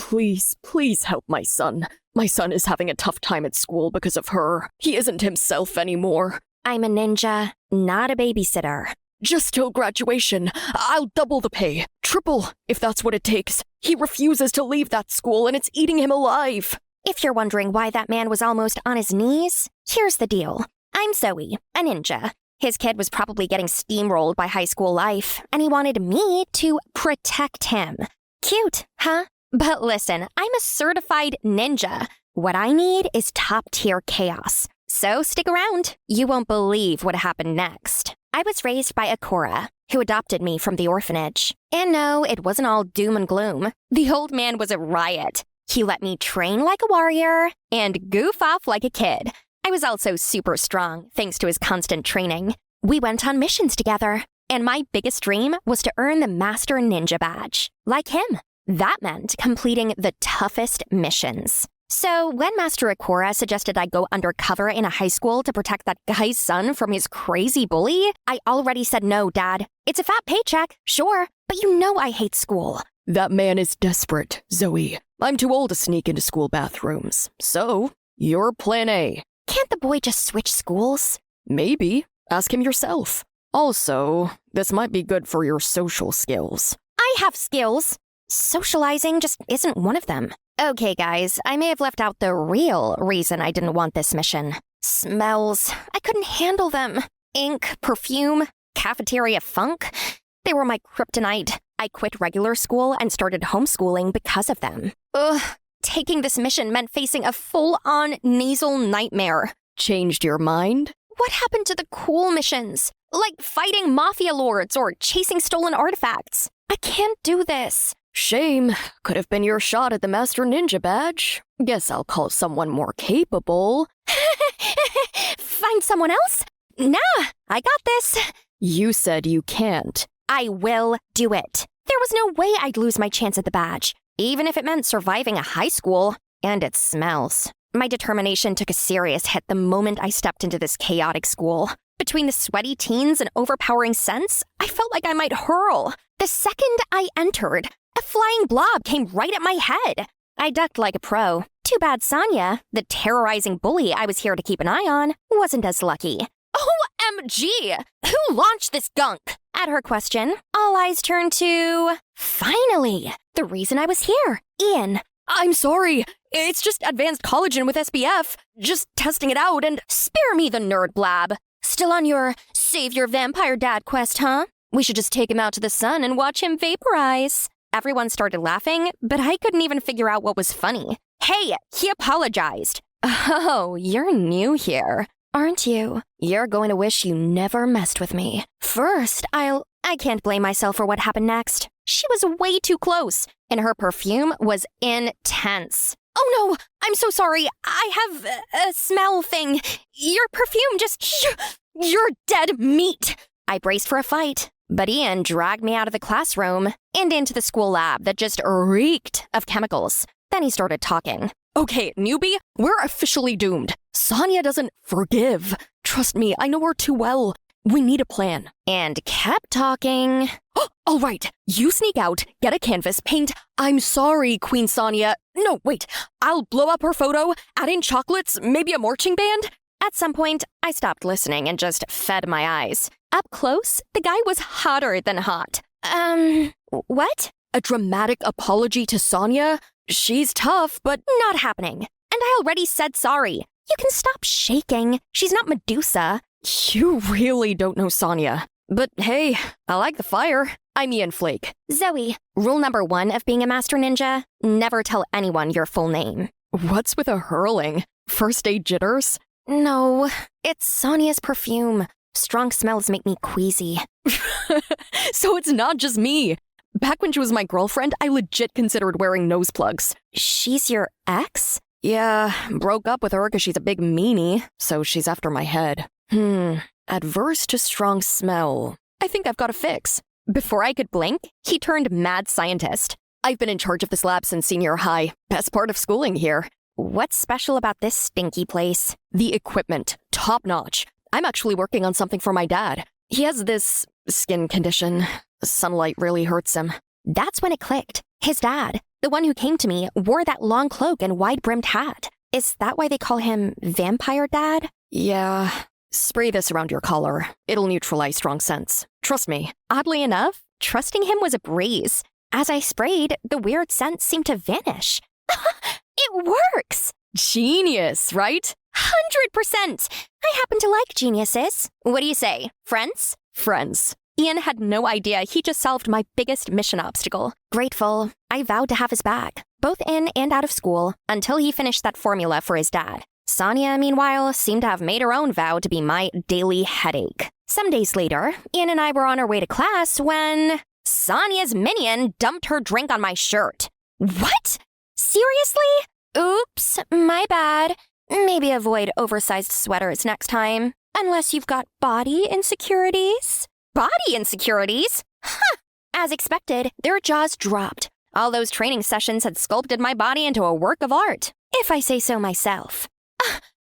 Please, please help my son. My son is having a tough time at school because of her. He isn't himself anymore. I'm a ninja, not a babysitter. Just till graduation. I'll double the pay. Triple, if that's what it takes. He refuses to leave that school and it's eating him alive. If you're wondering why that man was almost on his knees, here's the deal. I'm Zoe, a ninja. His kid was probably getting steamrolled by high school life, and he wanted me to protect him. Cute, huh? But listen, I'm a certified ninja. What I need is top-tier chaos. So stick around. You won't believe what happened next. I was raised by Akora, who adopted me from the orphanage. And no, it wasn't all doom and gloom. The old man was a riot. He let me train like a warrior and goof off like a kid. I was also super strong, thanks to his constant training. We went on missions together, and my biggest dream was to earn the Master Ninja Badge, like him. That meant completing the toughest missions. So when Master Akora suggested I go undercover in a high school to protect that guy's son from his crazy bully, I already said no, Dad. It's a fat paycheck, sure, but you know I hate school. That man is desperate, Zoe. I'm too old to sneak into school bathrooms. So, you're plan A. Can't the boy just switch schools? Maybe. Ask him yourself. Also, this might be good for your social skills. I have skills. Socializing just isn't one of them. Okay, guys, I may have left out the real reason I didn't want this mission. Smells. I couldn't handle them. Ink, perfume, cafeteria funk. They were my kryptonite. I quit regular school and started homeschooling because of them. Ugh. Taking this mission meant facing a full-on nasal nightmare. Changed your mind? What happened to the cool missions? Like fighting mafia lords or chasing stolen artifacts. I can't do this. Shame. Could have been your shot at the Master Ninja Badge. Guess I'll call someone more capable. Find someone else? Nah, I got this. You said you can't. I will do it. There was no way I'd lose my chance at the badge, even if it meant surviving a high school. And it smells. My determination took a serious hit the moment I stepped into this chaotic school. Between the sweaty teens and overpowering scents, I felt like I might hurl. The second I entered, a flying blob came right at my head. I ducked like a pro. Too bad Sonia, the terrorizing bully I was here to keep an eye on, wasn't as lucky. OMG! Who launched this gunk? At her question, all eyes turned to... Finally! The reason I was here. Ian. I'm sorry. It's just advanced collagen with SPF. Just testing it out and... Spare me the nerd blab. Still on your save your vampire dad quest, huh? We should just take him out to the sun and watch him vaporize. Everyone started laughing, but I couldn't even figure out what was funny. Hey, he apologized. Oh, you're new here, aren't you? You're going to wish you never messed with me. First, I can't blame myself for what happened next. She was way too close, and her perfume was intense. Oh no, I'm so sorry. I have a smell thing. Your perfume just... You're dead meat. I braced for a fight, but Ian dragged me out of the classroom and into the school lab that just reeked of chemicals. Then he started talking. Okay, newbie, we're officially doomed. Sonia doesn't forgive. Trust me, I know her too well. We need a plan. And kept talking. All right, you sneak out, get a canvas, paint, I'm sorry, Queen Sonia. No, wait, I'll blow up her photo, add in chocolates, maybe a marching band. At some point, I stopped listening and just fed my eyes. Up close, the guy was hotter than hot. What? A dramatic apology to Sonia? She's tough, but not happening. And I already said sorry. You can stop shaking. She's not Medusa. You really don't know Sonia. But hey, I like the fire. I'm Ian Flake. Zoe, rule number 1 of being a master ninja, never tell anyone your full name. What's with a hurling? First aid jitters? No, it's Sonia's perfume. Strong smells make me queasy. So it's not just me. Back when she was my girlfriend, I legit considered wearing nose plugs. She's your ex? Yeah, broke up with her because she's a big meanie, so she's after my head. Adverse to strong smell. I think I've got a fix. Before I could blink, he turned mad scientist. I've been in charge of this lab since senior high. Best part of schooling here. What's special about this stinky place? The equipment. Top notch. I'm actually working on something for my dad. He has this skin condition. Sunlight really hurts him. That's when it clicked. His dad. The one who came to me wore that long cloak and wide-brimmed hat. Is that why they call him Vampire Dad? Yeah. Spray this around your collar. It'll neutralize strong scents. Trust me. Oddly enough, trusting him was a breeze. As I sprayed, the weird scent seemed to vanish. It works! Genius, right? 100%! I happen to like geniuses. What do you say? Friends? Friends. Ian had no idea he just solved my biggest mission obstacle. Grateful, I vowed to have his back, both in and out of school, until he finished that formula for his dad. Sonia, meanwhile, seemed to have made her own vow to be my daily headache. Some days later, Ian and I were on our way to class when Sonia's minion dumped her drink on my shirt. What? Seriously? Oops, my bad. Maybe avoid oversized sweaters next time. Unless you've got body insecurities. Body insecurities? Huh! As expected, their jaws dropped. All those training sessions had sculpted my body into a work of art, if I say so myself.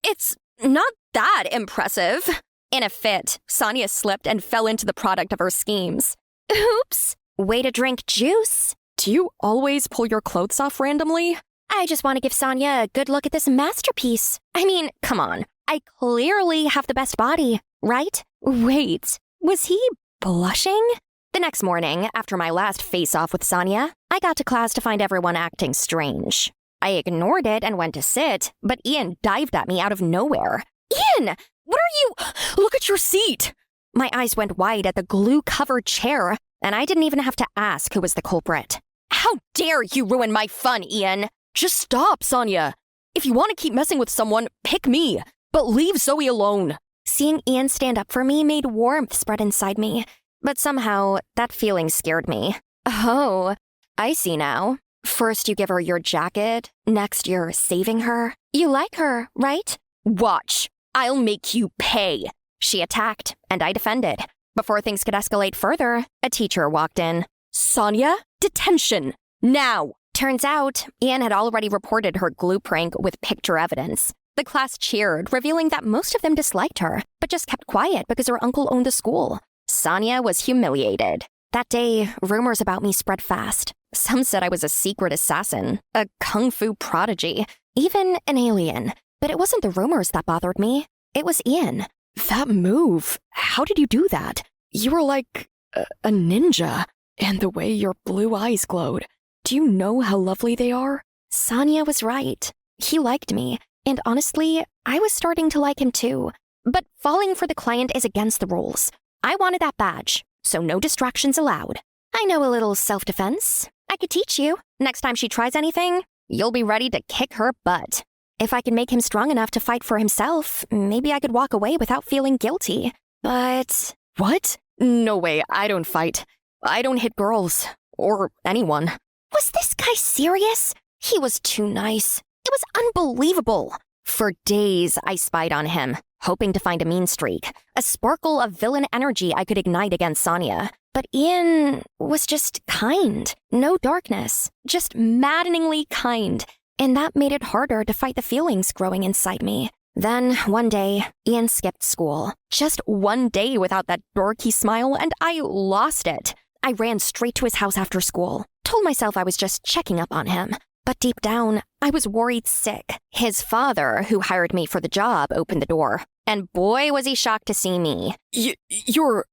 It's not that impressive. In a fit, Sonia slipped and fell into the product of her schemes. Oops. Way to drink juice. Do you always pull your clothes off randomly? I just want to give Sonia a good look at this masterpiece. I mean, come on. I clearly have the best body, right? Wait, was he blushing? The next morning, after my last face-off with Sonia, I got to class to find everyone acting strange. I ignored it and went to sit, but Ian dived at me out of nowhere. Ian! What are you— Look at your seat! My eyes went wide at the glue-covered chair, and I didn't even have to ask who was the culprit. How dare you ruin my fun, Ian! Just stop, Sonia. If you want to keep messing with someone, pick me, but leave Zoe alone. Seeing Ian stand up for me made warmth spread inside me, but somehow that feeling scared me. Oh, I see now. First you give her your jacket, next you're saving her. You like her, right? Watch. I'll make you pay. She attacked, and I defended. Before things could escalate further, a teacher walked in. Sonia, detention. Now. Turns out, Ian had already reported her glue prank with picture evidence. The class cheered, revealing that most of them disliked her, but just kept quiet because her uncle owned the school. Sonia was humiliated. That day, rumors about me spread fast. Some said I was a secret assassin, a kung fu prodigy, even an alien. But it wasn't the rumors that bothered me. It was Ian. That move. How did you do that? You were like a ninja. And the way your blue eyes glowed. Do you know how lovely they are? Sonia was right. He liked me. And honestly, I was starting to like him too. But falling for the client is against the rules. I wanted that badge, so no distractions allowed. I know a little self-defense. I could teach you. Next time she tries anything, you'll be ready to kick her butt. If I can make him strong enough to fight for himself, maybe I could walk away without feeling guilty. But— What? No way, I don't fight. I don't hit girls. Or anyone. Was this guy serious? He was too nice. It was unbelievable. For days, I spied on him, hoping to find a mean streak, a sparkle of villain energy I could ignite against Sonia. But Ian was just kind. No darkness. Just maddeningly kind. And that made it harder to fight the feelings growing inside me. Then, one day, Ian skipped school. Just one day without that dorky smile, and I lost it. I ran straight to his house after school. Told myself I was just checking up on him. But deep down, I was worried sick. His father, who hired me for the job, opened the door. And boy, was he shocked to see me. You're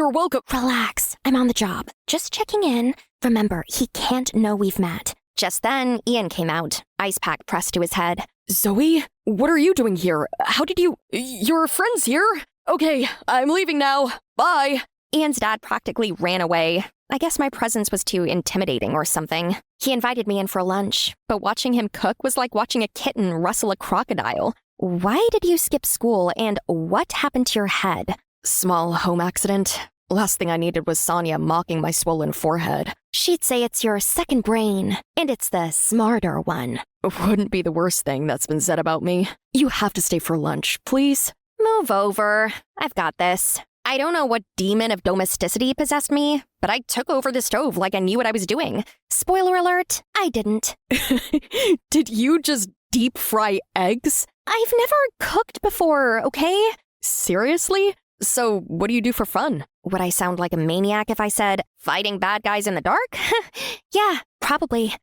welcome. Relax, I'm on the job. Just checking in. Remember, he can't know we've met. Just then, Ian came out, ice pack pressed to his head. Zoe, what are you doing here? How did you— Your friend's here? Okay, I'm leaving now. Bye. Ian's dad practically ran away. I guess my presence was too intimidating or something. He invited me in for lunch, but watching him cook was like watching a kitten rustle a crocodile. Why did you skip school, and what happened to your head? Small home accident. Last thing I needed was Sonia mocking my swollen forehead. She'd say it's your second brain, and it's the smarter one. Wouldn't be the worst thing that's been said about me. You have to stay for lunch, please. Move over. I've got this. I don't know what demon of domesticity possessed me, but I took over the stove like I knew what I was doing. Spoiler alert, I didn't. Did you just deep fry eggs? I've never cooked before, okay? Seriously? So what do you do for fun? Would I sound like a maniac if I said, fighting bad guys in the dark? Yeah, Probably,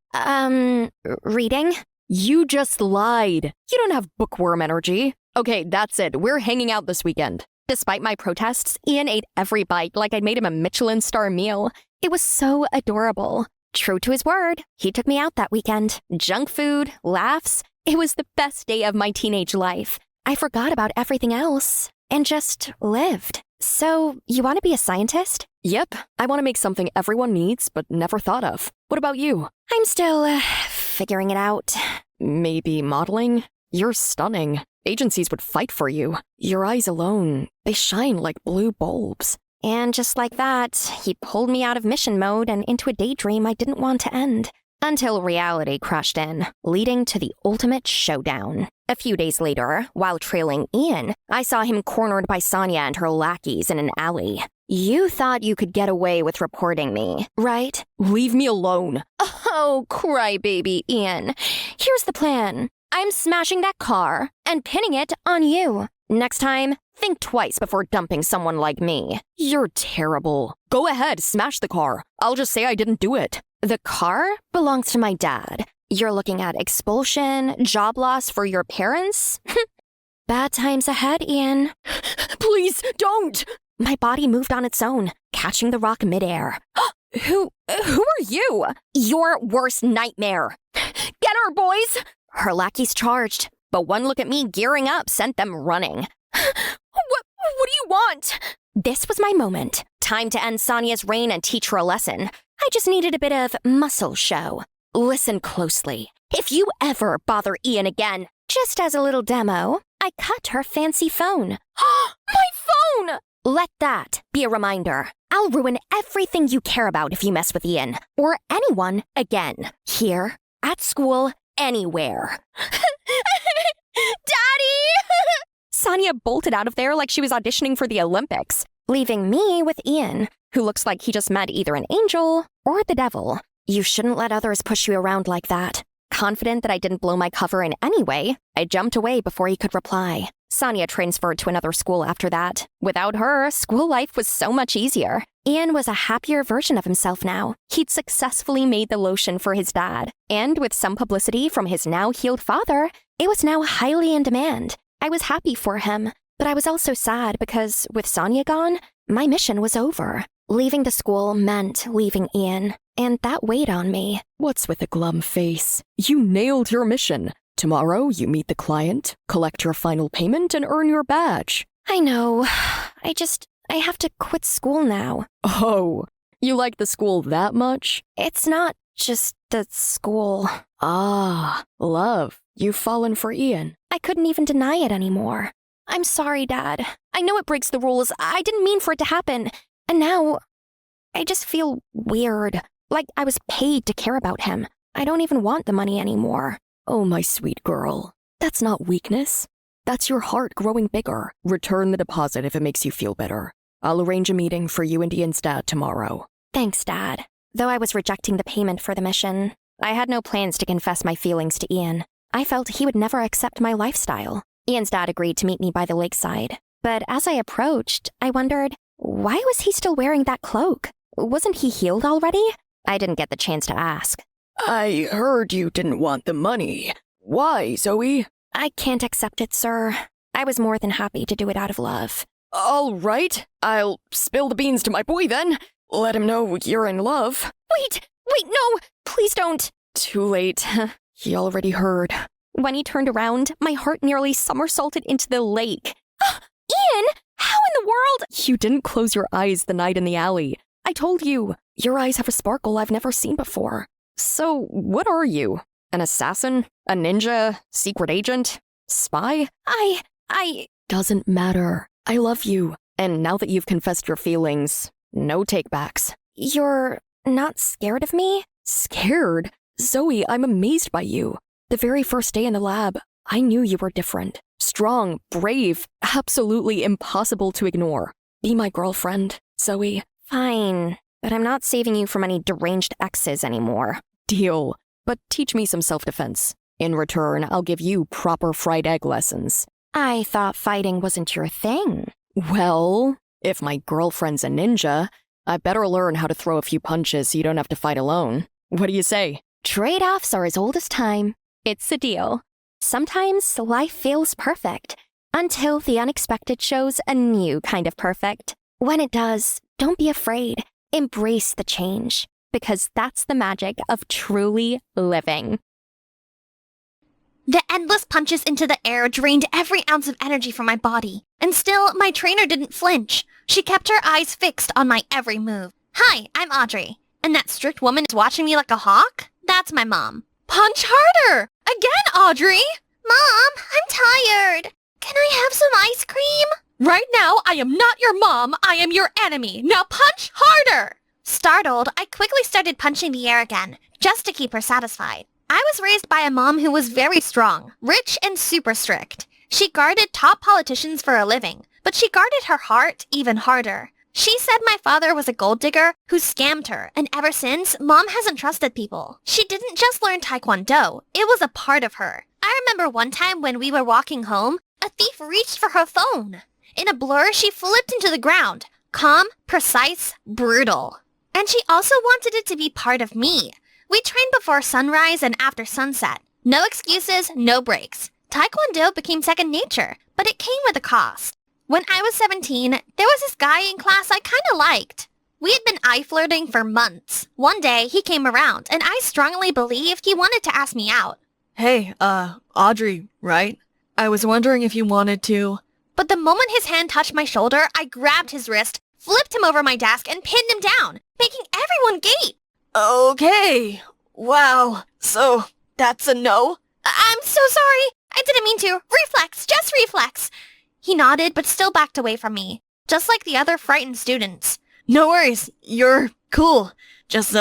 reading? You just lied. You don't have bookworm energy. Okay, that's it. We're hanging out this weekend. Despite my protests, Ian ate every bite like I'd made him a Michelin star meal. It was so adorable. True to his word, he took me out that weekend. Junk food, laughs. It was the best day of my teenage life. I forgot about everything else and just lived. So, you want to be a scientist? Yep, I want to make something everyone needs but never thought of. What about you? I'm still, figuring it out. Maybe modeling? You're stunning. Agencies would fight for you. Your eyes alone, they shine like blue bulbs. And just like that, he pulled me out of mission mode and into a daydream I didn't want to end. Until reality crashed in, leading to the ultimate showdown. A few days later, while trailing Ian, I saw him cornered by Sonia and her lackeys in an alley. You thought you could get away with reporting me, right? Leave me alone. Oh, crybaby Ian. Here's the plan. I'm smashing that car and pinning it on you. Next time, think twice before dumping someone like me. You're terrible. Go ahead, smash the car. I'll just say I didn't do it. The car belongs to my dad. You're looking at expulsion, job loss for your parents? Bad times ahead, Ian. Please, don't! My body moved on its own, catching the rock midair. Who are you? Your worst nightmare. Get her, boys! Her lackeys charged, but one look at me gearing up sent them running. What do you want? This was my moment. Time to end Sonia's reign and teach her a lesson. I just needed a bit of muscle show. Listen closely. If you ever bother Ian again, just as a little demo, I cut her fancy phone. My phone! Let that be a reminder. I'll ruin everything you care about if you mess with Ian, or anyone again. Here, at school, anywhere. Daddy! Sonia bolted out of there like she was auditioning for the Olympics, leaving me with Ian, who looks like he just met either an angel or the devil. You shouldn't let others push you around like that. Confident that I didn't blow my cover in any way, I jumped away before he could reply. Sonia transferred to another school after that. Without her, school life was so much easier. Ian was a happier version of himself now. He'd successfully made the lotion for his dad. And with some publicity from his now-healed father, it was now highly in demand. I was happy for him, but I was also sad because with Sonia gone, my mission was over. Leaving the school meant leaving Ian, and that weighed on me. What's with the glum face? You nailed your mission. Tomorrow, you meet the client, collect your final payment, and earn your badge. I know. I have to quit school now. Oh, you like the school that much? It's not just the school. Ah, love. You've fallen for Ian. I couldn't even deny it anymore. I'm sorry, Dad. I know it breaks the rules. I didn't mean for it to happen. And now, I just feel weird. Like I was paid to care about him. I don't even want the money anymore. Oh, my sweet girl. That's not weakness. That's your heart growing bigger. Return the deposit if it makes you feel better. I'll arrange a meeting for you and Ian's dad tomorrow. Thanks, Dad. Though I was rejecting the payment for the mission, I had no plans to confess my feelings to Ian. I felt he would never accept my lifestyle. Ian's dad agreed to meet me by the lakeside. But as I approached, I wondered, why was he still wearing that cloak? Wasn't he healed already? I didn't get the chance to ask. I heard you didn't want the money. Why, Zoe? I can't accept it, sir. I was more than happy to do it out of love. All right, I'll spill the beans to my boy then. Let him know you're in love. Wait, no, please don't. Too late. He already heard. When he turned around, my heart nearly somersaulted into the lake. Ian, how in the world? You didn't close your eyes the night in the alley. I told you, your eyes have a sparkle I've never seen before. So, what are you? An assassin? A ninja? Secret agent? Spy? I... Doesn't matter. I love you. And now that you've confessed your feelings, no takebacks. You're not scared of me? Scared? Zoe, I'm amazed by you. The very first day in the lab, I knew you were different. Strong, brave, absolutely impossible to ignore. Be my girlfriend, Zoe. Fine, but I'm not saving you from any deranged exes anymore. Deal. But teach me some self-defense. In return, I'll give you proper fried egg lessons. I thought fighting wasn't your thing. Well, if my girlfriend's a ninja, I better learn how to throw a few punches so you don't have to fight alone. What do you say? Trade-offs are as old as time. It's a deal. Sometimes life feels perfect until the unexpected shows a new kind of perfect. When it does, don't be afraid. Embrace the change, because that's the magic of truly living. The endless punches into the air drained every ounce of energy from my body, and still, my trainer didn't flinch. She kept her eyes fixed on my every move. Hi, I'm Audrey, and that strict woman is watching me like a hawk? That's my mom. Punch harder! Again, Audrey! Mom, I'm tired. Can I have some ice cream? Right now, I am not your mom, I am your enemy. Now punch harder! Startled, I quickly started punching the air again, just to keep her satisfied. I was raised by a mom who was very strong, rich, and super strict. She guarded top politicians for a living, but she guarded her heart even harder. She said my father was a gold digger who scammed her, and ever since, Mom hasn't trusted people. She didn't just learn Taekwondo, it was a part of her. I remember one time when we were walking home, a thief reached for her phone. In a blur, she flipped into the ground. Calm, precise, brutal. And she also wanted it to be part of me. We trained before sunrise and after sunset. No excuses, no breaks. Taekwondo became second nature, but it came with a cost. When I was 17, there was this guy in class I kinda liked. We had been eye-flirting for months. One day, he came around, and I strongly believed he wanted to ask me out. Hey, Audrey, right? I was wondering if you wanted to... But the moment his hand touched my shoulder, I grabbed his wrist, flipped him over my desk, and pinned him down, making everyone gape. Okay. Wow. So, that's a no? I'm so sorry. I didn't mean to. Reflex, just reflex. He nodded, but still backed away from me, just like the other frightened students. No worries. You're cool. Just,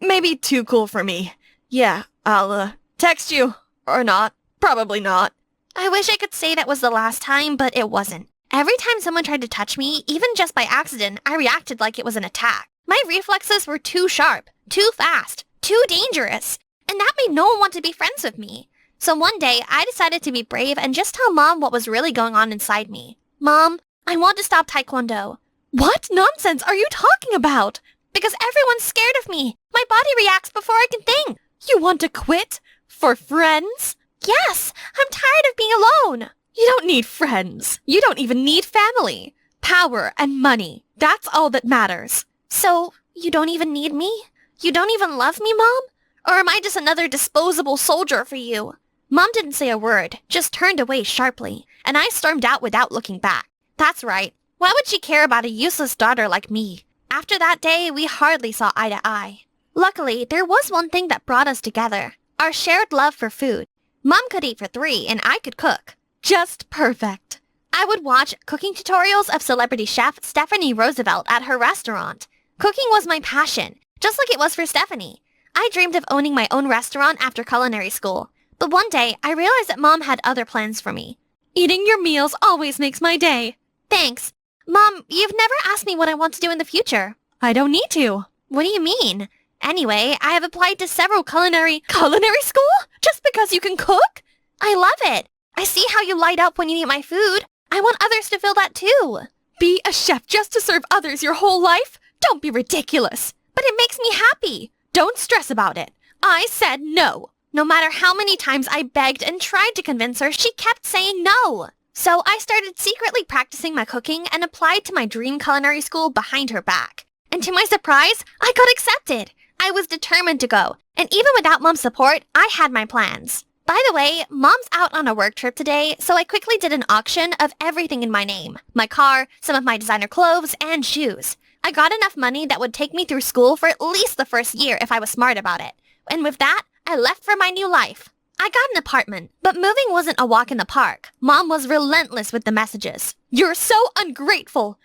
maybe too cool for me. Yeah, I'll, text you. Or not. Probably not. I wish I could say that was the last time, but it wasn't. Every time someone tried to touch me, even just by accident, I reacted like it was an attack. My reflexes were too sharp, too fast, too dangerous, and that made no one want to be friends with me. So one day, I decided to be brave and just tell Mom what was really going on inside me. Mom, I want to stop Taekwondo. What nonsense are you talking about? Because everyone's scared of me. My body reacts before I can think. You want to quit? For friends? Yes, I'm tired of being alone. You don't need friends. You don't even need family. Power and money. That's all that matters. So, you don't even need me? You don't even love me, Mom? Or am I just another disposable soldier for you? Mom didn't say a word, just turned away sharply, and I stormed out without looking back. That's right. Why would she care about a useless daughter like me? After that day, we hardly saw eye to eye. Luckily, there was one thing that brought us together. Our shared love for food. Mom could eat for 3, and I could cook. Just perfect. I would watch cooking tutorials of celebrity chef Stephanie Roosevelt at her restaurant. Cooking was my passion, just like it was for Stephanie. I dreamed of owning my own restaurant after culinary school. But one day, I realized that Mom had other plans for me. Eating your meals always makes my day. Thanks. Mom, you've never asked me what I want to do in the future. I don't need to. What do you mean? Anyway, I have applied to several culinary school? Just because you can cook? I love it. I see how you light up when you eat my food. I want others to feel that too. Be a chef just to serve others your whole life? Don't be ridiculous. But it makes me happy. Don't stress about it. I said no. No matter how many times I begged and tried to convince her, she kept saying no. So I started secretly practicing my cooking and applied to my dream culinary school behind her back. And to my surprise, I got accepted. I was determined to go, and even without Mom's support, I had my plans. By the way, Mom's out on a work trip today, so I quickly did an auction of everything in my name. My car, some of my designer clothes, and shoes. I got enough money that would take me through school for at least the first year if I was smart about it. And with that, I left for my new life. I got an apartment, but moving wasn't a walk in the park. Mom was relentless with the messages. You're so ungrateful.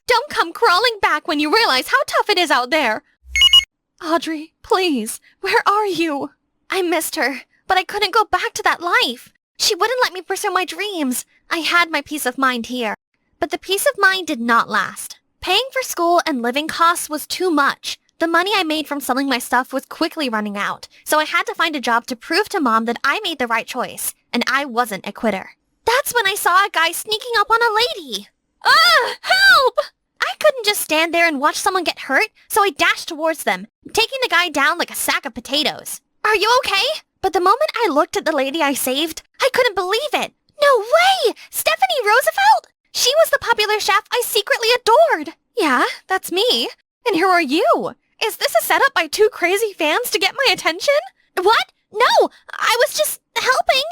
Don't come crawling back when you realize how tough it is out there. Audrey, please, where are you? I missed her, but I couldn't go back to that life. She wouldn't let me pursue my dreams. I had my peace of mind here. But the peace of mind did not last. Paying for school and living costs was too much. The money I made from selling my stuff was quickly running out, so I had to find a job to prove to Mom that I made the right choice, and I wasn't a quitter. That's when I saw a guy sneaking up on a lady. Ah! Help! I I couldn't just stand there and watch someone get hurt, so I dashed towards them, taking the guy down like a sack of potatoes. Are you okay? But the moment I looked at the lady I saved, I couldn't believe it. No way! Stephanie Roosevelt? She was the popular chef I secretly adored. Yeah, that's me. And who are you? Is this a setup by two crazy fans to get my attention? What? No, I was just helping.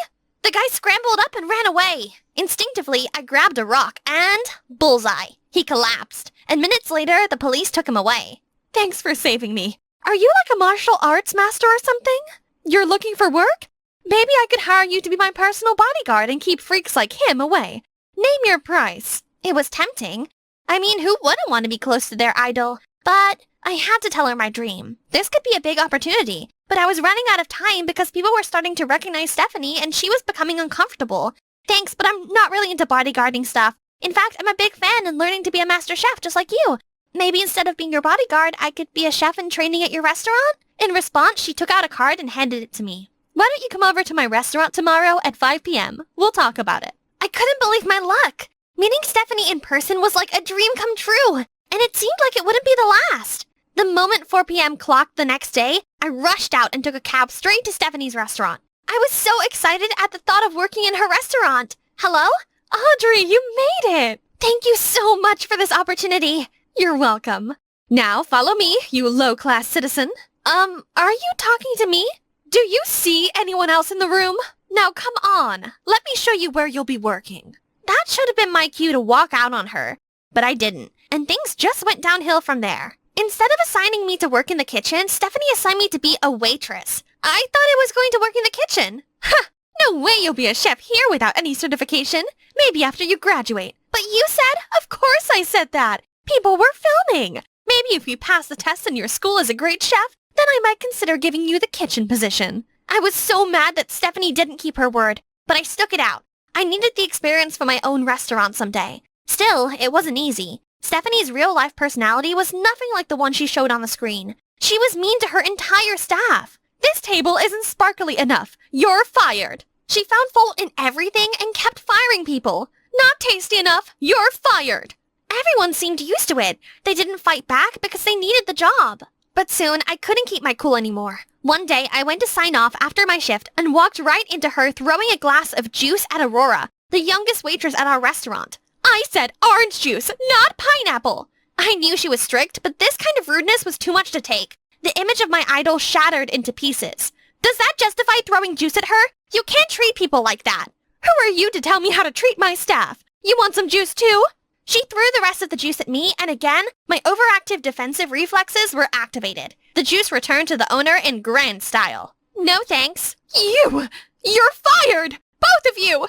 The guy scrambled up and ran away. Instinctively, I grabbed a rock and bullseye. He collapsed, and minutes later, the police took him away. Thanks for saving me. Are you like a martial arts master or something? You're looking for work? Maybe I could hire you to be my personal bodyguard and keep freaks like him away. Name your price. It was tempting. I mean, who wouldn't want to be close to their idol? But I had to tell her my dream. This could be a big opportunity, but I was running out of time because people were starting to recognize Stephanie and she was becoming uncomfortable. Thanks, but I'm not really into bodyguarding stuff. In fact, I'm a big fan and learning to be a master chef just like you. Maybe instead of being your bodyguard, I could be a chef in training at your restaurant? In response, she took out a card and handed it to me. Why don't you come over to my restaurant tomorrow at 5 p.m.? We'll talk about it. I couldn't believe my luck. Meeting Stephanie in person was like a dream come true, and it seemed like it wouldn't be the last. The moment 4 p.m. clocked the next day, I rushed out and took a cab straight to Stephanie's restaurant. I was so excited at the thought of working in her restaurant. Hello? Audrey, you made it! Thank you so much for this opportunity. You're welcome. Now follow me, you low-class citizen. Are you talking to me? Do you see anyone else in the room? Now come on, let me show you where you'll be working. That should have been my cue to walk out on her. But I didn't, and things just went downhill from there. Instead of assigning me to work in the kitchen, Stephanie assigned me to be a waitress. I thought I was going to work in the kitchen. Ha! No way you'll be a chef here without any certification. Maybe after you graduate. But you said? Of course I said that. People were filming. Maybe if you pass the test and your school is a great chef, then I might consider giving you the kitchen position. I was so mad that Stephanie didn't keep her word, but I stuck it out. I needed the experience for my own restaurant someday. Still, it wasn't easy. Stephanie's real-life personality was nothing like the one she showed on the screen. She was mean to her entire staff. This table isn't sparkly enough. You're fired. She found fault in everything and kept firing people. Not tasty enough. You're fired. Everyone seemed used to it. They didn't fight back because they needed the job. But soon, I couldn't keep my cool anymore. One day, I went to sign off after my shift and walked right into her throwing a glass of juice at Aurora, the youngest waitress at our restaurant. I said orange juice, not pineapple. I knew she was strict, but this kind of rudeness was too much to take. The image of my idol shattered into pieces. Does that justify throwing juice at her? You can't treat people like that. Who are you to tell me how to treat my staff? You want some juice too? She threw the rest of the juice at me, and again, my overactive defensive reflexes were activated. The juice returned to the owner in grand style. No thanks. You're fired! Both of you!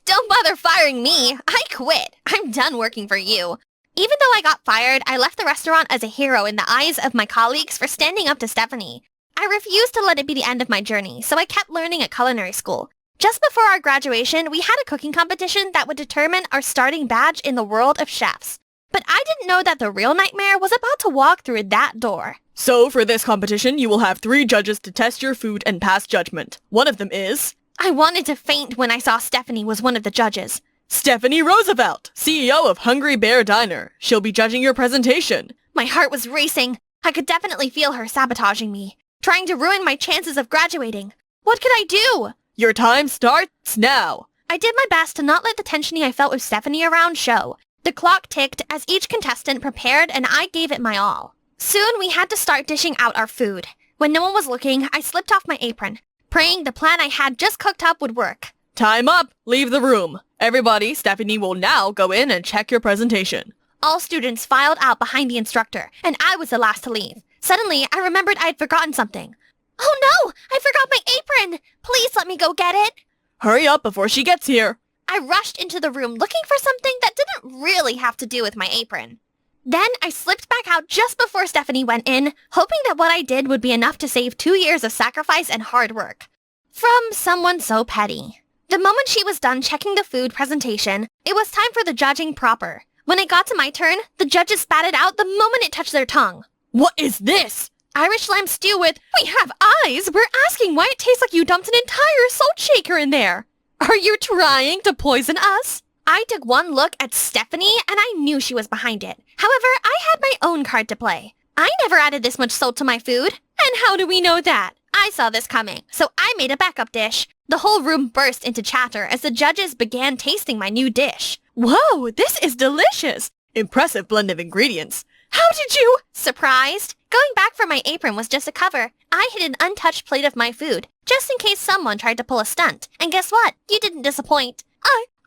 Don't bother firing me. I quit. I'm done working for you. Even though I got fired, I left the restaurant as a hero in the eyes of my colleagues for standing up to Stephanie. I refused to let it be the end of my journey, so I kept learning at culinary school. Just before our graduation, we had a cooking competition that would determine our starting badge in the world of chefs. But I didn't know that the real nightmare was about to walk through that door. So for this competition, you will have 3 judges to test your food and pass judgment. One of them is... I wanted to faint when I saw Stephanie was one of the judges. Stephanie Roosevelt, CEO of Hungry Bear Diner. She'll be judging your presentation. My heart was racing. I could definitely feel her sabotaging me, trying to ruin my chances of graduating. What could I do? Your time starts now. I did my best to not let the tension I felt with Stephanie around show. The clock ticked as each contestant prepared and I gave it my all. Soon we had to start dishing out our food. When no one was looking, I slipped off my apron, praying the plan I had just cooked up would work. Time up! Leave the room. Everybody, Stephanie will now go in and check your presentation. All students filed out behind the instructor, and I was the last to leave. Suddenly, I remembered I'd forgotten something. Oh no! I forgot my apron! Please let me go get it! Hurry up before she gets here. I rushed into the room looking for something that didn't really have to do with my apron. Then I slipped back out just before Stephanie went in, hoping that what I did would be enough to save 2 years of sacrifice and hard work. From someone so petty. The moment she was done checking the food presentation, it was time for the judging proper. When it got to my turn, the judges spat it out the moment it touched their tongue. What is this? Irish lamb stew with, we have eyes! We're asking why it tastes like you dumped an entire salt shaker in there! Are you trying to poison us? I took one look at Stephanie and I knew she was behind it. However, I had my own card to play. I never added this much salt to my food. And how do we know that? I saw this coming, so I made a backup dish. The whole room burst into chatter as the judges began tasting my new dish. Whoa, this is delicious! Impressive blend of ingredients. How did you? Surprised? Going back for my apron was just a cover. I hid an untouched plate of my food, just in case someone tried to pull a stunt. And guess what? You didn't disappoint.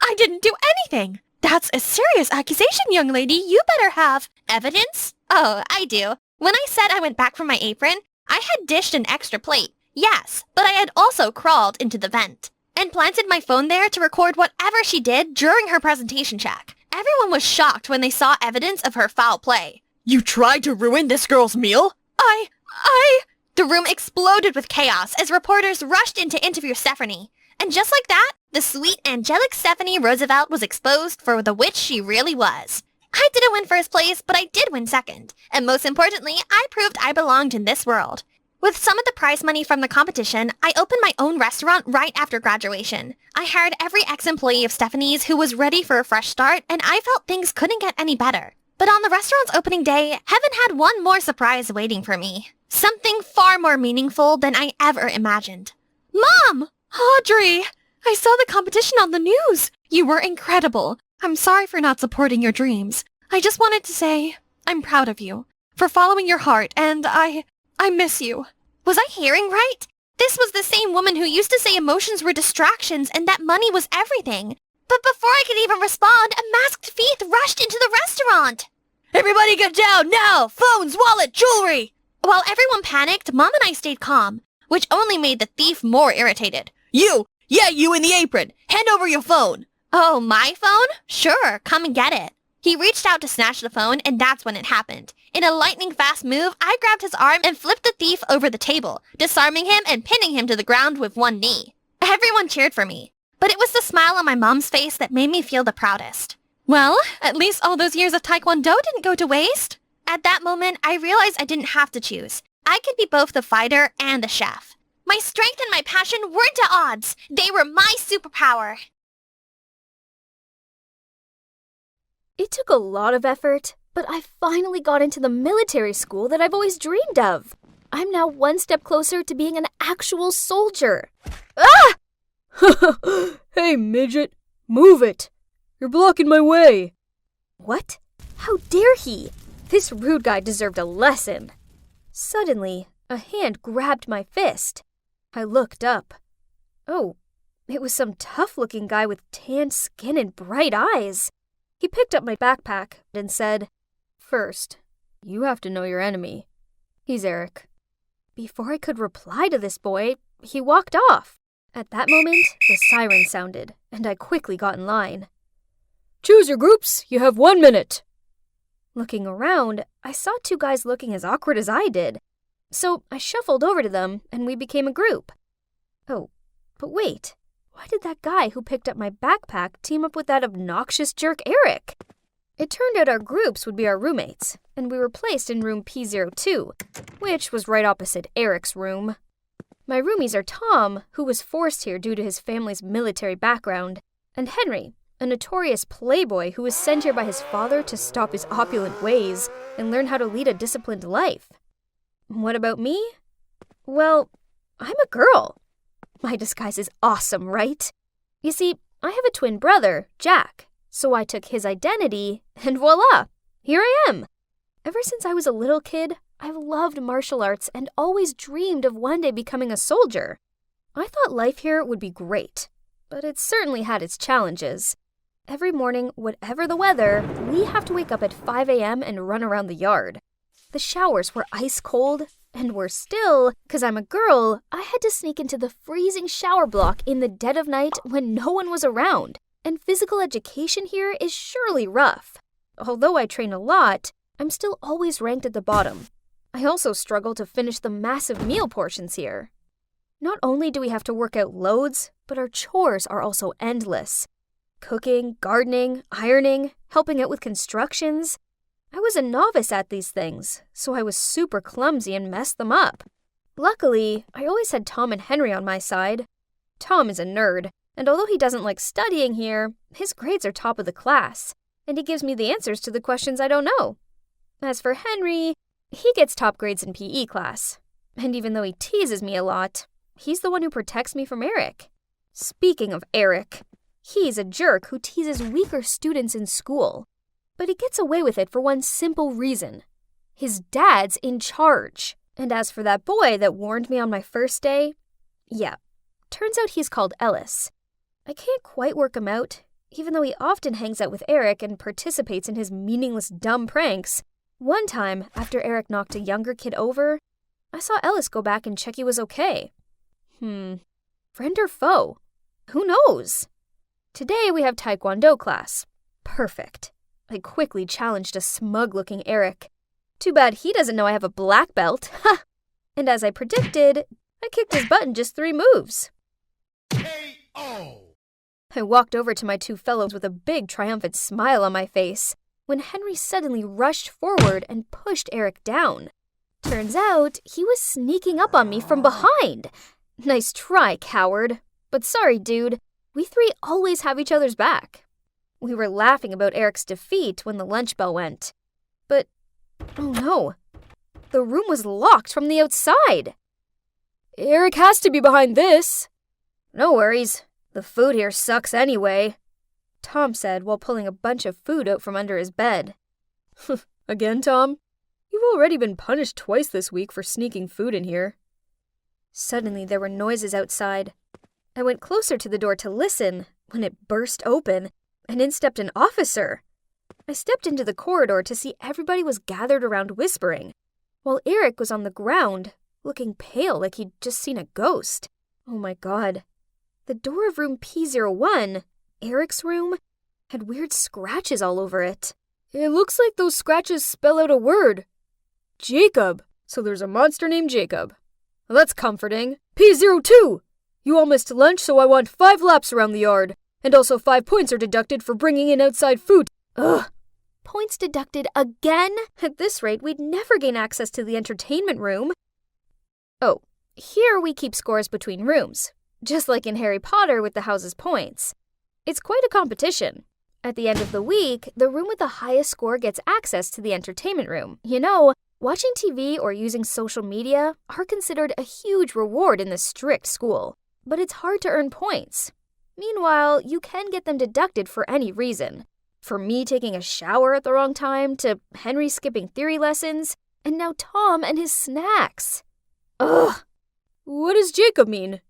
I didn't do anything. That's a serious accusation, young lady. You better have evidence? Oh, I do. When I said I went back for my apron, I had dished an extra plate. Yes, but I had also crawled into the vent and planted my phone there to record whatever she did during her presentation check. Everyone was shocked when they saw evidence of her foul play. You tried to ruin this girl's meal? The room exploded with chaos as reporters rushed in to interview Stephanie. And just like that, the sweet, angelic Stephanie Roosevelt was exposed for the witch she really was. I didn't win first place, but I did win second. And most importantly, I proved I belonged in this world. With some of the prize money from the competition, I opened my own restaurant right after graduation. I hired every ex-employee of Stephanie's who was ready for a fresh start, and I felt things couldn't get any better. But on the restaurant's opening day, heaven had one more surprise waiting for me. Something far more meaningful than I ever imagined. Mom! Audrey! I saw the competition on the news. You were incredible. I'm sorry for not supporting your dreams. I just wanted to say I'm proud of you for following your heart, and I miss you. Was I hearing right? This was the same woman who used to say emotions were distractions and that money was everything. But before I could even respond, a masked thief rushed into the restaurant. Everybody get down now! Phones, wallet, jewelry! While everyone panicked, Mom and I stayed calm, which only made the thief more irritated. You! Yeah, you in the apron! Hand over your phone! Oh, my phone? Sure, come and get it. He reached out to snatch the phone, and that's when it happened. In a lightning-fast move, I grabbed his arm and flipped the thief over the table, disarming him and pinning him to the ground with one knee. Everyone cheered for me, but it was the smile on my mom's face that made me feel the proudest. Well, at least all those years of Taekwondo didn't go to waste. At that moment, I realized I didn't have to choose. I could be both the fighter and the chef. My strength and my passion weren't at odds. They were my superpower. It took a lot of effort, but I finally got into the military school that I've always dreamed of. I'm now one step closer to being an actual soldier. Ah! Hey, midget, move it. You're blocking my way. What? How dare he? This rude guy deserved a lesson. Suddenly, a hand grabbed my fist. I looked up. Oh, it was some tough-looking guy with tanned skin and bright eyes. He picked up my backpack and said, First, you have to know your enemy. He's Eric. Before I could reply to this boy, he walked off. At that moment, the siren sounded, and I quickly got in line. Choose your groups. You have 1 minute. Looking around, I saw two guys looking as awkward as I did. So I shuffled over to them, and we became a group. Oh, but wait. Why did that guy who picked up my backpack team up with that obnoxious jerk Eric? It turned out our groups would be our roommates, and we were placed in room P02, which was right opposite Eric's room. My roomies are Tom, who was forced here due to his family's military background, and Henry, a notorious playboy who was sent here by his father to stop his opulent ways and learn how to lead a disciplined life. What about me? Well, I'm a girl. My disguise is awesome, right? You see, I have a twin brother, Jack, so I took his identity, and voila, here I am. Ever since I was a little kid, I've loved martial arts and always dreamed of one day becoming a soldier. I thought life here would be great, but it certainly had its challenges. Every morning, whatever the weather, we have to wake up at 5 a.m. and run around the yard. The showers were ice cold, and worse still, 'cause I'm a girl, I had to sneak into the freezing shower block in the dead of night when no one was around. And physical education here is surely rough. Although I train a lot, I'm still always ranked at the bottom. I also struggle to finish the massive meal portions here. Not only do we have to work out loads, but our chores are also endless. Cooking, gardening, ironing, helping out with constructions. I was a novice at these things, so I was super clumsy and messed them up. Luckily, I always had Tom and Henry on my side. Tom is a nerd, And although he doesn't like studying here, his grades are top of the class, and he gives me the answers to the questions I don't know. As for Henry, he gets top grades in PE class. And even though he teases me a lot, he's the one who protects me from Eric. Speaking of Eric, he's a jerk who teases weaker students in school. But he gets away with it for one simple reason. His dad's in charge. And as for that boy that warned me on my first day, yeah, turns out he's called Ellis. I can't quite work him out, even though he often hangs out with Eric and participates in his meaningless dumb pranks. One time, after Eric knocked a younger kid over, I saw Ellis go back and check he was okay. Friend or foe? Who knows? Today we have Taekwondo class. Perfect. I quickly challenged a smug-looking Eric. Too bad he doesn't know I have a black belt. Ha! And as I predicted, I kicked his butt in just 3 moves. K.O. I walked over to my 2 fellows with a big triumphant smile on my face when Henry suddenly rushed forward and pushed Eric down. Turns out he was sneaking up on me from behind. Nice try, coward. But sorry, dude. We 3 always have each other's back. We were laughing about Eric's defeat when the lunch bell went. But, oh no, the room was locked from the outside. Eric has to be behind this. No worries. The food here sucks anyway, Tom said while pulling a bunch of food out from under his bed. Again, Tom? You've already been punished twice this week for sneaking food in here. Suddenly there were noises outside. I went closer to the door to listen when it burst open, and in stepped an officer. I stepped into the corridor to see everybody was gathered around whispering, while Eric was on the ground, looking pale like he'd just seen a ghost. Oh my god. The door of room P01, Eric's room, had weird scratches all over it. It looks like those scratches spell out a word. Jacob. So there's a monster named Jacob. Well, that's comforting. P02! You all missed lunch, so I want 5 laps around the yard. And also 5 points are deducted for bringing in outside food. Ugh. Points deducted again? At this rate, we'd never gain access to the entertainment room. Oh, here we keep scores between rooms, just like in Harry Potter with the house's points. It's quite a competition. At the end of the week, the room with the highest score gets access to the entertainment room. You know, watching TV or using social media are considered a huge reward in this strict school, but it's hard to earn points. Meanwhile, you can get them deducted for any reason. For me taking a shower at the wrong time, to Henry skipping theory lessons, and now Tom and his snacks. Ugh! What does Jacob mean?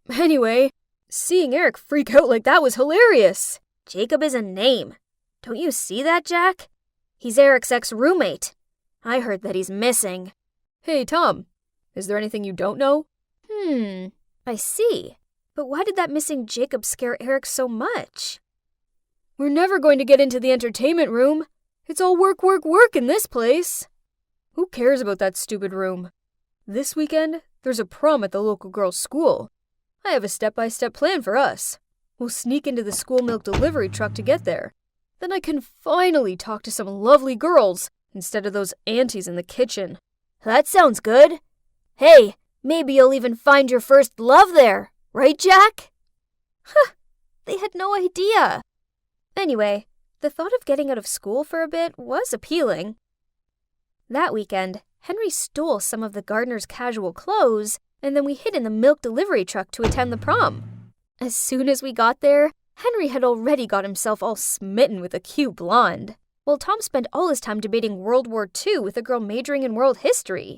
Anyway, seeing Eric freak out like that was hilarious. Jacob is a name. Don't you see that, Jack? He's Eric's ex-roommate. I heard that he's missing. Hey, Tom, is there anything you don't know? I see. But why did that missing Jacob scare Eric so much? We're never going to get into the entertainment room. It's all work, work, work in this place. Who cares about that stupid room? This weekend, there's a prom at the local girls' school. I have a step-by-step plan for us. We'll sneak into the school milk delivery truck to get there. Then I can finally talk to some lovely girls instead of those aunties in the kitchen. That sounds good. Hey, maybe you'll even find your first love there. Right, Jack? Huh, they had no idea. Anyway, the thought of getting out of school for a bit was appealing. That weekend, Henry stole some of the gardener's casual clothes, and then we hid in the milk delivery truck to attend the prom. As soon as we got there, Henry had already got himself all smitten with a cute blonde, while Tom spent all his time debating World War II with a girl majoring in world history.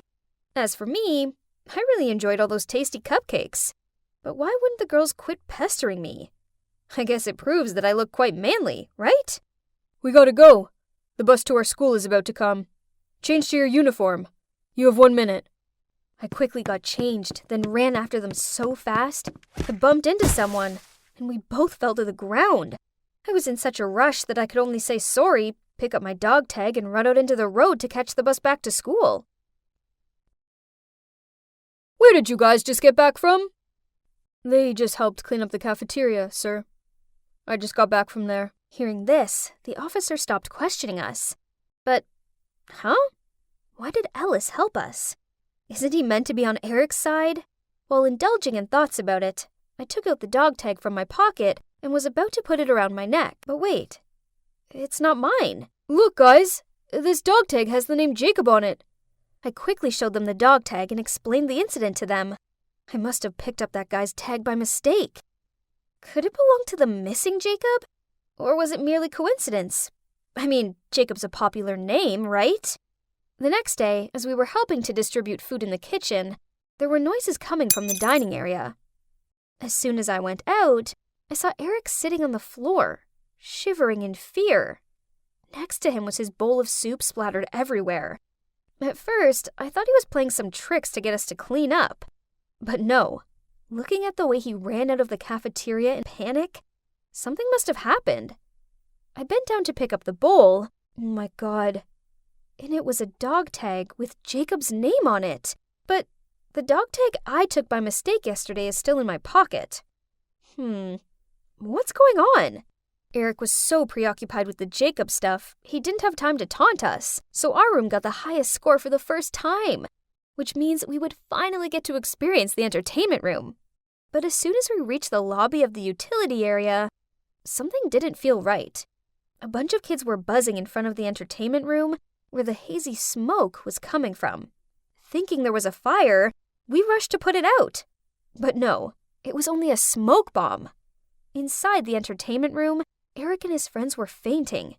As for me, I really enjoyed all those tasty cupcakes. But why wouldn't the girls quit pestering me? I guess it proves that I look quite manly, right? We gotta go. The bus to our school is about to come. Change to your uniform. You have 1 minute. I quickly got changed, then ran after them so fast, I bumped into someone, and we both fell to the ground. I was in such a rush that I could only say sorry, pick up my dog tag, and run out into the road to catch the bus back to school. Where did you guys just get back from? They just helped clean up the cafeteria, sir. I just got back from there. Hearing this, the officer stopped questioning us. But, why did Ellis help us? Isn't he meant to be on Eric's side? While indulging in thoughts about it, I took out the dog tag from my pocket and was about to put it around my neck. But wait, it's not mine. Look, guys, this dog tag has the name Jacob on it. I quickly showed them the dog tag and explained the incident to them. I must have picked up that guy's tag by mistake. Could it belong to the missing Jacob? Or was it merely coincidence? I mean, Jacob's a popular name, right? The next day, as we were helping to distribute food in the kitchen, there were noises coming from the dining area. As soon as I went out, I saw Eric sitting on the floor, shivering in fear. Next to him was his bowl of soup splattered everywhere. At first, I thought he was playing some tricks to get us to clean up. But no, looking at the way he ran out of the cafeteria in panic, something must have happened. I bent down to pick up the bowl. Oh my God. And it was a dog tag with Jacob's name on it. But the dog tag I took by mistake yesterday is still in my pocket. What's going on? Eric was so preoccupied with the Jacob stuff, he didn't have time to taunt us, so our room got the highest score for the first time, which means we would finally get to experience the entertainment room. But as soon as we reached the lobby of the utility area, something didn't feel right. A bunch of kids were buzzing in front of the entertainment room where the hazy smoke was coming from. Thinking there was a fire, we rushed to put it out. But no, it was only a smoke bomb. Inside the entertainment room, Eric and his friends were fainting.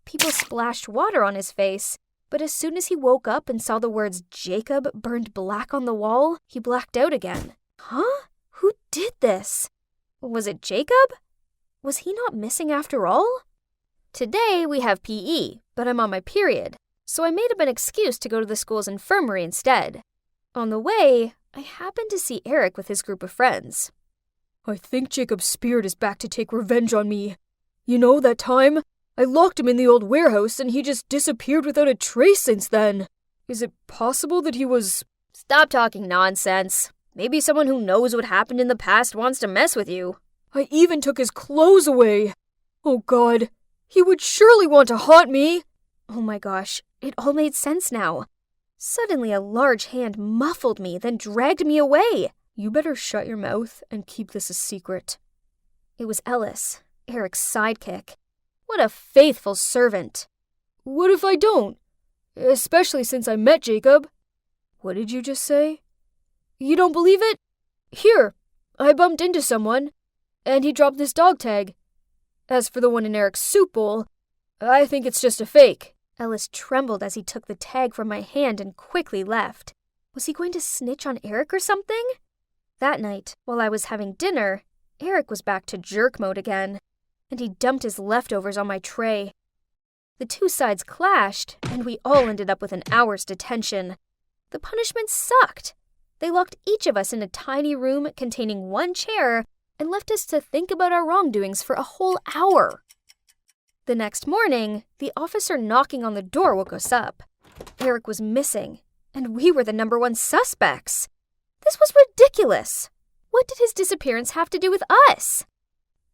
People splashed water on his face, but as soon as he woke up and saw the words Jacob burned black on the wall, he blacked out again. Huh? Who did this? Was it Jacob? Was he not missing after all? Today we have PE, but I'm on my period, so I made up an excuse to go to the school's infirmary instead. On the way, I happened to see Eric with his group of friends. I think Jacob's spirit is back to take revenge on me. You know, that time? I locked him in the old warehouse and he just disappeared without a trace since then. Is it possible that he was... Stop talking nonsense. Maybe someone who knows what happened in the past wants to mess with you. I even took his clothes away. Oh God, he would surely want to haunt me. Oh my gosh, it all made sense now. Suddenly a large hand muffled me, then dragged me away. You better shut your mouth and keep this a secret. It was Ellis, Eric's sidekick. What a faithful servant. What if I don't? Especially since I met Jacob. What did you just say? You don't believe it? Here, I bumped into someone, and he dropped this dog tag. As for the one in Eric's soup bowl, I think it's just a fake. Ellis trembled as he took the tag from my hand and quickly left. Was he going to snitch on Eric or something? That night, while I was having dinner, Eric was back to jerk mode again, and he dumped his leftovers on my tray. The two sides clashed, and we all ended up with an hour's detention. The punishment sucked. They locked each of us in a tiny room containing one chair and left us to think about our wrongdoings for a whole hour. The next morning, the officer knocking on the door woke us up. Eric was missing, and we were the #1 suspects. This was ridiculous. What did his disappearance have to do with us?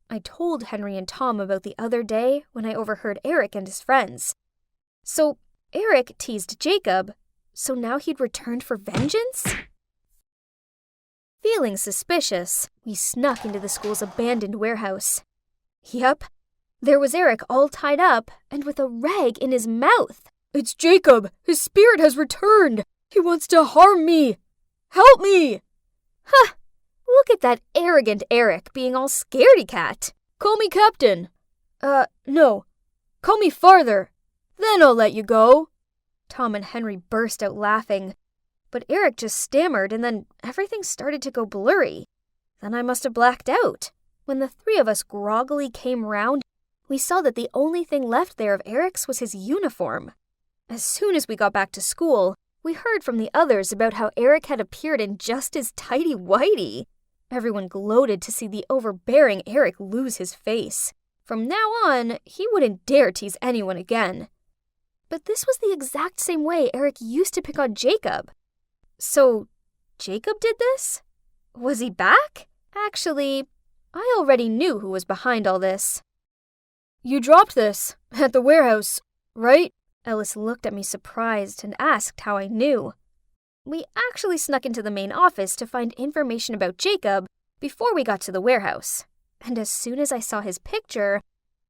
I told Henry and Tom about the other day when I overheard Eric and his friends. So Eric teased Jacob, so now he'd returned for vengeance? Feeling suspicious, we snuck into the school's abandoned warehouse. Yup, there was Eric all tied up and with a rag in his mouth. It's Jacob! His spirit has returned! He wants to harm me! Help me! Huh! Look at that arrogant Eric being all scaredy-cat. Call me Captain. No. Call me Farther. Then I'll let you go. Tom and Henry burst out laughing. But Eric just stammered and then everything started to go blurry. Then I must have blacked out. When the three of us groggily came round, we saw that the only thing left there of Eric's was his uniform. As soon as we got back to school, we heard from the others about how Eric had appeared in just his tighty-whitey. Everyone gloated to see the overbearing Eric lose his face. From now on, he wouldn't dare tease anyone again. But this was the exact same way Eric used to pick on Jacob. So, Jacob did this? Was he back? Actually, I already knew who was behind all this. You dropped this at the warehouse, right? Ellis looked at me surprised and asked how I knew. We actually snuck into the main office to find information about Jacob, before we got to the warehouse. And as soon as I saw his picture,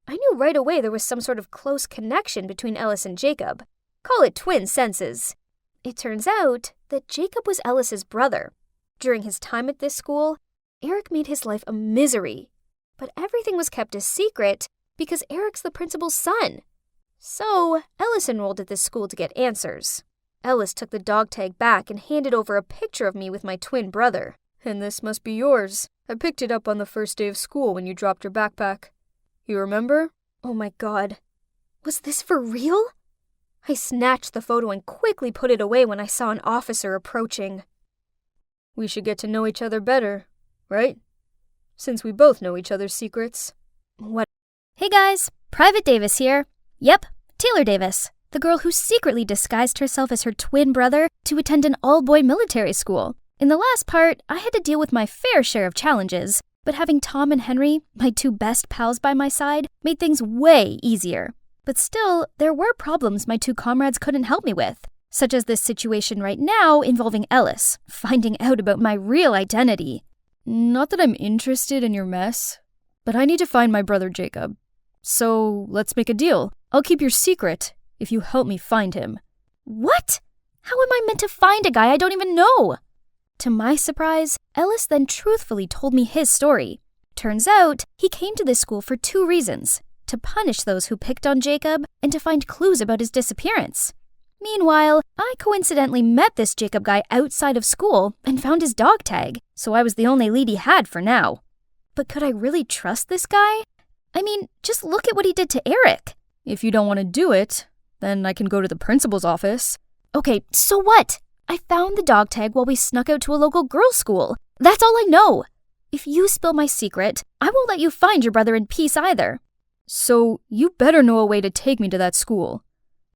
I knew right away there was some sort of close connection between Ellis and Jacob. Call it twin senses. It turns out that Jacob was Ellis's brother. During his time at this school, Eric made his life a misery. But everything was kept a secret because Eric's the principal's son. So Ellis enrolled at this school to get answers. Ellis took the dog tag back and handed over a picture of me with my twin brother. And this must be yours. I picked it up on the first day of school when you dropped your backpack. You remember? Oh my God. Was this for real? I snatched the photo and quickly put it away when I saw an officer approaching. We should get to know each other better, right? Since we both know each other's secrets. What? Hey guys, Private Davis here. Yep, Taylor Davis, the girl who secretly disguised herself as her twin brother to attend an all-boy military school. In the last part, I had to deal with my fair share of challenges, but having Tom and Henry, my two best pals by my side, made things way easier. But still, there were problems my two comrades couldn't help me with, such as this situation right now involving Ellis, finding out about my real identity. Not that I'm interested in your mess, but I need to find my brother Jacob. So let's make a deal. I'll keep your secret if you help me find him. What? How am I meant to find a guy I don't even know? To my surprise, Ellis then truthfully told me his story. Turns out, he came to this school for two reasons: to punish those who picked on Jacob and to find clues about his disappearance. Meanwhile, I coincidentally met this Jacob guy outside of school and found his dog tag, so I was the only lead he had for now. But could I really trust this guy? I mean, just look at what he did to Eric. If you don't want to do it, then I can go to the principal's office. Okay, so what? I found the dog tag while we snuck out to a local girls' school. That's all I know. If you spill my secret, I won't let you find your brother in peace either. So you better know a way to take me to that school.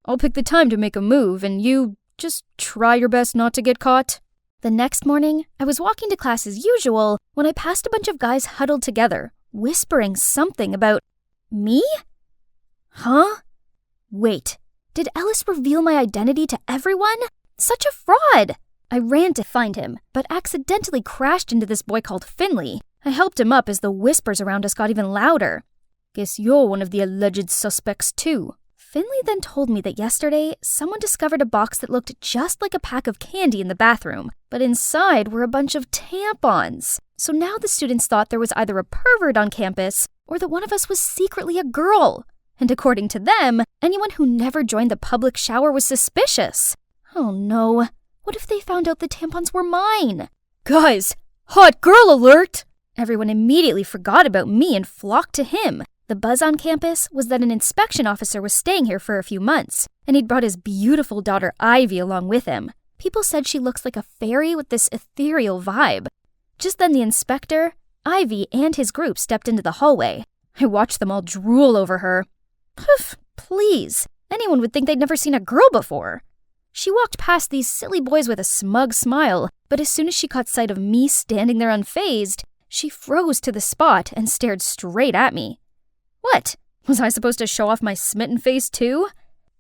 I'll pick the time to make a move, and you just try your best not to get caught. The next morning, I was walking to class as usual when I passed a bunch of guys huddled together, whispering something about me? Huh? Wait, did Ellis reveal my identity to everyone? Such a fraud! I ran to find him, but accidentally crashed into this boy called Finley. I helped him up as the whispers around us got even louder. Guess you're one of the alleged suspects too. Finley then told me that yesterday, someone discovered a box that looked just like a pack of candy in the bathroom, but inside were a bunch of tampons. So now the students thought there was either a pervert on campus or that one of us was secretly a girl. And according to them, anyone who never joined the public shower was suspicious. Oh no, what if they found out the tampons were mine? Guys, hot girl alert! Everyone immediately forgot about me and flocked to him. The buzz on campus was that an inspection officer was staying here for a few months, and he'd brought his beautiful daughter Ivy along with him. People said she looks like a fairy with this ethereal vibe. Just then the inspector, Ivy, and his group stepped into the hallway. I watched them all drool over her. Poof, please. Anyone would think they'd never seen a girl before. She walked past these silly boys with a smug smile, but as soon as she caught sight of me standing there unfazed, she froze to the spot and stared straight at me. What? Was I supposed to show off my smitten face too?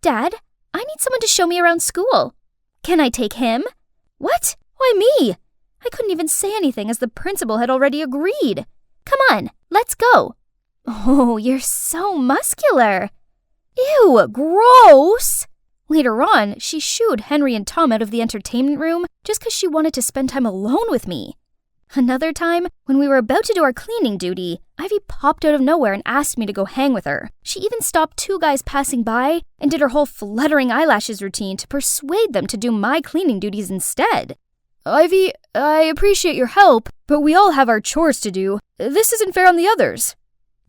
Dad, I need someone to show me around school. Can I take him? What? Why me? I couldn't even say anything as the principal had already agreed. Come on, let's go. Oh, you're so muscular. Ew, gross. Later on, she shooed Henry and Tom out of the entertainment room just because she wanted to spend time alone with me. Another time, when we were about to do our cleaning duty, Ivy popped out of nowhere and asked me to go hang with her. She even stopped two guys passing by and did her whole fluttering eyelashes routine to persuade them to do my cleaning duties instead. Ivy, I appreciate your help, but we all have our chores to do. This isn't fair on the others.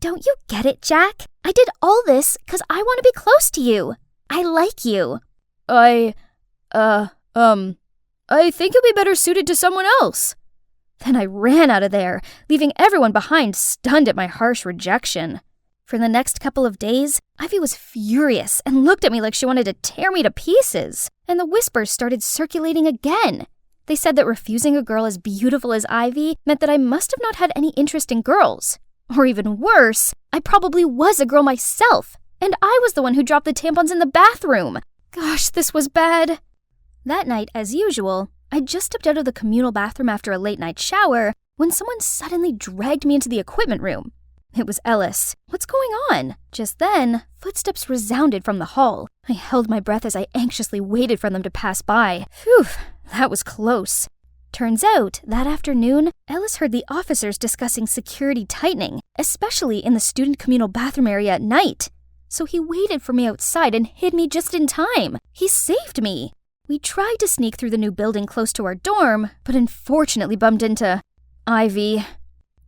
Don't you get it, Jack? I did all this because I want to be close to you. I like you. I think you'll be better suited to someone else. Then I ran out of there, leaving everyone behind stunned at my harsh rejection. For the next couple of days, Ivy was furious and looked at me like she wanted to tear me to pieces. And the whispers started circulating again. They said that refusing a girl as beautiful as Ivy meant that I must have not had any interest in girls. Or even worse, I probably was a girl myself, and I was the one who dropped the tampons in the bathroom. Gosh, this was bad. That night, as usual, I just stepped out of the communal bathroom after a late-night shower when someone suddenly dragged me into the equipment room. It was Ellis. What's going on? Just then, footsteps resounded from the hall. I held my breath as I anxiously waited for them to pass by. Phew, that was close. Turns out, that afternoon, Ellis heard the officers discussing security tightening, especially in the student communal bathroom area at night. So he waited for me outside and hid me just in time. He saved me. We tried to sneak through the new building close to our dorm, but unfortunately bumped into Ivy.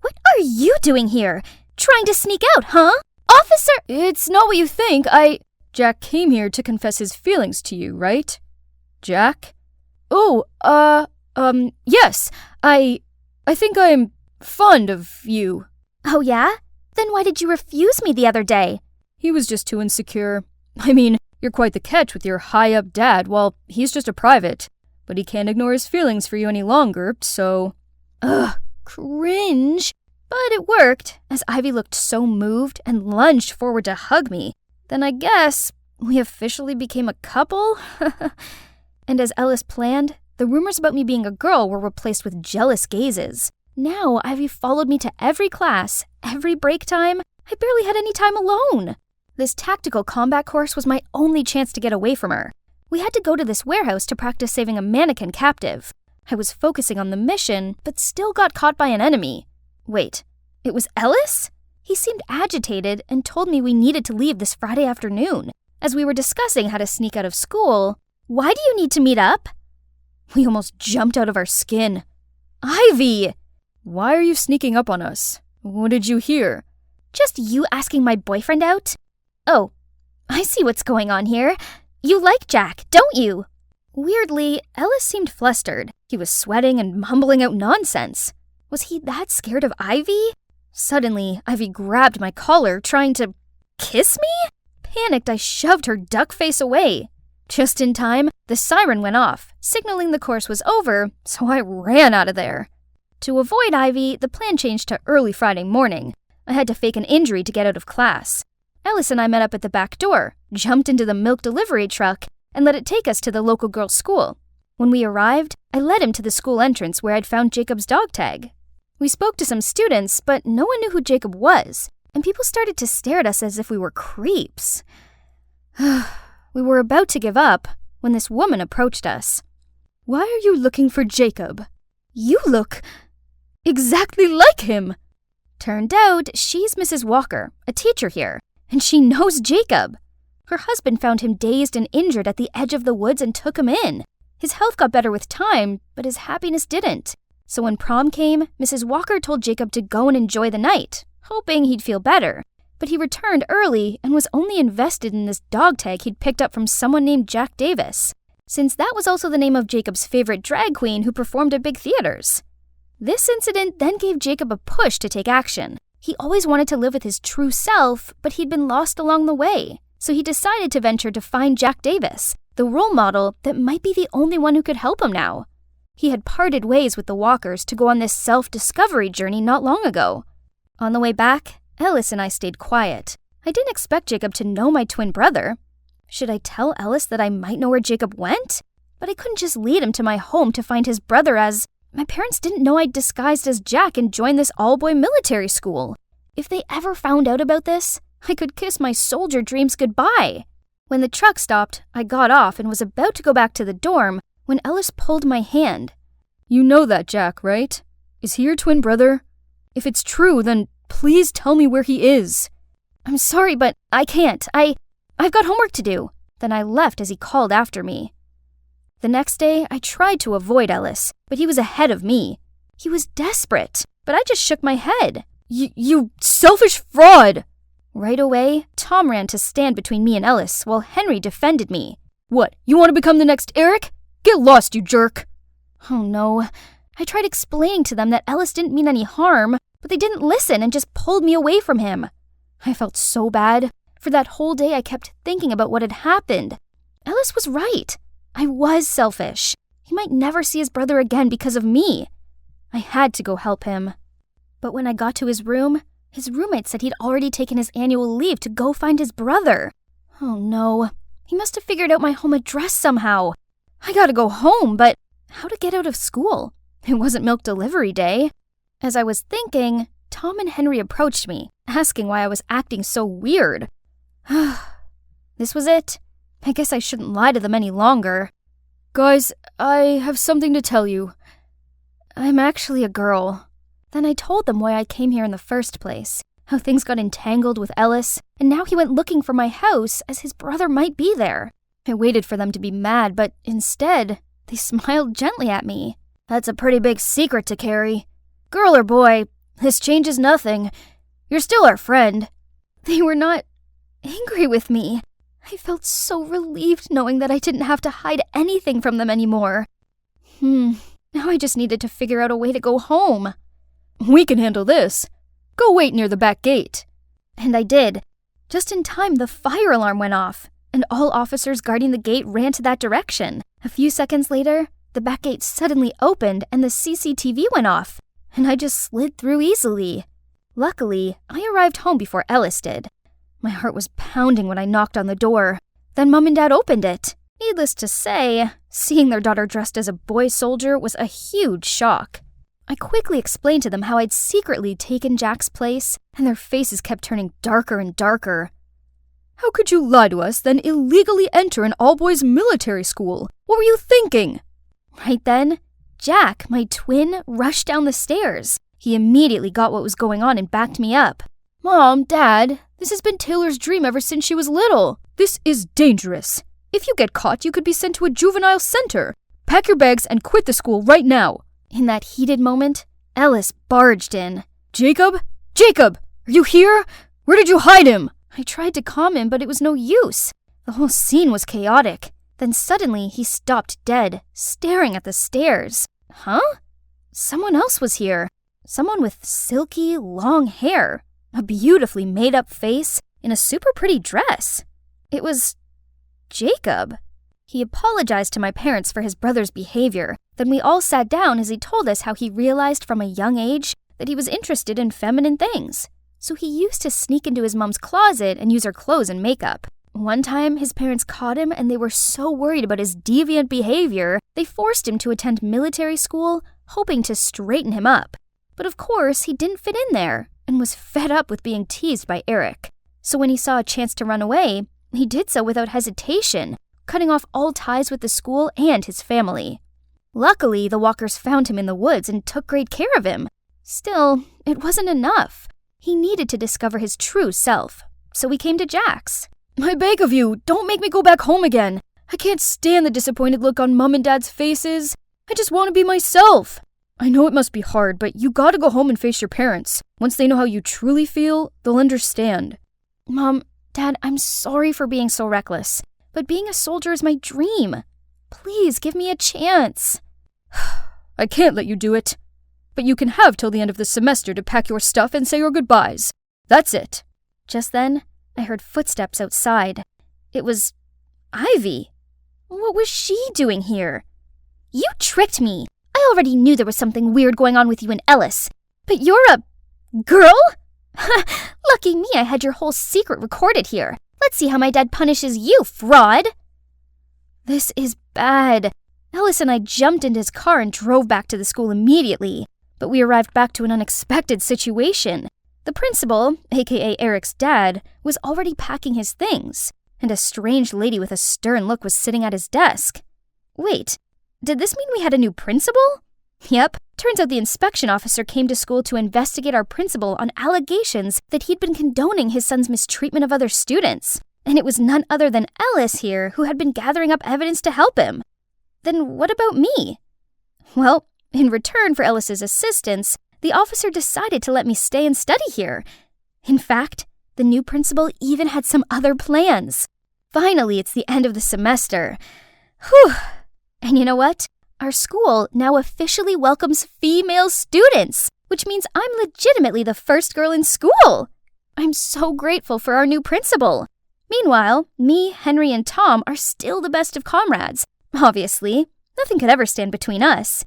What are you doing here? Trying to sneak out, huh? Officer! It's not what you think. Jack came here to confess his feelings to you, right? Jack? Oh, yes. I think I'm fond of you. Oh yeah? Then why did you refuse me the other day? He was just too insecure. I mean, you're quite the catch with your high-up dad, while he's just a private. But he can't ignore his feelings for you any longer, so... Ugh, cringe. But it worked, as Ivy looked so moved and lunged forward to hug me. Then I guess we officially became a couple? And as Ellis planned, the rumors about me being a girl were replaced with jealous gazes. Now Ivy followed me to every class, every break time. I barely had any time alone. This tactical combat course was my only chance to get away from her. We had to go to this warehouse to practice saving a mannequin captive. I was focusing on the mission, but still got caught by an enemy. Wait, it was Ellis? He seemed agitated and told me we needed to leave this Friday afternoon. As we were discussing how to sneak out of school, why do you need to meet up? We almost jumped out of our skin. Ivy! Why are you sneaking up on us? What did you hear? Just you asking my boyfriend out? Oh, I see what's going on here. You like Jack, don't you? Weirdly, Ellis seemed flustered. He was sweating and mumbling out nonsense. Was he that scared of Ivy? Suddenly, Ivy grabbed my collar, trying to kiss me? Panicked, I shoved her duck face away. Just in time, the siren went off, signaling the course was over, so I ran out of there. To avoid Ivy, the plan changed to early Friday morning. I had to fake an injury to get out of class. Ellis and I met up at the back door, jumped into the milk delivery truck, and let it take us to the local girls' school. When we arrived, I led him to the school entrance where I'd found Jacob's dog tag. We spoke to some students, but no one knew who Jacob was, and people started to stare at us as if we were creeps. We were about to give up when this woman approached us. Why are you looking for Jacob? You look exactly like him. Turned out she's Mrs. Walker, a teacher here, and she knows Jacob. Her husband found him dazed and injured at the edge of the woods and took him in. His health got better with time, but his happiness didn't. So when prom came, Mrs. Walker told Jacob to go and enjoy the night, hoping he'd feel better. But he returned early and was only invested in this dog tag he'd picked up from someone named Jack Davis, since that was also the name of Jacob's favorite drag queen who performed at big theaters. This incident then gave Jacob a push to take action. He always wanted to live with his true self, but he'd been lost along the way. So he decided to venture to find Jack Davis, the role model that might be the only one who could help him now. He had parted ways with the Walkers to go on this self-discovery journey not long ago. On the way back, Ellis and I stayed quiet. I didn't expect Jacob to know my twin brother. Should I tell Ellis that I might know where Jacob went? But I couldn't just lead him to my home to find his brother, as my parents didn't know I'd disguised as Jack and joined this all-boy military school. If they ever found out about this, I could kiss my soldier dreams goodbye. When the truck stopped, I got off and was about to go back to the dorm when Ellis pulled my hand. You know that Jack, right? Is he your twin brother? If it's true, then please tell me where he is. I'm sorry, but I can't. I've got homework to do. Then I left as he called after me. The next day, I tried to avoid Ellis, but he was ahead of me. He was desperate, but I just shook my head. You selfish fraud! Right away, Tom ran to stand between me and Ellis while Henry defended me. What, you want to become the next Eric? Get lost, you jerk! Oh no. I tried explaining to them that Ellis didn't mean any harm, but they didn't listen and just pulled me away from him. I felt so bad. For that whole day, I kept thinking about what had happened. Ellis was right. I was selfish. He might never see his brother again because of me. I had to go help him. But when I got to his room, his roommate said he'd already taken his annual leave to go find his brother. Oh no. He must have figured out my home address somehow. I gotta go home, but how to get out of school? It wasn't milk delivery day. As I was thinking, Tom and Henry approached me, asking why I was acting so weird. This was it. I guess I shouldn't lie to them any longer. Guys, I have something to tell you. I'm actually a girl. Then I told them why I came here in the first place, how things got entangled with Ellis, and now he went looking for my house as his brother might be there. I waited for them to be mad, but instead, they smiled gently at me. That's a pretty big secret to carry. Girl or boy, this changes nothing. You're still our friend. They were not angry with me. I felt so relieved knowing that I didn't have to hide anything from them anymore. Now I just needed to figure out a way to go home. We can handle this. Go wait near the back gate. And I did. Just in time, the fire alarm went off, and all officers guarding the gate ran to that direction. A few seconds later, the back gate suddenly opened and the CCTV went off, and I just slid through easily. Luckily, I arrived home before Ellis did. My heart was pounding when I knocked on the door. Then Mom and Dad opened it. Needless to say, seeing their daughter dressed as a boy soldier was a huge shock. I quickly explained to them how I'd secretly taken Jack's place, and their faces kept turning darker and darker. How could you lie to us, then illegally enter an all-boys military school? What were you thinking? Right then, Jack, my twin, rushed down the stairs. He immediately got what was going on and backed me up. Mom, Dad, this has been Taylor's dream ever since she was little. This is dangerous. If you get caught, you could be sent to a juvenile center. Pack your bags and quit the school right now. In that heated moment, Ellis barged in. Jacob? Jacob! Are you here? Where did you hide him? I tried to calm him, but it was no use. The whole scene was chaotic. Then suddenly, he stopped dead, staring at the stairs. Huh? Someone else was here. Someone with silky, long hair, a beautifully made-up face, in a super pretty dress. It was Jacob. He apologized to my parents for his brother's behavior. Then we all sat down as he told us how he realized from a young age that he was interested in feminine things. So he used to sneak into his mom's closet and use her clothes and makeup. One time, his parents caught him and they were so worried about his deviant behavior, they forced him to attend military school, hoping to straighten him up. But of course, he didn't fit in there and was fed up with being teased by Eric. So when he saw a chance to run away, he did so without hesitation, cutting off all ties with the school and his family. Luckily, the walkers found him in the woods and took great care of him. Still, it wasn't enough. He needed to discover his true self, so we came to Jack's. I beg of you, don't make me go back home again. I can't stand the disappointed look on Mom and Dad's faces. I just want to be myself. I know it must be hard, but you gotta go home and face your parents. Once they know how you truly feel, they'll understand. Mom, Dad, I'm sorry for being so reckless, but being a soldier is my dream. Please give me a chance. I can't let you do it. But you can have till the end of the semester to pack your stuff and say your goodbyes. That's it. Just then, I heard footsteps outside. It was Ivy. What was she doing here? You tricked me. I already knew there was something weird going on with you and Ellis. But you're a girl? Lucky me, I had your whole secret recorded here. Let's see how my dad punishes you, fraud. This is bad. Ellis and I jumped into his car and drove back to the school immediately. But we arrived back to an unexpected situation. The principal, aka Eric's dad, was already packing his things, and a strange lady with a stern look was sitting at his desk. Wait, did this mean we had a new principal? Yep, turns out the inspection officer came to school to investigate our principal on allegations that he'd been condoning his son's mistreatment of other students. And it was none other than Ellis here who had been gathering up evidence to help him. Then what about me? Well, in return for Ellis's assistance, the officer decided to let me stay and study here. In fact, the new principal even had some other plans. Finally, it's the end of the semester. Whew! And you know what? Our school now officially welcomes female students, which means I'm legitimately the first girl in school. I'm so grateful for our new principal. Meanwhile, me, Henry, and Tom are still the best of comrades. Obviously, nothing could ever stand between us.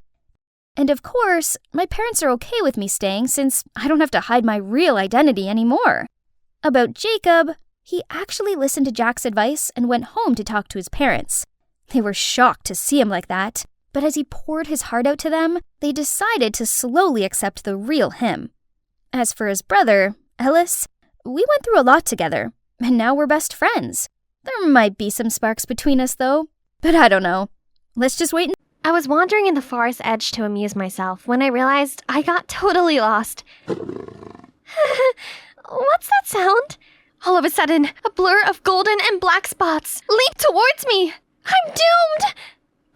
And of course, my parents are okay with me staying since I don't have to hide my real identity anymore. About Jacob, he actually listened to Jack's advice and went home to talk to his parents. They were shocked to see him like that. But as he poured his heart out to them, they decided to slowly accept the real him. As for his brother, Ellis, we went through a lot together, and now we're best friends. There might be some sparks between us, though, but I don't know. Let's just wait. I was wandering in the forest edge to amuse myself when I realized I got totally lost. What's that sound? All of a sudden, a blur of golden and black spots leaped towards me. I'm doomed!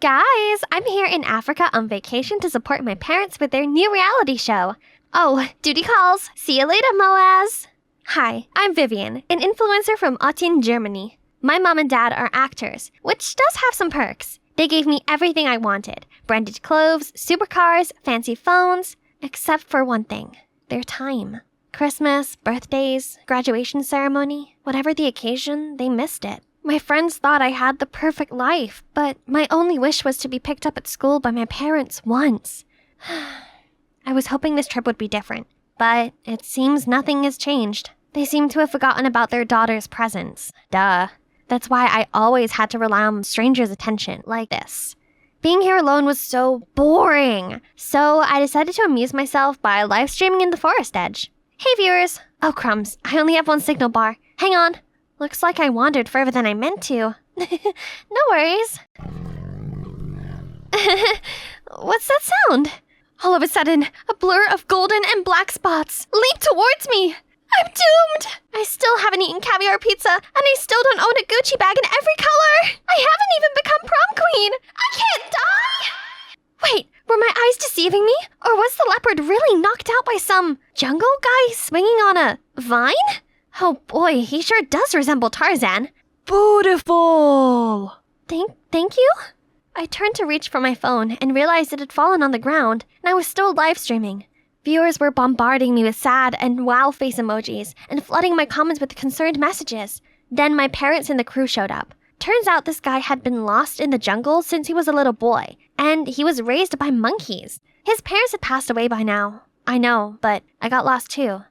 Guys, I'm here in Africa on vacation to support my parents with their new reality show. Oh, duty calls. See you later, Moaz. Hi, I'm Vivian, an influencer from Aachen, Germany. My mom and dad are actors, which does have some perks. They gave me everything I wanted. Branded clothes, supercars, fancy phones. Except for one thing. Their time. Christmas, birthdays, graduation ceremony. Whatever the occasion, they missed it. My friends thought I had the perfect life, but my only wish was to be picked up at school by my parents once. I was hoping this trip would be different, but it seems nothing has changed. They seem to have forgotten about their daughter's presence. Duh. That's why I always had to rely on strangers' attention like this. Being here alone was so boring. So I decided to amuse myself by live streaming in the forest edge. Hey viewers! Oh crumbs, I only have one signal bar. Hang on. Looks like I wandered further than I meant to. No worries. What's that sound? All of a sudden, a blur of golden and black spots leaped towards me. I'm doomed! I still haven't eaten caviar pizza, and I still don't own a Gucci bag in every color! I haven't even become prom queen! I can't die! Wait, were my eyes deceiving me? Or was the leopard really knocked out by some jungle guy swinging on a vine? Oh boy, he sure does resemble Tarzan. Beautiful! Thank you? I turned to reach for my phone and realized it had fallen on the ground, and I was still live streaming. Viewers were bombarding me with sad and wow face emojis and flooding my comments with concerned messages. Then my parents and the crew showed up. Turns out this guy had been lost in the jungle since he was a little boy, and he was raised by monkeys. His parents had passed away by now. I know, but I got lost too.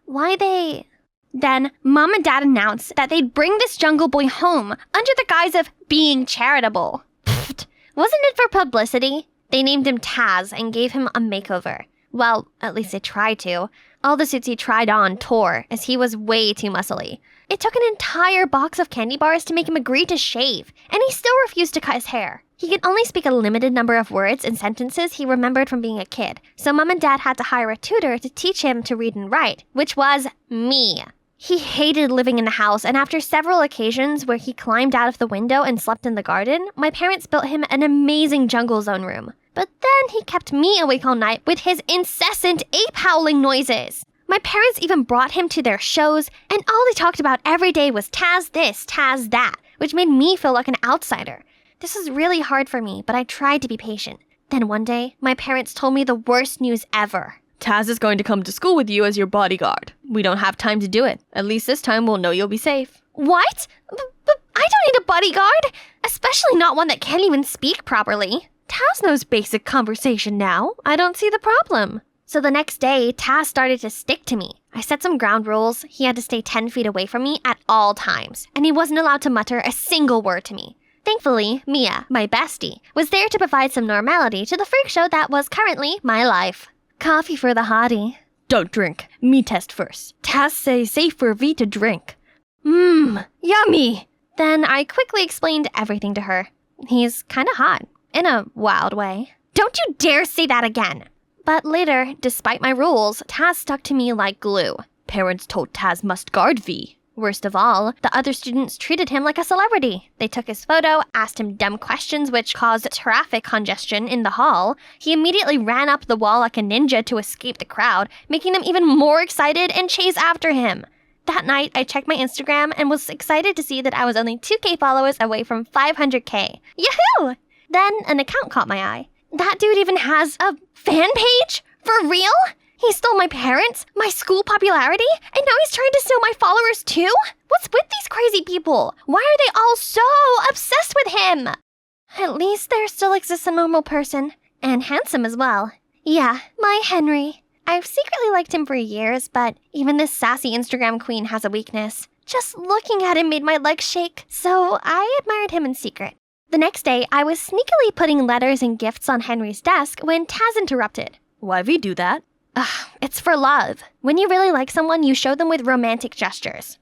Then Mom and Dad announced that they'd bring this jungle boy home under the guise of being charitable. Pfft, wasn't it for publicity? They named him Taz and gave him a makeover. Well, at least they tried to. All the suits he tried on tore, as he was way too muscly. It took an entire box of candy bars to make him agree to shave, and he still refused to cut his hair. He could only speak a limited number of words and sentences he remembered from being a kid, so Mom and Dad had to hire a tutor to teach him to read and write, which was me. He hated living in the house, and after several occasions where he climbed out of the window and slept in the garden, my parents built him an amazing jungle zone room. But then he kept me awake all night with his incessant ape howling noises. My parents even brought him to their shows, and all they talked about every day was Taz this, Taz that, which made me feel like an outsider. This was really hard for me, but I tried to be patient. Then one day, my parents told me the worst news ever. Taz is going to come to school with you as your bodyguard. We don't have time to do it. At least this time we'll know you'll be safe. What? But I don't need a bodyguard, especially not one that can't even speak properly. Taz knows basic conversation now. I don't see the problem. So the next day, Taz started to stick to me. I set some ground rules. He had to stay 10 feet away from me at all times, and he wasn't allowed to mutter a single word to me. Thankfully, Mia, my bestie, was there to provide some normality to the freak show that was currently my life. Coffee for the hottie. Don't drink. Me test first. Taz say safe for V to drink. Yummy! Then I quickly explained everything to her. He's kinda hot. In a wild way. Don't you dare say that again! But later, despite my rules, Taz stuck to me like glue. Parents told Taz must guard V. Worst of all, the other students treated him like a celebrity. They took his photo, asked him dumb questions which caused traffic congestion in the hall. He immediately ran up the wall like a ninja to escape the crowd, making them even more excited and chase after him. That night, I checked my Instagram and was excited to see that I was only 2K followers away from 500K. Yahoo! Then an account caught my eye. That dude even has a fan page? For real? He stole my parents, my school popularity, and now he's trying to steal my followers too? What's with these crazy people? Why are they all so obsessed with him? At least there still exists a normal person, and handsome as well. Yeah, my Henry. I've secretly liked him for years, but even this sassy Instagram queen has a weakness. Just looking at him made my legs shake, so I admired him in secret. The next day, I was sneakily putting letters and gifts on Henry's desk when Taz interrupted. Why we do that? It's for love. When you really like someone, you show them with romantic gestures.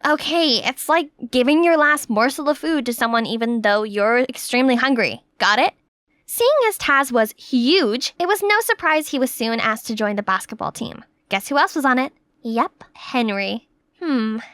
Okay, it's like giving your last morsel of food to someone even though you're extremely hungry. Got it? Seeing as Taz was huge, it was no surprise he was soon asked to join the basketball team. Guess who else was on it? Yep, Henry.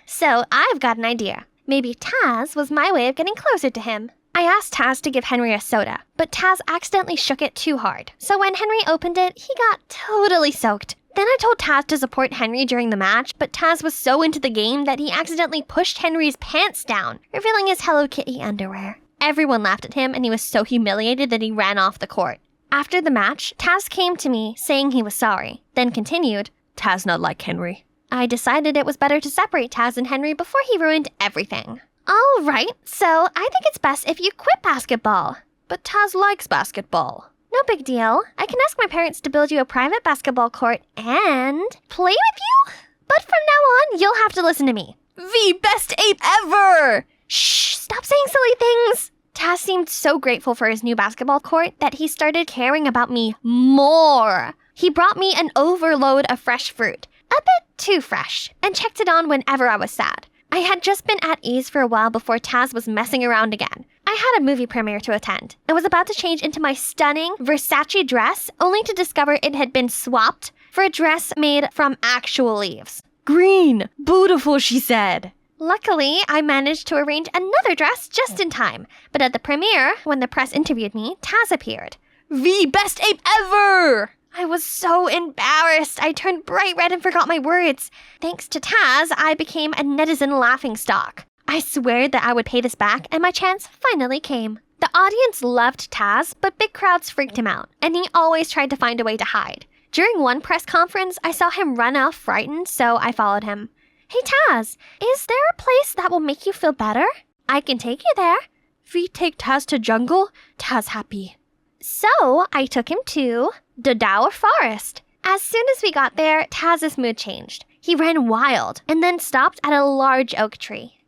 So I've got an idea. Maybe Taz was my way of getting closer to him. I asked Taz to give Henry a soda, but Taz accidentally shook it too hard. So when Henry opened it, he got totally soaked. Then I told Taz to support Henry during the match, but Taz was so into the game that he accidentally pushed Henry's pants down, revealing his Hello Kitty underwear. Everyone laughed at him and he was so humiliated that he ran off the court. After the match, Taz came to me saying he was sorry, then continued, Taz not like Henry. I decided it was better to separate Taz and Henry before he ruined everything. All right, so I think it's best if you quit basketball. But Taz likes basketball. No big deal. I can ask my parents to build you a private basketball court and play with you? But from now on, you'll have to listen to me. The best ape ever! Shh, stop saying silly things. Taz seemed so grateful for his new basketball court that he started caring about me more. He brought me an overload of fresh fruit, a bit too fresh, and checked it on whenever I was sad. I had just been at ease for a while before Taz was messing around again. I had a movie premiere to attend and was about to change into my stunning Versace dress, only to discover it had been swapped for a dress made from actual leaves. Green! Beautiful, she said. Luckily, I managed to arrange another dress just in time. But at the premiere, when the press interviewed me, Taz appeared. The best ape ever! I was so embarrassed. I turned bright red and forgot my words. Thanks to Taz, I became a netizen laughingstock. I swear that I would pay this back, and my chance finally came. The audience loved Taz, but big crowds freaked him out, and he always tried to find a way to hide. During one press conference, I saw him run off frightened, so I followed him. Hey Taz, is there a place that will make you feel better? I can take you there. We take Taz to jungle? Taz happy. So I took him to the Dower Forest. As soon as we got there, Taz's mood changed. He ran wild and then stopped at a large oak tree.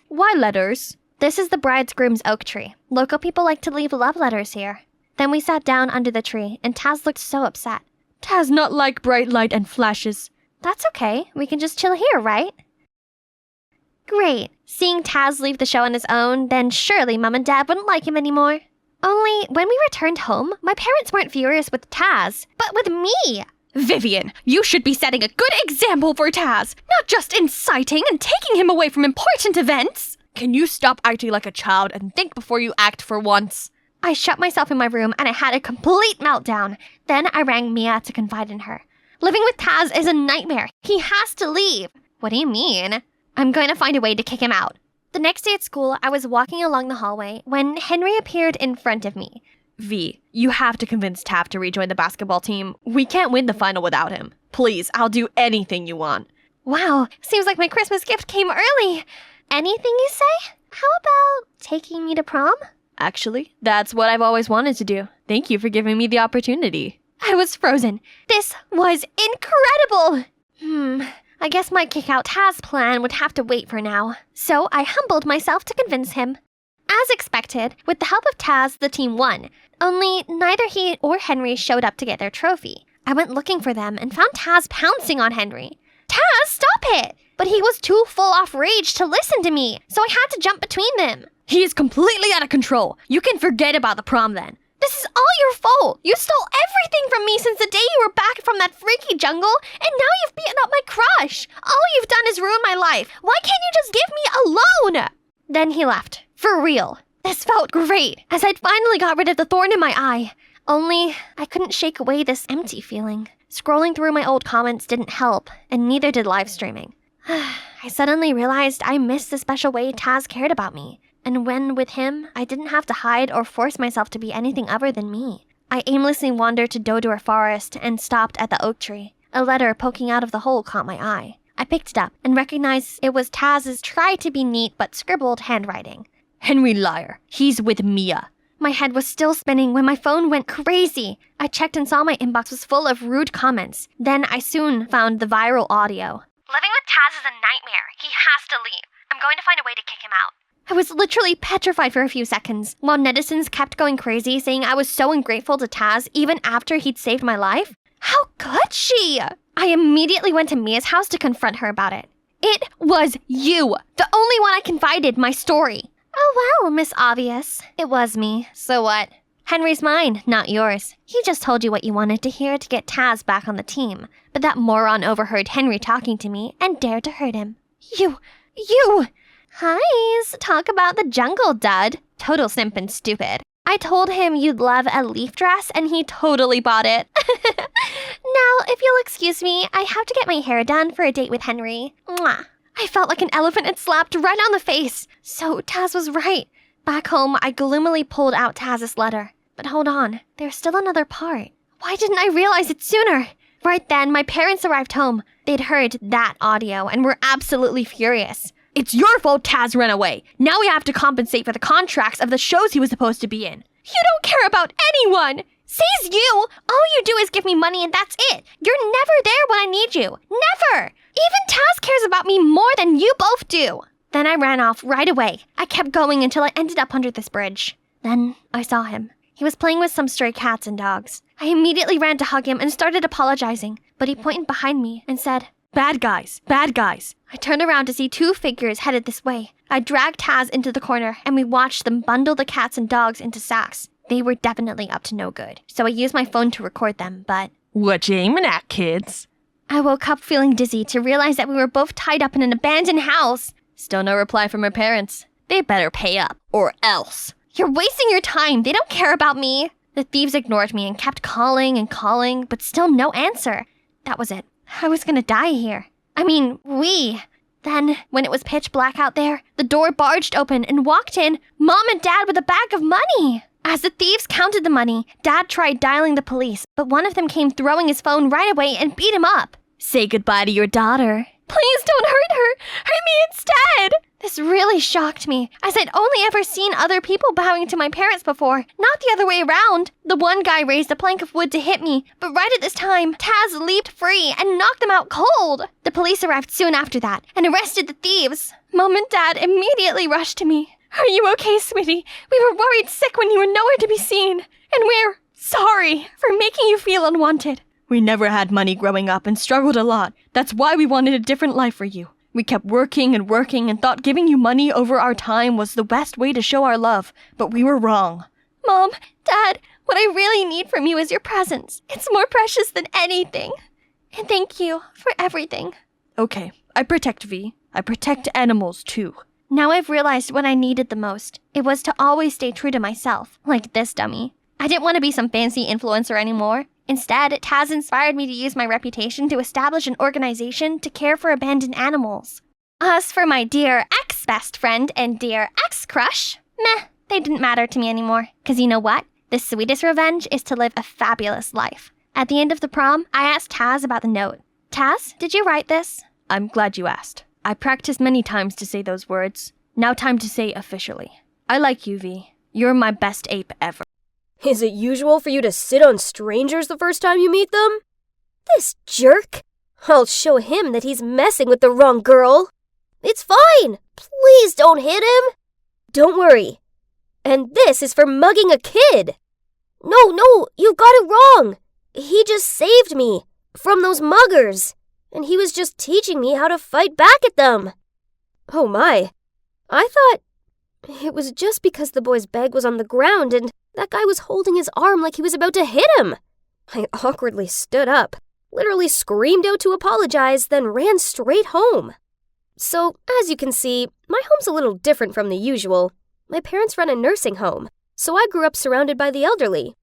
Why letters? This is the bridegroom's oak tree. Local people like to leave love letters here. Then we sat down under the tree and Taz looked so upset. Taz not like bright light and flashes. That's okay. We can just chill here, right? Great. Seeing Taz leave the show on his own, then surely Mom and Dad wouldn't like him anymore. Only, when we returned home, my parents weren't furious with Taz, but with me. Vivian, you should be setting a good example for Taz, not just inciting and taking him away from important events. Can you stop acting like a child and think before you act for once? I shut myself in my room and I had a complete meltdown. Then I rang Mia to confide in her. Living with Taz is a nightmare. He has to leave. What do you mean? I'm going to find a way to kick him out. The next day at school, I was walking along the hallway when Henry appeared in front of me. You have to convince Taft to rejoin the basketball team. We can't win the final without him. Please, I'll do anything you want. Wow, seems like my Christmas gift came early. Anything you say? How about taking me to prom? Actually, that's what I've always wanted to do. Thank you for giving me the opportunity. I was frozen. This was incredible! I guess my kick-out Taz plan would have to wait for now. So I humbled myself to convince him. As expected, with the help of Taz, the team won. Only neither he or Henry showed up to get their trophy. I went looking for them and found Taz pouncing on Henry. Taz, stop it! But he was too full off rage to listen to me, so I had to jump between them. He is completely out of control. You can forget about the prom then. This is all your fault. You stole everything from me since the day you were back from that freaky jungle, and now you've beaten up my crush. All you've done is ruin my life. Why can't you just give me a loan? Then he left. For real. This felt great, as I'd finally got rid of the thorn in my eye. Only, I couldn't shake away this empty feeling. Scrolling through my old comments didn't help, and neither did live streaming. I suddenly realized I missed the special way Taz cared about me. And when with him, I didn't have to hide or force myself to be anything other than me. I aimlessly wandered to Dodor Forest and stopped at the oak tree. A letter poking out of the hole caught my eye. I picked it up and recognized it was Taz's try-to-be-neat but scribbled handwriting. Henry liar. He's with Mia. My head was still spinning when my phone went crazy. I checked and saw my inbox was full of rude comments. Then I soon found the viral audio. Living with Taz is a nightmare. He has to leave. I'm going to find a way to kick him out. I was literally petrified for a few seconds, while netizens kept going crazy saying I was so ungrateful to Taz even after he'd saved my life. How could she? I immediately went to Mia's house to confront her about it. It was you, the only one I confided my story. Oh well, Miss Obvious. It was me, so what? Henry's mine, not yours. He just told you what you wanted to hear to get Taz back on the team, but that moron overheard Henry talking to me and dared to hurt him. You! Hi's, talk about the jungle, dud. Total simp and stupid. I told him you'd love a leaf dress and he totally bought it. Now, if you'll excuse me, I have to get my hair done for a date with Henry. Mwah. I felt like an elephant had slapped right on the face. So Taz was right. Back home, I gloomily pulled out Taz's letter. But hold on, there's still another part. Why didn't I realize it sooner? Right then, my parents arrived home. They'd heard that audio and were absolutely furious. It's your fault Taz ran away. Now we have to compensate for the contracts of the shows he was supposed to be in. You don't care about anyone! Says you! All you do is give me money and that's it. You're never there when I need you. Never! Even Taz cares about me more than you both do. Then I ran off right away. I kept going until I ended up under this bridge. Then I saw him. He was playing with some stray cats and dogs. I immediately ran to hug him and started apologizing, but he pointed behind me and said, Bad guys, bad guys. I turned around to see two figures headed this way. I dragged Taz into the corner and we watched them bundle the cats and dogs into sacks. They were definitely up to no good, so I used my phone to record them, but... What you aiming at, kids? I woke up feeling dizzy to realize that we were both tied up in an abandoned house. Still no reply from her parents. They better pay up, or else. You're wasting your time. They don't care about me. The thieves ignored me and kept calling and calling, but still no answer. That was it. I was gonna die here. We. Then, when it was pitch black out there, the door barged open and walked in Mom and Dad with a bag of money. As the thieves counted the money, Dad tried dialing the police, but one of them came throwing his phone right away and beat him up. Say goodbye to your daughter. Please don't hurt her. Hurt me instead. This really shocked me, as I'd only ever seen other people bowing to my parents before, not the other way around. The one guy raised a plank of wood to hit me, but right at this time, Taz leaped free and knocked them out cold. The police arrived soon after that and arrested the thieves. Mom and Dad immediately rushed to me. Are you okay, sweetie? We were worried sick when you were nowhere to be seen, and we're sorry for making you feel unwanted. We never had money growing up and struggled a lot. That's why we wanted a different life for you. We kept working and thought giving you money over our time was the best way to show our love, but we were wrong. Mom, Dad, what I really need from you is your presence. It's more precious than anything. And thank you for everything. Okay, I protect V. I protect animals too. Now I've realized what I needed the most. It was to always stay true to myself, like this dummy. I didn't want to be some fancy influencer anymore. Instead, Taz inspired me to use my reputation to establish an organization to care for abandoned animals. As for my dear ex-best friend and dear ex-crush, meh, they didn't matter to me anymore. 'Cause you know what? The sweetest revenge is to live a fabulous life. At the end of the prom, I asked Taz about the note. Taz, did you write this? I'm glad you asked. I practiced many times to say those words. Now time to say officially. I like you, V. You're my best ape ever. Is it usual for you to sit on strangers the first time you meet them? This jerk! I'll show him that he's messing with the wrong girl. It's fine! Please don't hit him! Don't worry. And this is for mugging a kid. No, you got it wrong. He just saved me from those muggers. And he was just teaching me how to fight back at them. Oh my. I thought it was just because the boy's bag was on the ground and that guy was holding his arm like he was about to hit him. I awkwardly stood up, literally screamed out to apologize, then ran straight home. So, as you can see, my home's a little different from the usual. My parents run a nursing home, so I grew up surrounded by the elderly.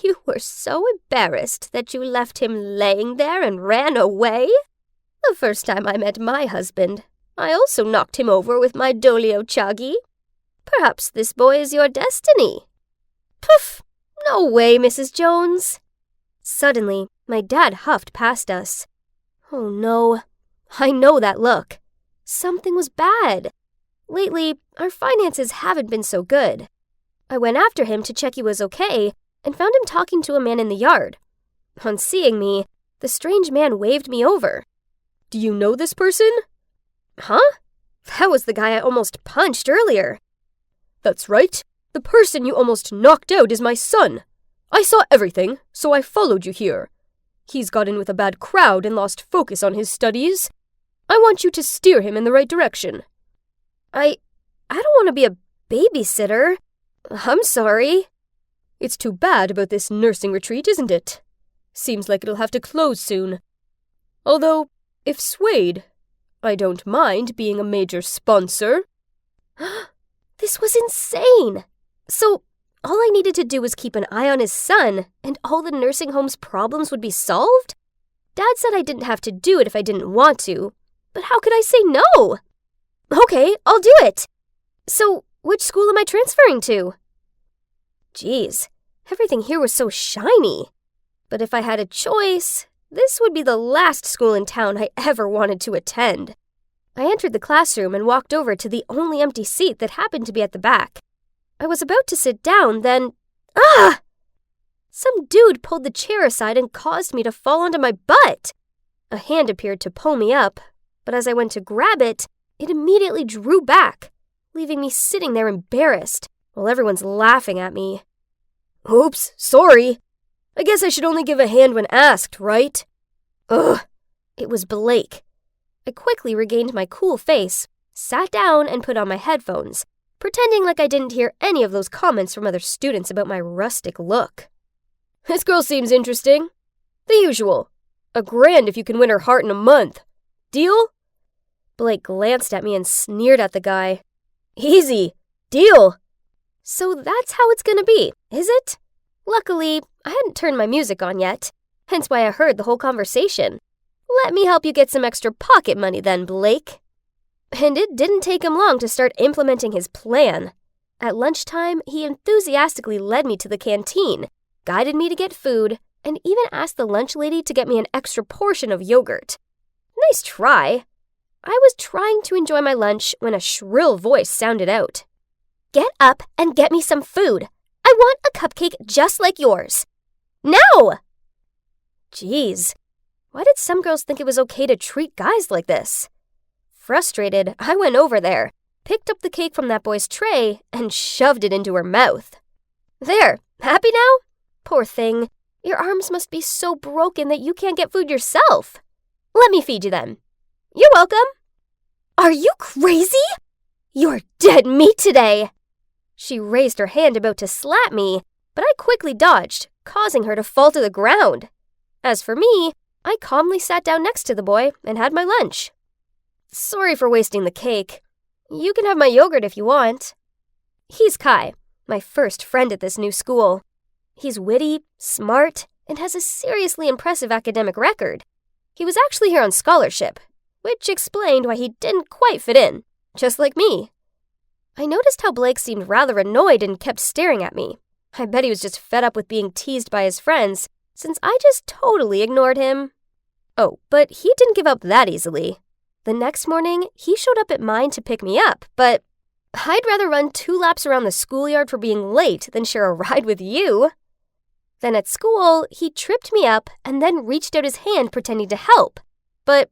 You were so embarrassed that you left him laying there and ran away? The first time I met my husband, I also knocked him over with my Dolio Chagi. Perhaps this boy is your destiny. Poof! No way, Mrs. Jones. Suddenly, my dad huffed past us. Oh no, I know that look. Something was bad. Lately, our finances haven't been so good. I went after him to check he was okay and found him talking to a man in the yard. On seeing me, the strange man waved me over. Do you know this person? Huh? That was the guy I almost punched earlier. That's right. The person you almost knocked out is my son. I saw everything, so I followed you here. He's got in with a bad crowd and lost focus on his studies. I want you to steer him in the right direction. I don't want to be a babysitter. I'm sorry. It's too bad about this nursing retreat, isn't it? Seems like it'll have to close soon. Although, if swayed, I don't mind being a major sponsor. This was insane. So, all I needed to do was keep an eye on his son, and all the nursing home's problems would be solved? Dad said I didn't have to do it if I didn't want to, but how could I say no? Okay, I'll do it. So, which school am I transferring to? Geez, everything here was so shiny. But if I had a choice, this would be the last school in town I ever wanted to attend. I entered the classroom and walked over to the only empty seat that happened to be at the back. I was about to sit down, then... Some dude pulled the chair aside and caused me to fall onto my butt. A hand appeared to pull me up, but as I went to grab it, it immediately drew back, leaving me sitting there embarrassed, while everyone's laughing at me. Oops, sorry. I guess I should only give a hand when asked, right? Ugh. It was Blake. I quickly regained my cool face, sat down, and put on my headphones, pretending like I didn't hear any of those comments from other students about my rustic look. This girl seems interesting. The usual. $1,000 if you can win her heart in a month. Deal? Blake glanced at me and sneered at the guy. Easy. Deal. So that's how it's gonna be, is it? Luckily, I hadn't turned my music on yet, hence why I heard the whole conversation. Let me help you get some extra pocket money then, Blake. And it didn't take him long to start implementing his plan. At lunchtime, he enthusiastically led me to the canteen, guided me to get food, and even asked the lunch lady to get me an extra portion of yogurt. Nice try. I was trying to enjoy my lunch when a shrill voice sounded out. Get up and get me some food. I want a cupcake just like yours. Now! Jeez, why did some girls think it was okay to treat guys like this? Frustrated, I went over there, picked up the cake from that boy's tray, and shoved it into her mouth. There, happy now? Poor thing, your arms must be so broken that you can't get food yourself. Let me feed you then. You're welcome. Are you crazy? You're dead meat today. She raised her hand about to slap me, but I quickly dodged, causing her to fall to the ground. As for me, I calmly sat down next to the boy and had my lunch. Sorry for wasting the cake. You can have my yogurt if you want. He's Kai, my first friend at this new school. He's witty, smart, and has a seriously impressive academic record. He was actually here on scholarship, which explained why he didn't quite fit in, just like me. I noticed how Blake seemed rather annoyed and kept staring at me. I bet he was just fed up with being teased by his friends, since I just totally ignored him. Oh, but he didn't give up that easily. The next morning, he showed up at mine to pick me up, but I'd rather run 2 laps around the schoolyard for being late than share a ride with you. Then at school, he tripped me up and then reached out his hand pretending to help. But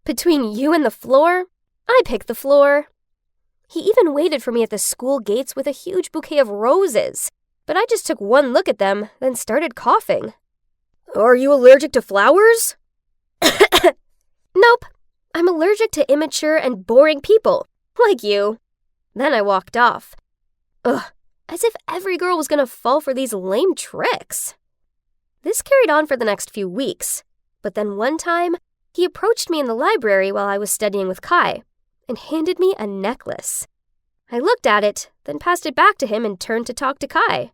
between you and the floor, I picked the floor. He even waited for me at the school gates with a huge bouquet of roses, but I just took one look at them, then started coughing. Are you allergic to flowers? Nope. I'm allergic to immature and boring people, like you. Then I walked off. Ugh, as if every girl was gonna fall for these lame tricks. This carried on for the next few weeks, but then one time, he approached me in the library while I was studying with Kai and handed me a necklace. I looked at it, then passed it back to him and turned to talk to Kai.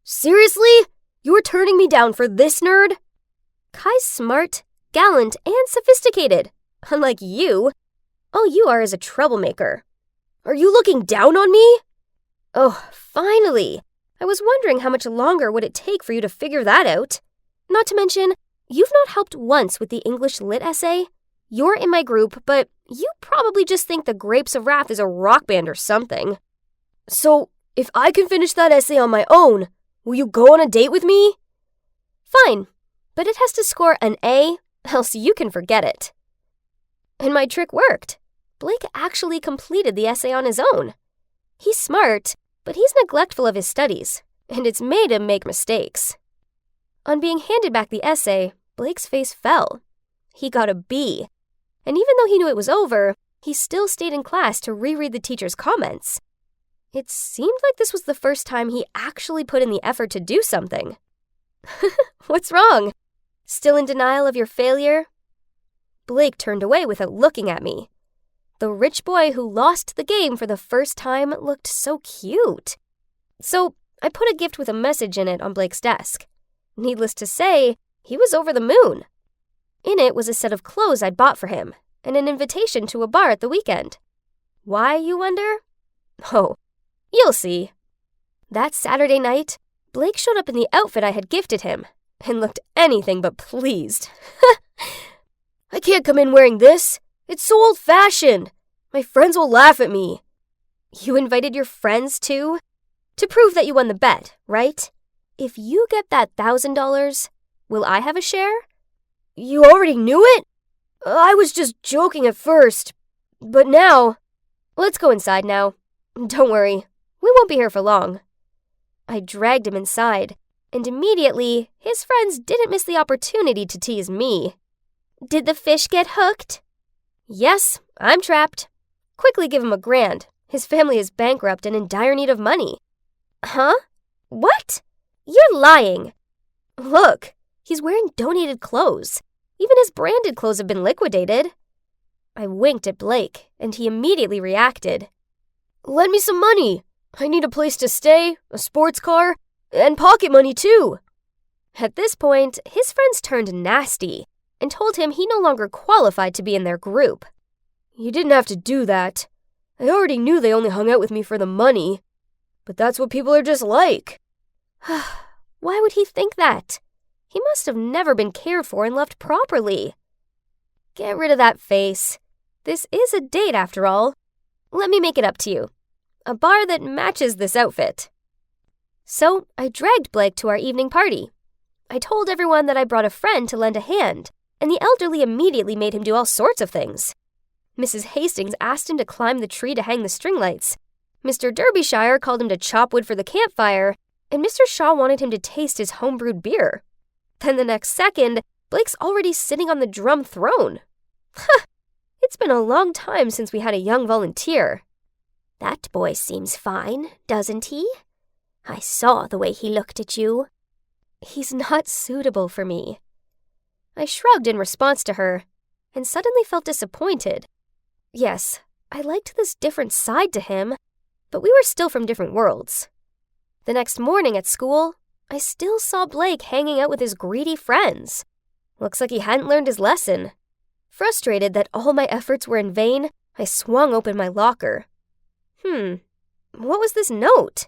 Seriously? You're turning me down for this nerd? Kai's smart, gallant, and sophisticated. Unlike you, all you are is a troublemaker. Are you looking down on me? Oh, finally! I was wondering how much longer would it take for you to figure that out. Not to mention, you've not helped once with the English Lit essay. You're in my group, but you probably just think the Grapes of Wrath is a rock band or something. So, if I can finish that essay on my own, will you go on a date with me? Fine, but it has to score an A, else you can forget it. And my trick worked. Blake actually completed the essay on his own. He's smart, but he's neglectful of his studies, and it's made him make mistakes. On being handed back the essay, Blake's face fell. He got a B, and even though he knew it was over, he still stayed in class to reread the teacher's comments. It seemed like this was the first time he actually put in the effort to do something. What's wrong? Still in denial of your failure? Blake turned away without looking at me. The rich boy who lost the game for the first time looked so cute. So I put a gift with a message in it on Blake's desk. Needless to say, he was over the moon. In it was a set of clothes I'd bought for him, and an invitation to a bar at the weekend. Why, you wonder? Oh, you'll see. That Saturday night, Blake showed up in the outfit I had gifted him, and looked anything but pleased. I can't come in wearing this. It's so old-fashioned. My friends will laugh at me. You invited your friends too? To prove that you won the bet, right? If you get that $1,000, will I have a share? You already knew it? I was just joking at first. But now... Let's go inside now. Don't worry, we won't be here for long. I dragged him inside, and immediately, his friends didn't miss the opportunity to tease me. Did the fish get hooked? Yes, I'm trapped. Quickly give him $1,000. His family is bankrupt and in dire need of money. Huh? What? You're lying. Look, he's wearing donated clothes. Even his branded clothes have been liquidated. I winked at Blake, and he immediately reacted. Lend me some money. I need a place to stay, a sports car, and pocket money too. At this point, his friends turned nasty and told him he no longer qualified to be in their group. You didn't have to do that. I already knew they only hung out with me for the money. But that's what people are just like. Why would he think that? He must have never been cared for and loved properly. Get rid of that face. This is a date after all. Let me make it up to you. A bar that matches this outfit. So I dragged Blake to our evening party. I told everyone that I brought a friend to lend a hand, and the elderly immediately made him do all sorts of things. Mrs. Hastings asked him to climb the tree to hang the string lights. Mr. Derbyshire called him to chop wood for the campfire, and Mr. Shaw wanted him to taste his homebrewed beer. Then the next second, Blake's already sitting on the drum throne. It's been a long time since we had a young volunteer. That boy seems fine, doesn't he? I saw the way he looked at you. He's not suitable for me. I shrugged in response to her, and suddenly felt disappointed. Yes, I liked this different side to him, but we were still from different worlds. The next morning at school, I still saw Blake hanging out with his greedy friends. Looks like he hadn't learned his lesson. Frustrated that all my efforts were in vain, I swung open my locker. What was this note?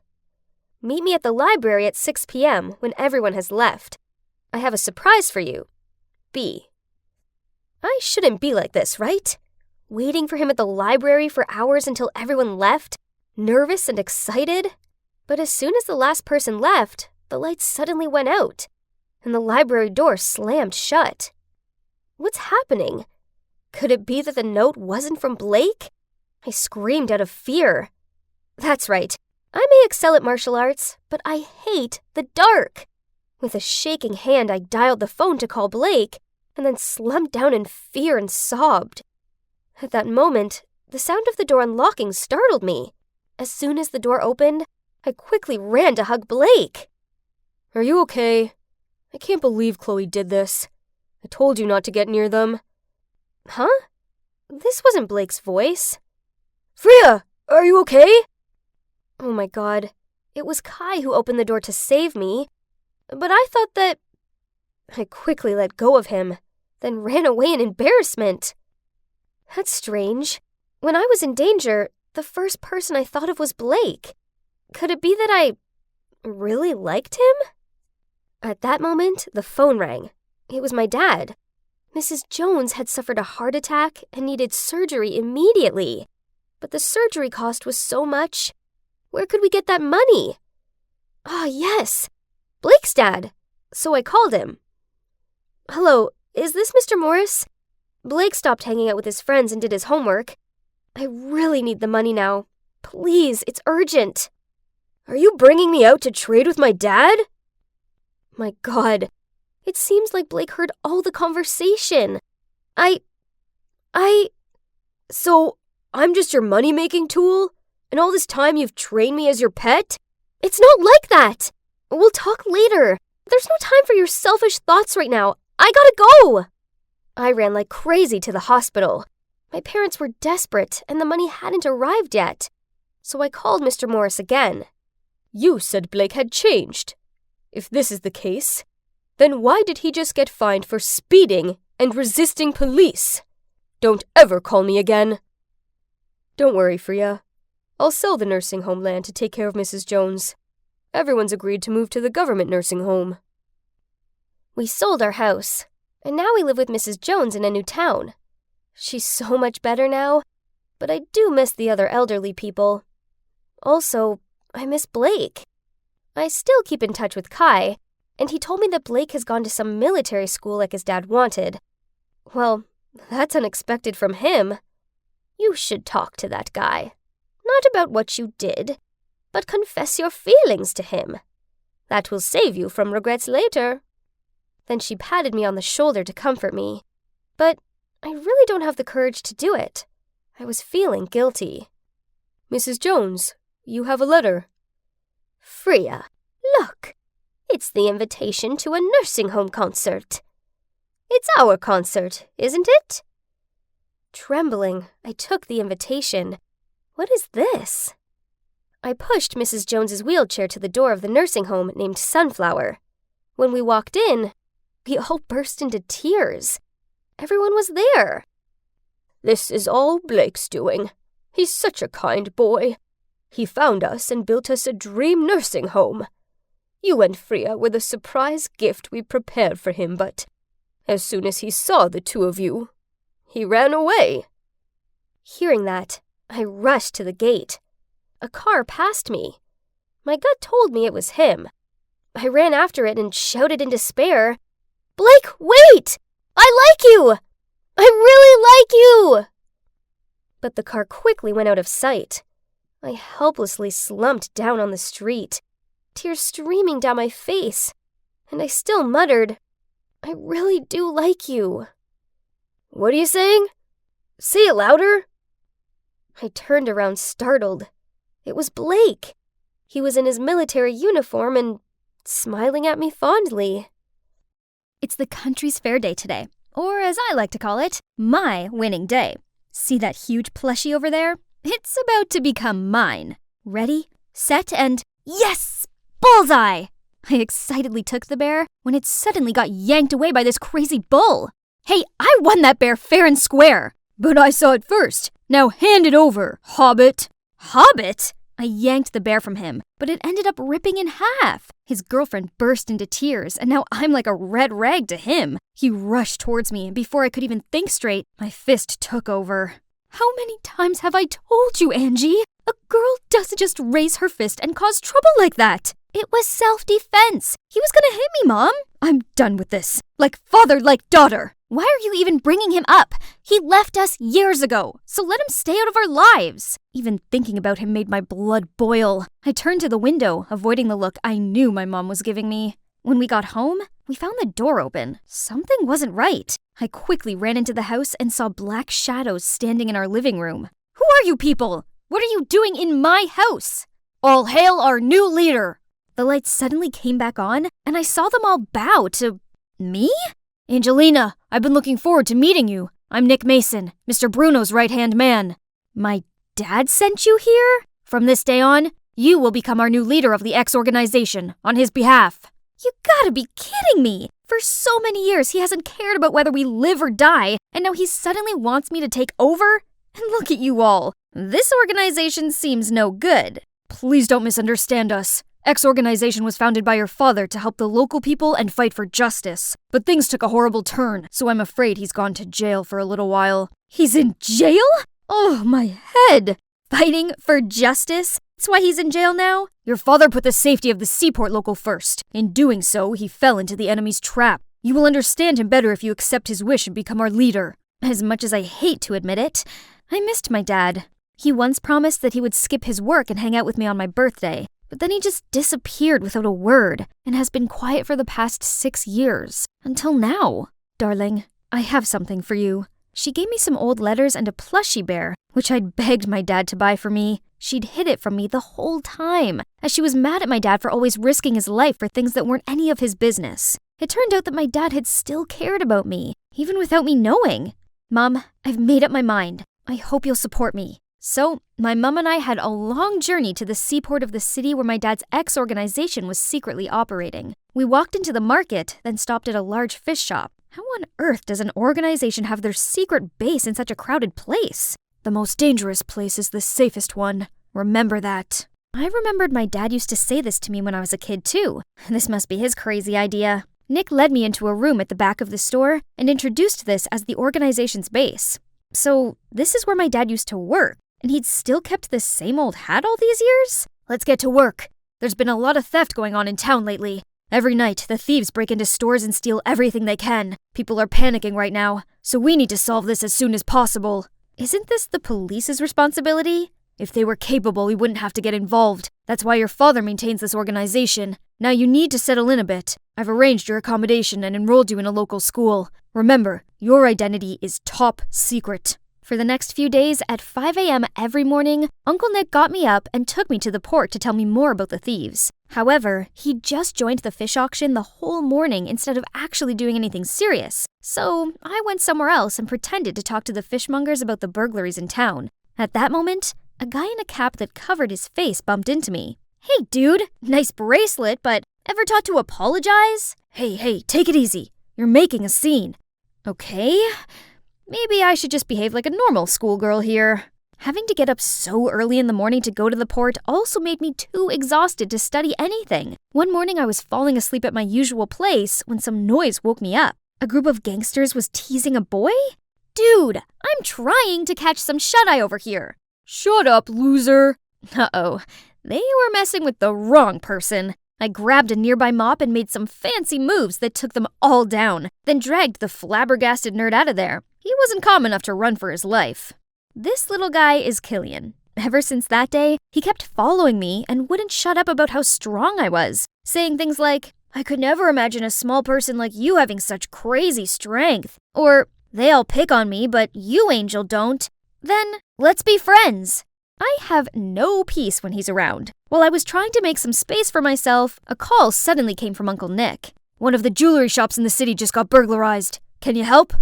Meet me at the library at 6 p.m. when everyone has left. I have a surprise for you. B. I shouldn't be like this, right? Waiting for him at the library for hours until everyone left, nervous and excited. But as soon as the last person left, the lights suddenly went out, and the library door slammed shut. What's happening? Could it be that the note wasn't from Blake? I screamed out of fear. That's right. I may excel at martial arts, but I hate the dark. With a shaking hand, I dialed the phone to call Blake, and then slumped down in fear and sobbed. At that moment, the sound of the door unlocking startled me. As soon as the door opened, I quickly ran to hug Blake. Are you okay? I can't believe Chloe did this. I told you not to get near them. Huh? This wasn't Blake's voice. Freya, are you okay? Oh my god. It was Kai who opened the door to save me. But I thought that... I quickly let go of him, then ran away in embarrassment. That's strange. When I was in danger, the first person I thought of was Blake. Could it be that I really liked him? At that moment, the phone rang. It was my dad. Mrs. Jones had suffered a heart attack and needed surgery immediately. But the surgery cost was so much. Where could we get that money? Yes, Blake's dad. So I called him. Hello, is this Mr. Morris? Blake stopped hanging out with his friends and did his homework. I really need the money now. Please, it's urgent. Are you bringing me out to trade with my dad? My God, it seems like Blake heard all the conversation. So, I'm just your money-making tool? And all this time you've trained me as your pet? It's not like that! We'll talk later. There's no time for your selfish thoughts right now. I gotta go! I ran like crazy to the hospital. My parents were desperate, and the money hadn't arrived yet. So I called Mr. Morris again. You said Blake had changed. If this is the case, then why did he just get fined for speeding and resisting police? Don't ever call me again. Don't worry, Freya. I'll sell the nursing home land to take care of Mrs. Jones. Everyone's agreed to move to the government nursing home. We sold our house, and now we live with Mrs. Jones in a new town. She's so much better now, but I do miss the other elderly people. Also, I miss Blake. I still keep in touch with Kai, and he told me that Blake has gone to some military school like his dad wanted. Well, that's unexpected from him. You should talk to that guy. Not about what you did, but confess your feelings to him. That will save you from regrets later. Then she patted me on the shoulder to comfort me, but I really don't have the courage to do it. I was feeling guilty. Mrs. Jones, you have a letter. Freya, look. It's the invitation to a nursing home concert. It's our concert, isn't it? Trembling, I took the invitation. What is this? I pushed Mrs. Jones's wheelchair to the door of the nursing home named Sunflower. When we walked in, we all burst into tears. Everyone was there. This is all Blake's doing. He's such a kind boy. He found us and built us a dream nursing home. You and Freya were the surprise gift we prepared for him, but as soon as he saw the two of you, he ran away. Hearing that, I rushed to the gate. A car passed me. My gut told me it was him. I ran after it and shouted in despair, Blake, wait! I like you! I really like you! But the car quickly went out of sight. I helplessly slumped down on the street, tears streaming down my face, and I still muttered, I really do like you. What are you saying? Say it louder. I turned around startled. It was Blake. He was in his military uniform and smiling at me fondly. It's the country's fair day today, or as I like to call it, my winning day. See that huge plushie over there? It's about to become mine. Ready, set, and yes! Bullseye! I excitedly took the bear when it suddenly got yanked away by this crazy bull. Hey, I won that bear fair and square. But I saw it first. Now hand it over, Hobbit. Hobbit? I yanked the bear from him, but it ended up ripping in half. His girlfriend burst into tears, and now I'm like a red rag to him. He rushed towards me, and before I could even think straight, my fist took over. How many times have I told you, Angie? A girl doesn't just raise her fist and cause trouble like that. It was self-defense. He was gonna hit me, Mom. I'm done with this. Like father, like daughter. Why are you even bringing him up? He left us years ago, so let him stay out of our lives. Even thinking about him made my blood boil. I turned to the window, avoiding the look I knew my mom was giving me. When we got home, we found the door open. Something wasn't right. I quickly ran into the house and saw black shadows standing in our living room. Who are you people? What are you doing in my house? All hail our new leader! The lights suddenly came back on, and I saw them all bow to me? Angelina, I've been looking forward to meeting you. I'm Nick Mason, Mr. Bruno's right-hand man. My dad sent you here? From this day on, you will become our new leader of the X organization, on his behalf. You gotta be kidding me! For so many years, he hasn't cared about whether we live or die, and now he suddenly wants me to take over? And look at you all. This organization seems no good. Please don't misunderstand us. X organization was founded by your father to help the local people and fight for justice. But things took a horrible turn, so I'm afraid he's gone to jail for a little while. He's in jail? Oh, my head! Fighting for justice? That's why he's in jail now? Your father put the safety of the seaport local first. In doing so, he fell into the enemy's trap. You will understand him better if you accept his wish and become our leader. As much as I hate to admit it, I missed my dad. He once promised that he would skip his work and hang out with me on my birthday, but then he just disappeared without a word and has been quiet for the past 6 years. Until now. Darling, I have something for you. She gave me some old letters and a plushie bear, which I'd begged my dad to buy for me. She'd hid it from me the whole time, as she was mad at my dad for always risking his life for things that weren't any of his business. It turned out that my dad had still cared about me, even without me knowing. Mom, I've made up my mind. I hope you'll support me. So, my mom and I had a long journey to the seaport of the city where my dad's ex-organization was secretly operating. We walked into the market, then stopped at a large fish shop. How on earth does an organization have their secret base in such a crowded place? The most dangerous place is the safest one. Remember that. I remembered my dad used to say this to me when I was a kid too. This must be his crazy idea. Nick led me into a room at the back of the store and introduced this as the organization's base. So, this is where my dad used to work, and he'd still kept the same old hat all these years? Let's get to work. There's been a lot of theft going on in town lately. Every night, the thieves break into stores and steal everything they can. People are panicking right now, so we need to solve this as soon as possible. Isn't this the police's responsibility? If they were capable, we wouldn't have to get involved. That's why your father maintains this organization. Now you need to settle in a bit. I've arranged your accommodation and enrolled you in a local school. Remember, your identity is top secret. For the next few days, at 5 a.m. every morning, Uncle Nick got me up and took me to the port to tell me more about the thieves. However, he'd just joined the fish auction the whole morning instead of actually doing anything serious. So, I went somewhere else and pretended to talk to the fishmongers about the burglaries in town. At that moment, a guy in a cap that covered his face bumped into me. Hey dude, nice bracelet, but ever taught to apologize? Hey, take it easy. You're making a scene. Okay, maybe I should just behave like a normal schoolgirl here. Having to get up so early in the morning to go to the port also made me too exhausted to study anything. One morning I was falling asleep at my usual place when some noise woke me up. A group of gangsters was teasing a boy? Dude, I'm trying to catch some shut-eye over here. Shut up, loser. Uh-oh, they were messing with the wrong person. I grabbed a nearby mop and made some fancy moves that took them all down, then dragged the flabbergasted nerd out of there. He wasn't calm enough to run for his life. This little guy is Killian. Ever since that day, he kept following me and wouldn't shut up about how strong I was, saying things like, I could never imagine a small person like you having such crazy strength. Or, they all pick on me, but you, Angel, don't. Then, let's be friends. I have no peace when he's around. While I was trying to make some space for myself, a call suddenly came from Uncle Nick. One of the jewelry shops in the city just got burglarized. Can you help?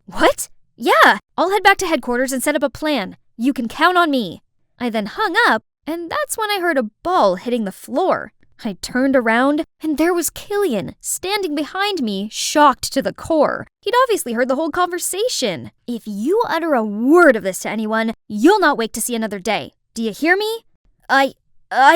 What? Yeah, I'll head back to headquarters and set up a plan. You can count on me. I then hung up, and that's when I heard a ball hitting the floor. I turned around, and there was Killian, standing behind me, shocked to the core. He'd obviously heard the whole conversation. If you utter a word of this to anyone, you'll not wake to see another day. Do you hear me? I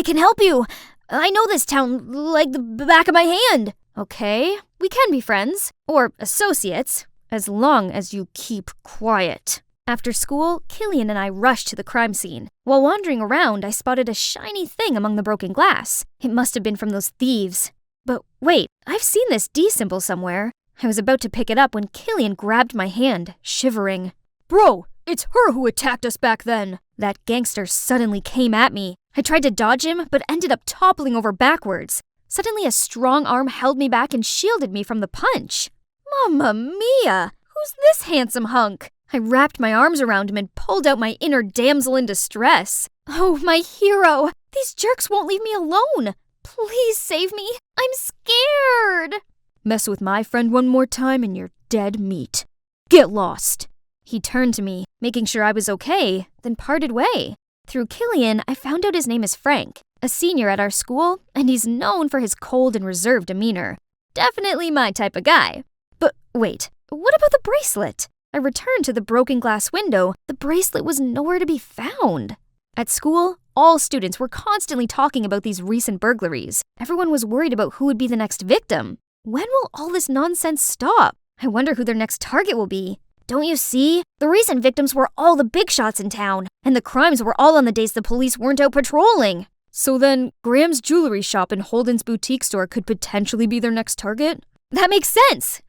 can help you. I know this town like the back of my hand. Okay, we can be friends, or associates, as long as you keep quiet. After school, Killian and I rushed to the crime scene. While wandering around, I spotted a shiny thing among the broken glass. It must have been from those thieves. But wait, I've seen this D symbol somewhere. I was about to pick it up when Killian grabbed my hand, shivering. Bro, it's her who attacked us back then. That gangster suddenly came at me. I tried to dodge him, but ended up toppling over backwards. Suddenly, a strong arm held me back and shielded me from the punch. Mamma mia! Who's this handsome hunk? I wrapped my arms around him and pulled out my inner damsel in distress. Oh, my hero! These jerks won't leave me alone! Please save me! I'm scared! Mess with my friend one more time and you're dead meat. Get lost! He turned to me, making sure I was okay, then parted way. Through Killian, I found out his name is Frank, a senior at our school, and he's known for his cold and reserved demeanor. Definitely my type of guy. But wait, what about the bracelet? I returned to the broken glass window. The bracelet was nowhere to be found. At school, all students were constantly talking about these recent burglaries. Everyone was worried about who would be the next victim. When will all this nonsense stop? I wonder who their next target will be. Don't you see? The recent victims were all the big shots in town, and the crimes were all on the days the police weren't out patrolling. So then, Graham's jewelry shop and Holden's boutique store could potentially be their next target? That makes sense!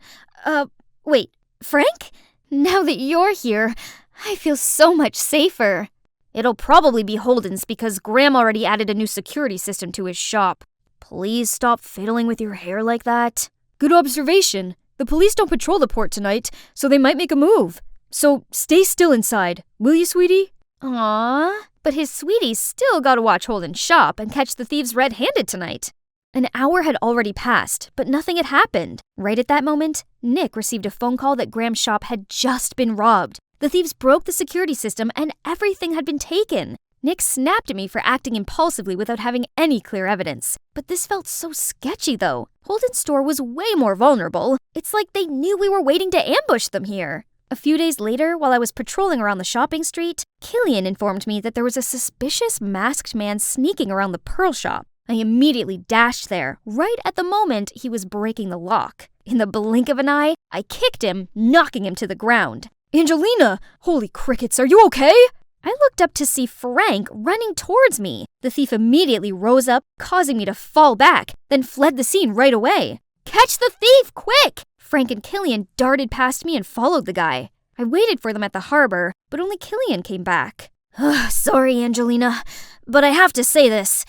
Wait, Frank? Now that you're here, I feel so much safer. It'll probably be Holden's because Graham already added a new security system to his shop. Please stop fiddling with your hair like that. Good observation. The police don't patrol the port tonight, so they might make a move. So stay still inside, will you, sweetie? Aww, but his sweetie's still gotta watch Holden's shop and catch the thieves red-handed tonight. An hour had already passed, but nothing had happened. Right at that moment, Nick received a phone call that Graham's shop had just been robbed. The thieves broke the security system and everything had been taken. Nick snapped at me for acting impulsively without having any clear evidence. But this felt so sketchy, though. Holden's store was way more vulnerable. It's like they knew we were waiting to ambush them here. A few days later, while I was patrolling around the shopping street, Killian informed me that there was a suspicious masked man sneaking around the pearl shop. I immediately dashed there, right at the moment he was breaking the lock. In the blink of an eye, I kicked him, knocking him to the ground. Angelina! Holy crickets, are you okay? I looked up to see Frank running towards me. The thief immediately rose up, causing me to fall back, then fled the scene right away. Catch the thief, quick! Frank and Killian darted past me and followed the guy. I waited for them at the harbor, but only Killian came back. Sorry, Angelina, but I have to say this.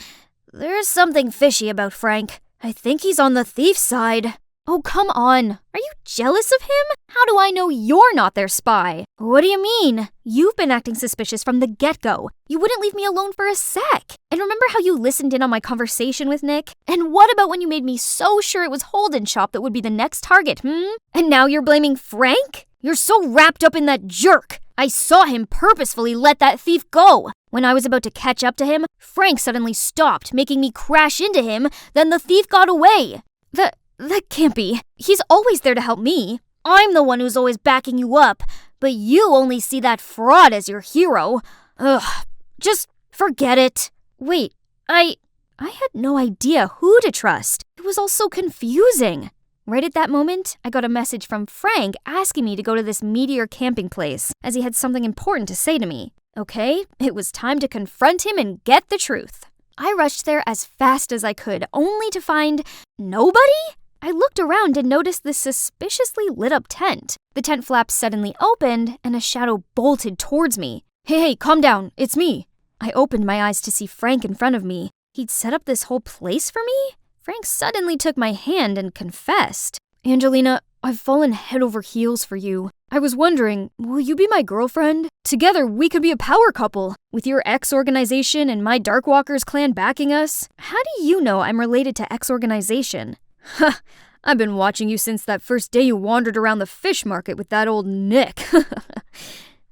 There's something fishy about Frank. I think he's on the thief's side. Oh, come on. Are you jealous of him? How do I know you're not their spy? What do you mean? You've been acting suspicious from the get-go. You wouldn't leave me alone for a sec. And remember how you listened in on my conversation with Nick? And what about when you made me so sure it was Holden's shop that would be the next target, And now you're blaming Frank? You're so wrapped up in that jerk. I saw him purposefully let that thief go. When I was about to catch up to him, Frank suddenly stopped, making me crash into him. Then the thief got away. That can't be. He's always there to help me. I'm the one who's always backing you up, but you only see that fraud as your hero. Ugh, just forget it. Wait, I had no idea who to trust. It was all so confusing. Right at that moment, I got a message from Frank asking me to go to this Meteor camping place, as he had something important to say to me. Okay, it was time to confront him and get the truth. I rushed there as fast as I could, only to find nobody? I looked around and noticed this suspiciously lit-up tent. The tent flaps suddenly opened, and a shadow bolted towards me. Hey, calm down, it's me. I opened my eyes to see Frank in front of me. He'd set up this whole place for me? Frank suddenly took my hand and confessed. Angelina, I've fallen head over heels for you. I was wondering, will you be my girlfriend? Together, we could be a power couple. With your X organization and my Darkwalkers clan backing us. How do you know I'm related to X organization? Ha! I've been watching you since that first day you wandered around the fish market with that old Nick.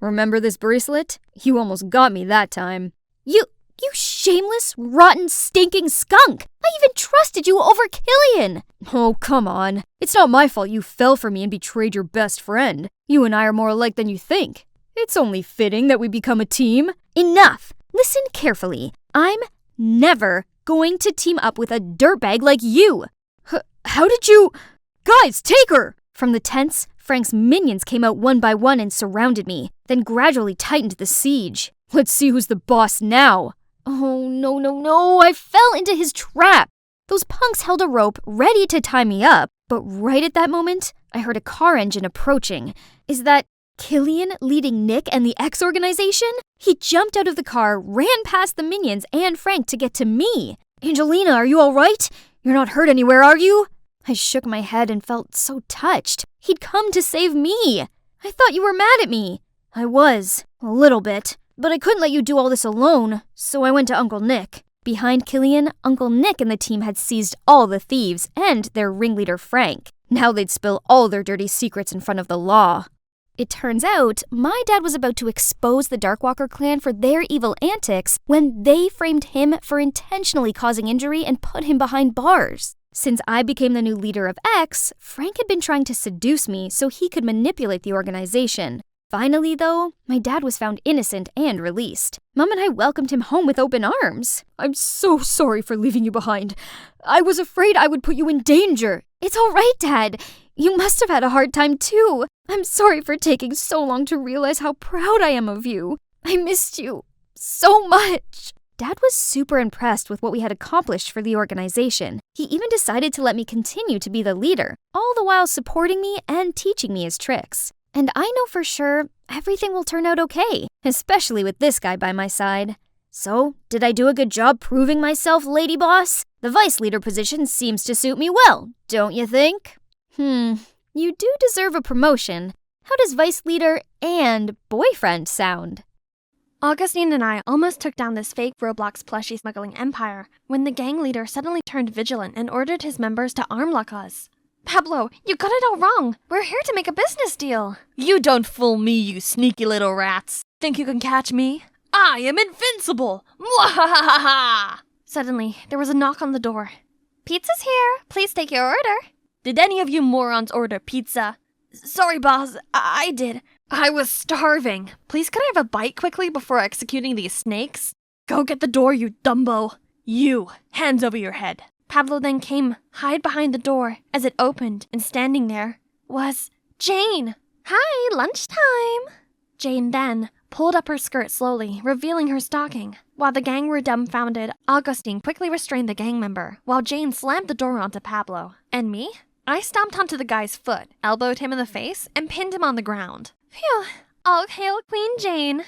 Remember this bracelet? You almost got me that time. You shameless, rotten, stinking skunk! I even trusted you over Killian! Oh, come on. It's not my fault you fell for me and betrayed your best friend. You and I are more alike than you think. It's only fitting that we become a team. Enough! Listen carefully. I'm never going to team up with a dirtbag like you. How did you... Guys, take her! From the tents, Frank's minions came out one by one and surrounded me, then gradually tightened the siege. Let's see who's the boss now. Oh, no, I fell into his trap. Those punks held a rope ready to tie me up, but right at that moment, I heard a car engine approaching. Is that Killian leading Nick and the X organization? He jumped out of the car, ran past the minions and Frank to get to me. Angelina, are you all right? You're not hurt anywhere, are you? I shook my head and felt so touched. He'd come to save me. I thought you were mad at me. I was, a little bit, but I couldn't let you do all this alone, so I went to Uncle Nick. Behind Killian, Uncle Nick and the team had seized all the thieves and their ringleader Frank. Now they'd spill all their dirty secrets in front of the law. It turns out, my dad was about to expose the Darkwalker clan for their evil antics when they framed him for intentionally causing injury and put him behind bars. Since I became the new leader of X, Frank had been trying to seduce me so he could manipulate the organization. Finally, though, my dad was found innocent and released. Mom and I welcomed him home with open arms. I'm so sorry for leaving you behind. I was afraid I would put you in danger. It's all right, Dad. You must have had a hard time, too. I'm sorry for taking so long to realize how proud I am of you. I missed you so much. Dad was super impressed with what we had accomplished for the organization. He even decided to let me continue to be the leader, all the while supporting me and teaching me his tricks. And I know for sure everything will turn out okay, especially with this guy by my side. So, did I do a good job proving myself, lady boss? The vice leader position seems to suit me well, don't you think? You do deserve a promotion. How does vice leader and boyfriend sound? Augustine and I almost took down this fake Roblox plushie smuggling empire when the gang leader suddenly turned vigilant and ordered his members to armlock us. Pablo, you got it all wrong. We're here to make a business deal. You don't fool me, you sneaky little rats. Think you can catch me? I am invincible! Mwahaha! Suddenly, there was a knock on the door. Pizza's here. Please take your order. Did any of you morons order pizza? Sorry, boss. I did. I was starving. Please could I have a bite quickly before executing these snakes? Go get the door, you dumbo. You, hands over your head. Pablo then came, hide behind the door as it opened, and standing there was Jane. Hi, lunchtime. Jane then pulled up her skirt slowly, revealing her stocking. While the gang were dumbfounded, Augustine quickly restrained the gang member, while Jane slammed the door onto Pablo. And me? I stomped onto the guy's foot, elbowed him in the face, and pinned him on the ground. Phew, all hail Queen Jane.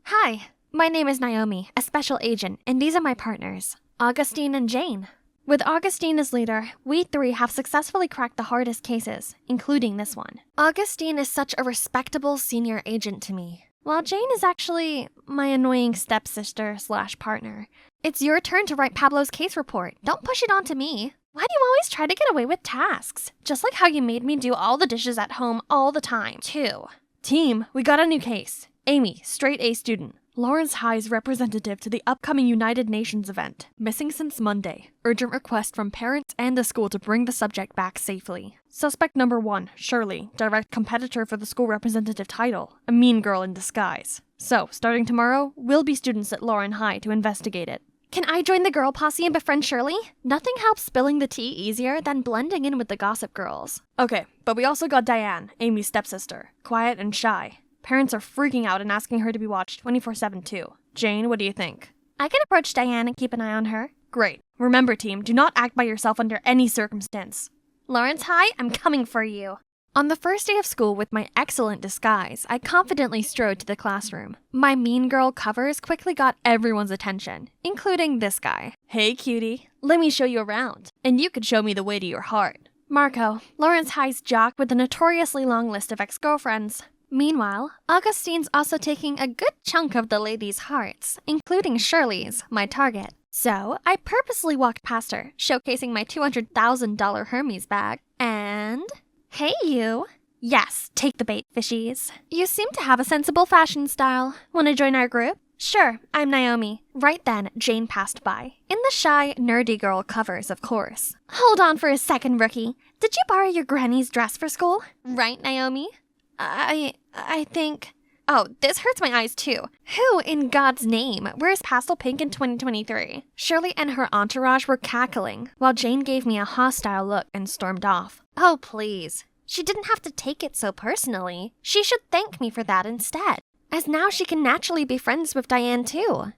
Hi, my name is Naomi, a special agent, and these are my partners, Augustine and Jane. With Augustine as leader, we three have successfully cracked the hardest cases, including this one. Augustine is such a respectable senior agent to me, while Jane is actually my annoying stepsister/partner. It's your turn to write Pablo's case report. Don't push it on to me. Why do you always try to get away with tasks? Just like how you made me do all the dishes at home all the time, too. Team, we got a new case. Amy, straight A student. Lawrence High's representative to the upcoming United Nations event. Missing since Monday. Urgent request from parents and the school to bring the subject back safely. Suspect number 1, Shirley, direct competitor for the school representative title. A mean girl in disguise. So, starting tomorrow, we'll be students at Lauren High to investigate it. Can I join the girl posse and befriend Shirley? Nothing helps spilling the tea easier than blending in with the gossip girls. Okay, but we also got Diane, Amy's stepsister. Quiet and shy. Parents are freaking out and asking her to be watched 24/7 too. Jane, what do you think? I can approach Diane and keep an eye on her. Great. Remember, team, do not act by yourself under any circumstance. Lawrence High, I'm coming for you. On the first day of school with my excellent disguise, I confidently strode to the classroom. My mean girl covers quickly got everyone's attention, including this guy. Hey cutie, let me show you around, and you could show me the way to your heart. Marco, Lawrence High's jock with a notoriously long list of ex-girlfriends. Meanwhile, Augustine's also taking a good chunk of the ladies' hearts, including Shirley's, my target. So, I purposely walked past her, showcasing my $200,000 Hermes bag, and... Hey, you. Yes, take the bait, fishies. You seem to have a sensible fashion style. Want to join our group? Sure, I'm Naomi. Right then, Jane passed by. In the shy, nerdy girl covers, of course. Hold on for a second, rookie. Did you borrow your granny's dress for school? Right, Naomi? I think... Oh, this hurts my eyes too. Who, in God's name, wears pastel pink in 2023? Shirley and her entourage were cackling, while Jane gave me a hostile look and stormed off. Oh, please. She didn't have to take it so personally. She should thank me for that instead, as now she can naturally be friends with Diane too.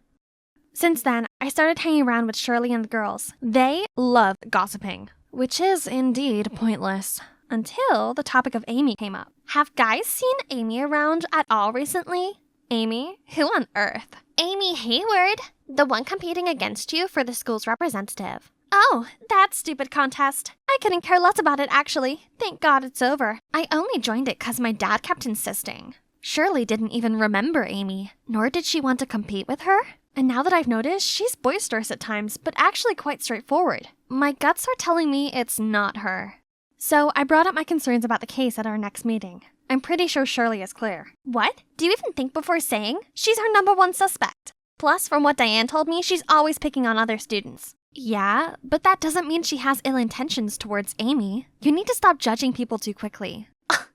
Since then, I started hanging around with Shirley and the girls. They love gossiping, which is indeed pointless. Until the topic of Amy came up. Have guys seen Amy around at all recently? Amy? Who on earth? Amy Hayward, the one competing against you for the school's representative. Oh, that stupid contest. I couldn't care less about it, actually. Thank God it's over. I only joined it because my dad kept insisting. Shirley didn't even remember Amy, nor did she want to compete with her. And now that I've noticed, she's boisterous at times, but actually quite straightforward. My guts are telling me it's not her. So I brought up my concerns about the case at our next meeting. I'm pretty sure Shirley is clear. What? Do you even think before saying? She's our #1 suspect. Plus, from what Diane told me, she's always picking on other students. Yeah, but that doesn't mean she has ill intentions towards Amy. You need to stop judging people too quickly.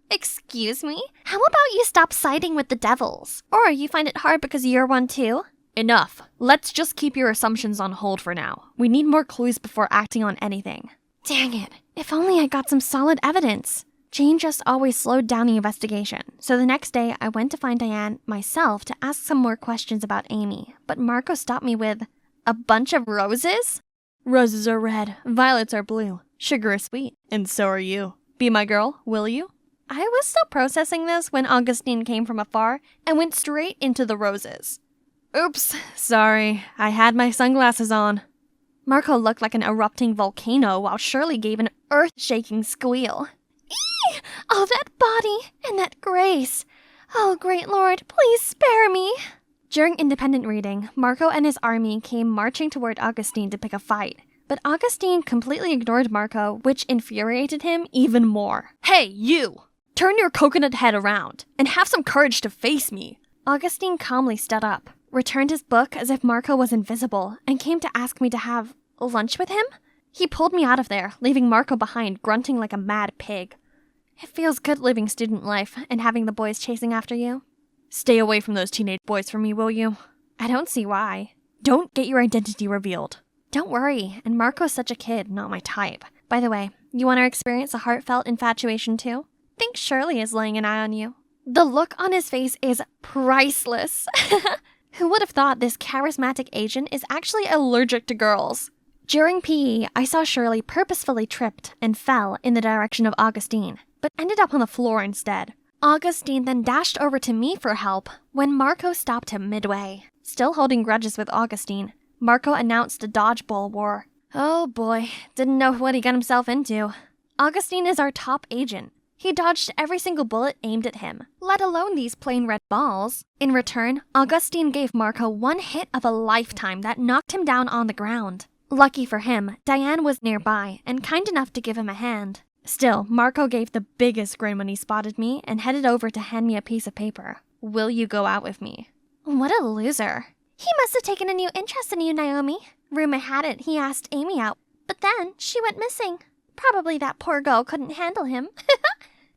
Excuse me? How about you stop siding with the devils? Or you find it hard because you're one too? Enough. Let's just keep your assumptions on hold for now. We need more clues before acting on anything. Dang it. If only I got some solid evidence. Jane just always slowed down the investigation, so the next day I went to find Diane myself to ask some more questions about Amy, but Marco stopped me with, a bunch of roses? Roses are red, violets are blue, sugar is sweet, and so are you. Be my girl, will you? I was still processing this when Augustine came from afar and went straight into the roses. Oops, sorry, I had my sunglasses on. Marco looked like an erupting volcano while Shirley gave an earth-shaking squeal. Eee! Oh, that body and that grace. Oh, great Lord, please spare me. During independent reading, Marco and his army came marching toward Augustine to pick a fight. But Augustine completely ignored Marco, which infuriated him even more. Hey, you! Turn your coconut head around and have some courage to face me. Augustine calmly stood up, returned his book as if Marco was invisible, and came to ask me to have lunch with him? He pulled me out of there, leaving Marco behind, grunting like a mad pig. It feels good living student life and having the boys chasing after you. Stay away from those teenage boys from me, will you? I don't see why. Don't get your identity revealed. Don't worry, and Marco's such a kid, not my type. By the way, you want to experience a heartfelt infatuation too? Think Shirley is laying an eye on you. The look on his face is priceless. Who would have thought this charismatic agent is actually allergic to girls? During PE, I saw Shirley purposefully tripped and fell in the direction of Augustine, but ended up on the floor instead. Augustine then dashed over to me for help when Marco stopped him midway. Still holding grudges with Augustine, Marco announced a dodgeball war. Oh boy, didn't know what he got himself into. Augustine is our top agent. He dodged every single bullet aimed at him, let alone these plain red balls. In return, Augustine gave Marco one hit of a lifetime that knocked him down on the ground. Lucky for him, Diane was nearby and kind enough to give him a hand. Still, Marco gave the biggest grin when he spotted me and headed over to hand me a piece of paper. Will you go out with me? What a loser. He must have taken a new interest in you, Naomi. Rumor had it he asked Amy out, but then she went missing. Probably that poor girl couldn't handle him.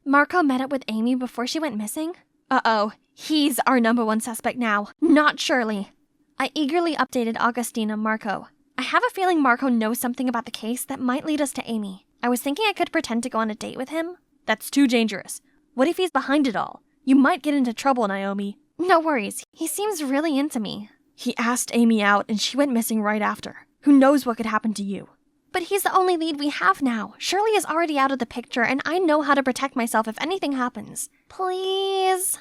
Marco met up with Amy before she went missing? Uh-oh, he's our #1 suspect now, not Shirley. I eagerly updated Augustine and Marco. I have a feeling Marco knows something about the case that might lead us to Amy. I was thinking I could pretend to go on a date with him. That's too dangerous. What if he's behind it all? You might get into trouble, Naomi. No worries, he seems really into me. He asked Amy out and she went missing right after. Who knows what could happen to you? But he's the only lead we have now. Shirley is already out of the picture and I know how to protect myself if anything happens. Please?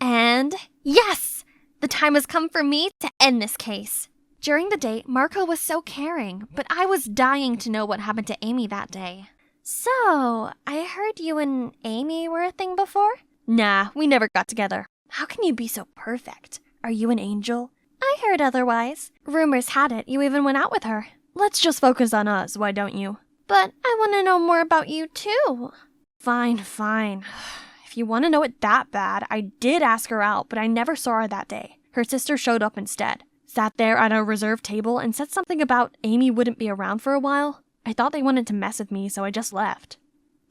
And yes! The time has come for me to end this case. During the date, Marco was so caring, but I was dying to know what happened to Amy that day. So, I heard you and Amy were a thing before? Nah, we never got together. How can you be so perfect? Are you an angel? I heard otherwise. Rumors had it you even went out with her. Let's just focus on us, why don't you? But I want to know more about you too. Fine. If you want to know it that bad, I did ask her out, but I never saw her that day. Her sister showed up instead. Sat there at a reserved table and said something about Amy wouldn't be around for a while. I thought they wanted to mess with me, so I just left.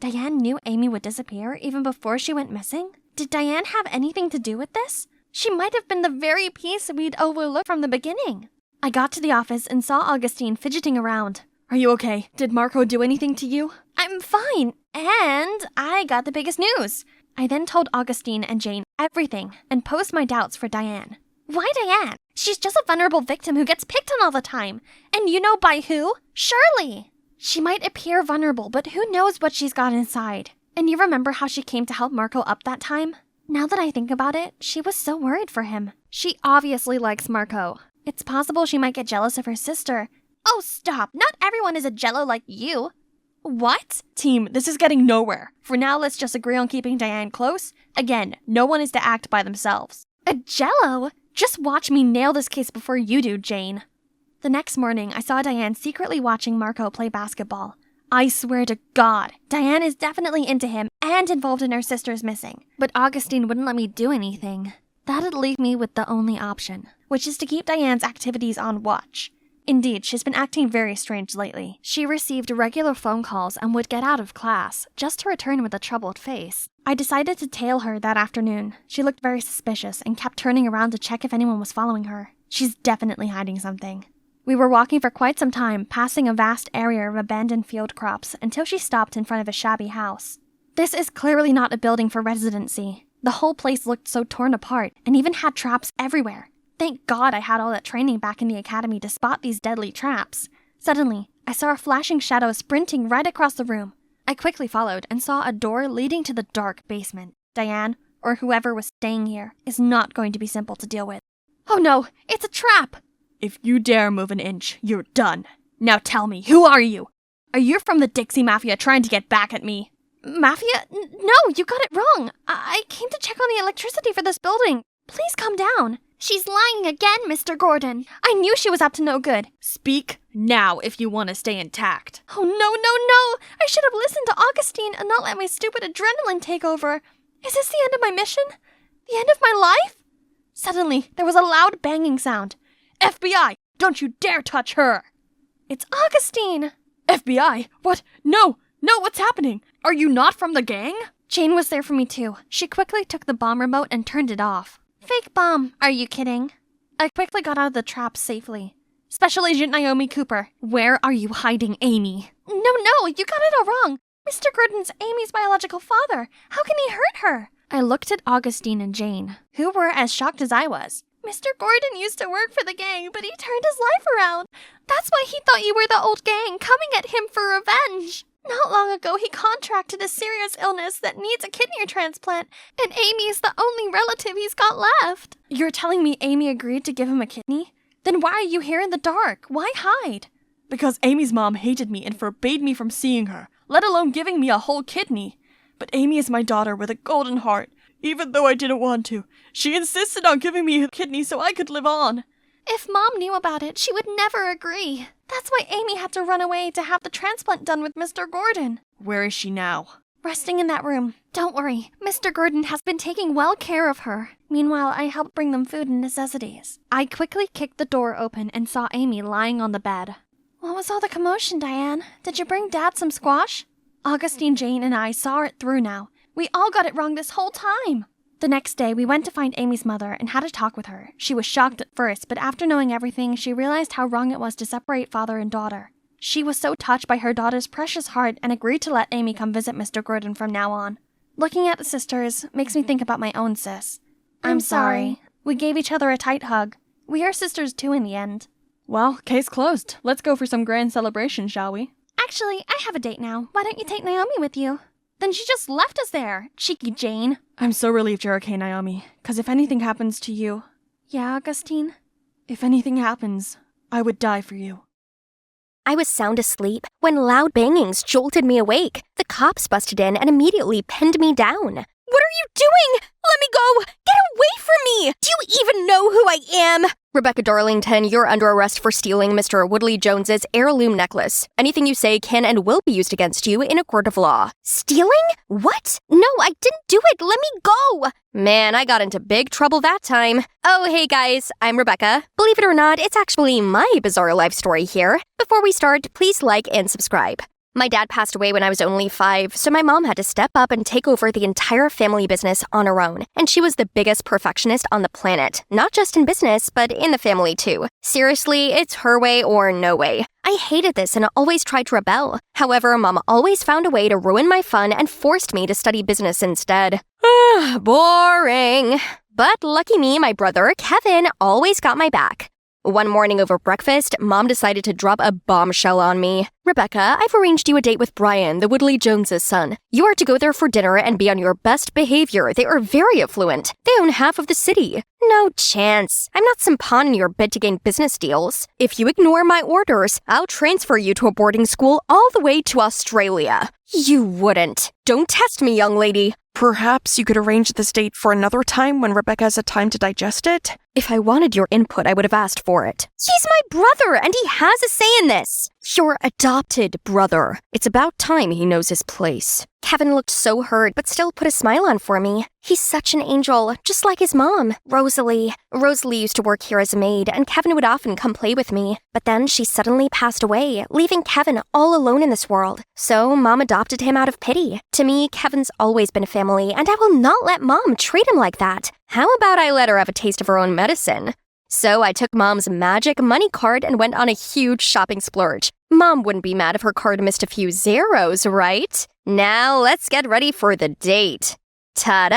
Diane knew Amy would disappear even before she went missing? Did Diane have anything to do with this? She might have been the very piece we'd overlooked from the beginning. I got to the office and saw Augustine fidgeting around. Are you okay? Did Marco do anything to you? I'm fine, and I got the biggest news. I then told Augustine and Jane everything and posed my doubts for Diane. Why Diane? She's just a vulnerable victim who gets picked on all the time. And you know by who? Shirley! She might appear vulnerable, but who knows what she's got inside. And you remember how she came to help Marco up that time? Now that I think about it, she was so worried for him. She obviously likes Marco. It's possible she might get jealous of her sister. Oh, stop! Not everyone is a jello like you. What? Team, this is getting nowhere. For now, let's just agree on keeping Diane close. Again, no one is to act by themselves. A jello? Just watch me nail this case before you do, Jane. The next morning, I saw Diane secretly watching Marco play basketball. I swear to God, Diane is definitely into him and involved in her sister's missing. But Augustine wouldn't let me do anything. That'd leave me with the only option, which is to keep Diane's activities on watch. Indeed, she's been acting very strange lately. She received regular phone calls and would get out of class, just to return with a troubled face. I decided to tail her that afternoon. She looked very suspicious and kept turning around to check if anyone was following her. She's definitely hiding something. We were walking for quite some time, passing a vast area of abandoned field crops, until she stopped in front of a shabby house. This is clearly not a building for residency. The whole place looked so torn apart, and even had traps everywhere. Thank God I had all that training back in the academy to spot these deadly traps. Suddenly, I saw a flashing shadow sprinting right across the room. I quickly followed and saw a door leading to the dark basement. Diane, or whoever was staying here, is not going to be simple to deal with. Oh no, it's a trap! If you dare move an inch, you're done. Now tell me, who are you? Are you from the Dixie Mafia trying to get back at me? Mafia? No, you got it wrong. I came to check on the electricity for this building. Please calm down. She's lying again, Mr. Gordon. I knew she was up to no good. Speak now if you want to stay intact. Oh, no. I should have listened to Augustine and not let my stupid adrenaline take over. Is this the end of my mission? The end of my life? Suddenly, there was a loud banging sound. FBI, don't you dare touch her! It's Augustine! FBI? What? No, what's happening? Are you not from the gang? Jane was there for me too. She quickly took the bomb remote and turned it off. Fake bomb, are you kidding? I quickly got out of the trap safely. Special Agent Naomi Cooper, where are you hiding Amy? No, you got it all wrong. Mr. Gordon's Amy's biological father. How can he hurt her? I looked at Augustine and Jane, who were as shocked as I was. Mr. Gordon used to work for the gang, but he turned his life around. That's why he thought you were the old gang coming at him for revenge. Not long ago, he contracted a serious illness that needs a kidney transplant, and Amy is the only relative he's got left. You're telling me Amy agreed to give him a kidney? Then why are you here in the dark? Why hide? Because Amy's mom hated me and forbade me from seeing her, let alone giving me a whole kidney. But Amy is my daughter with a golden heart. Even though I didn't want to, she insisted on giving me a kidney so I could live on. If Mom knew about it, she would never agree. That's why Amy had to run away to have the transplant done with Mr. Gordon. Where is she now? Resting in that room. Don't worry, Mr. Gordon has been taking well care of her. Meanwhile, I helped bring them food and necessities. I quickly kicked the door open and saw Amy lying on the bed. What was all the commotion, Diane? Did you bring Dad some squash? Augustine, Jane, and I saw it through now. We all got it wrong this whole time. The next day, we went to find Amy's mother and had a talk with her. She was shocked at first, but after knowing everything, she realized how wrong it was to separate father and daughter. She was so touched by her daughter's precious heart and agreed to let Amy come visit Mr. Gordon from now on. Looking at the sisters makes me think about my own sis. I'm sorry. We gave each other a tight hug. We are sisters too in the end. Well, case closed. Let's go for some grand celebration, shall we? Actually, I have a date now. Why don't you take Naomi with you? Then she just left us there, cheeky Jane. I'm so relieved you're okay, Naomi, because if anything happens to you... Yeah, Augustine? If anything happens, I would die for you. I was sound asleep when loud bangings jolted me awake. The cops busted in and immediately pinned me down. What are you doing? Let me go! Get away from me! Do you even know who I am? Rebecca Darlington, you're under arrest for stealing Mr. Woodley Jones's heirloom necklace. Anything you say can and will be used against you in a court of law. Stealing? What? No, I didn't do it. Let me go. Man, I got into big trouble that time. Oh, hey guys, I'm Rebecca. Believe it or not, it's actually my bizarre life story here. Before we start, please like and subscribe. My dad passed away when I was only 5, so my mom had to step up and take over the entire family business on her own. And she was the biggest perfectionist on the planet, not just in business, but in the family too. Seriously, it's her way or no way. I hated this and always tried to rebel. However, Mom always found a way to ruin my fun and forced me to study business instead. Boring. But lucky me, my brother, Kevin, always got my back. One morning over breakfast, Mom decided to drop a bombshell on me. Rebecca, I've arranged you a date with Brian, the Woodley Joneses' son. You are to go there for dinner and be on your best behavior. They are very affluent. They own half of the city. No chance. I'm not some pawn in your bid to gain business deals. If you ignore my orders, I'll transfer you to a boarding school all the way to Australia. You wouldn't. Don't test me, young lady. Perhaps you could arrange this date for another time when Rebecca has had time to digest it? If I wanted your input, I would have asked for it. He's my brother, and he has a say in this. Your adopted brother. It's about time he knows his place. Kevin looked so hurt, but still put a smile on for me. He's such an angel, just like his mom, Rosalie. Rosalie used to work here as a maid, and Kevin would often come play with me. But then she suddenly passed away, leaving Kevin all alone in this world. So Mom adopted him out of pity. To me, Kevin's always been family, and I will not let Mom treat him like that. How about I let her have a taste of her own medicine? So I took Mom's magic money card and went on a huge shopping splurge. Mom wouldn't be mad if her card missed a few zeros, right? Now let's get ready for the date. Ta-da!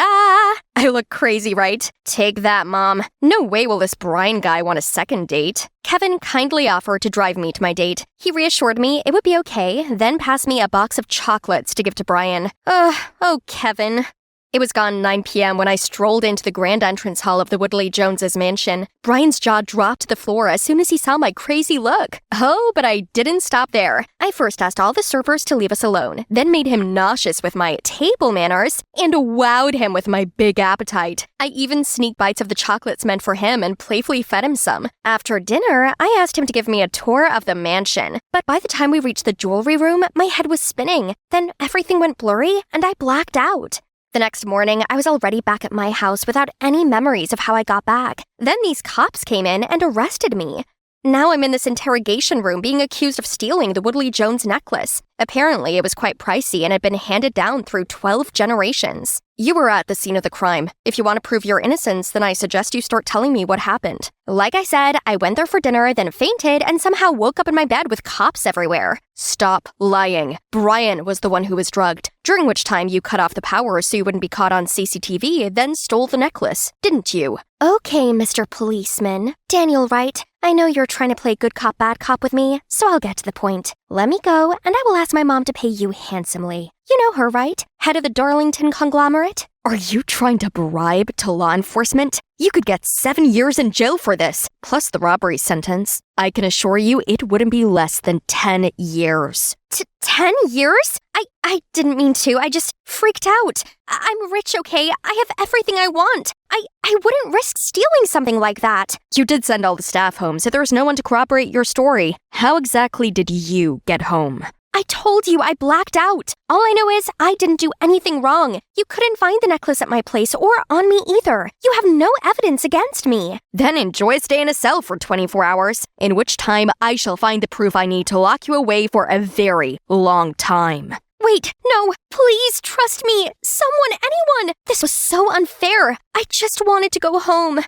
I look crazy, right? Take that, Mom. No way will this Brian guy want a second date. Kevin kindly offered to drive me to my date. He reassured me it would be okay, then passed me a box of chocolates to give to Brian. Oh, Kevin. It was gone 9 p.m. when I strolled into the grand entrance hall of the Woodley Joneses' mansion. Brian's jaw dropped to the floor as soon as he saw my crazy look. Oh, but I didn't stop there. I first asked all the servers to leave us alone, then made him nauseous with my table manners, and wowed him with my big appetite. I even sneaked bites of the chocolates meant for him and playfully fed him some. After dinner, I asked him to give me a tour of the mansion, but by the time we reached the jewelry room, my head was spinning. Then everything went blurry, and I blacked out. The next morning, I was already back at my house without any memories of how I got back. Then these cops came in and arrested me. Now I'm in this interrogation room being accused of stealing the Woodley Jones necklace. Apparently, it was quite pricey and had been handed down through 12 generations. You were at the scene of the crime. If you want to prove your innocence, then I suggest you start telling me what happened. Like I said, I went there for dinner, then fainted, and somehow woke up in my bed with cops everywhere. Stop lying. Brian was the one who was drugged, during which time you cut off the power so you wouldn't be caught on CCTV, then stole the necklace, didn't you? Okay, Mr. Policeman. Daniel, right? I know you're trying to play good cop, bad cop with me, so I'll get to the point. Let me go, and I will ask my mom to pay you handsomely. You know her, right? Head of the Darlington conglomerate? Are you trying to bribe to law enforcement? You could get 7 years in jail for this, plus the robbery sentence. I can assure you it wouldn't be less than 10 years. 10 years? I didn't mean to. I just freaked out. I'm rich, okay? I have everything I want. I wouldn't risk stealing something like that. You did send all the staff home, so there's no one to corroborate your story. How exactly did you get home? I told you I blacked out. All I know is I didn't do anything wrong. You couldn't find the necklace at my place or on me either. You have no evidence against me. Then enjoy a stay in a cell for 24 hours, in which time I shall find the proof I need to lock you away for a very long time. Wait, no, please trust me. Someone, anyone. This was so unfair. I just wanted to go home.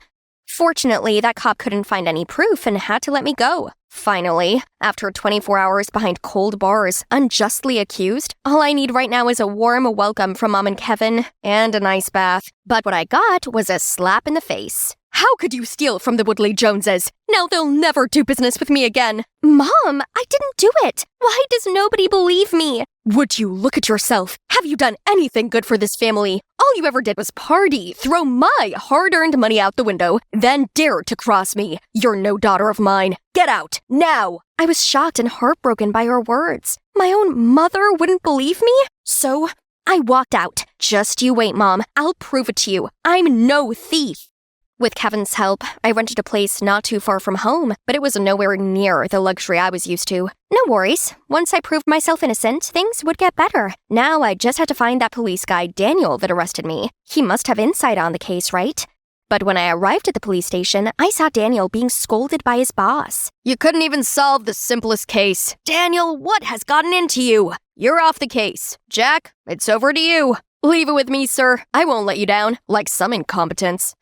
Fortunately, that cop couldn't find any proof and had to let me go. Finally, after 24 hours behind cold bars, unjustly accused, all I need right now is a warm welcome from Mom and Kevin and a nice bath. But what I got was a slap in the face. How could you steal from the Woodley Joneses? Now they'll never do business with me again. Mom, I didn't do it. Why does nobody believe me? Would you look at yourself? Have you done anything good for this family? All you ever did was party, throw my hard-earned money out the window, then dare to cross me. You're no daughter of mine. Get out, now! I was shocked and heartbroken by her words. My own mother wouldn't believe me? So, I walked out. Just you wait, Mom. I'll prove it to you. I'm no thief. With Kevin's help, I rented a place not too far from home, but it was nowhere near the luxury I was used to. No worries. Once I proved myself innocent, things would get better. Now I just had to find that police guy, Daniel, that arrested me. He must have insight on the case, right? But when I arrived at the police station, I saw Daniel being scolded by his boss. You couldn't even solve the simplest case. Daniel, what has gotten into you? You're off the case. Jack, it's over to you. Leave it with me, sir. I won't let you down, like some incompetence.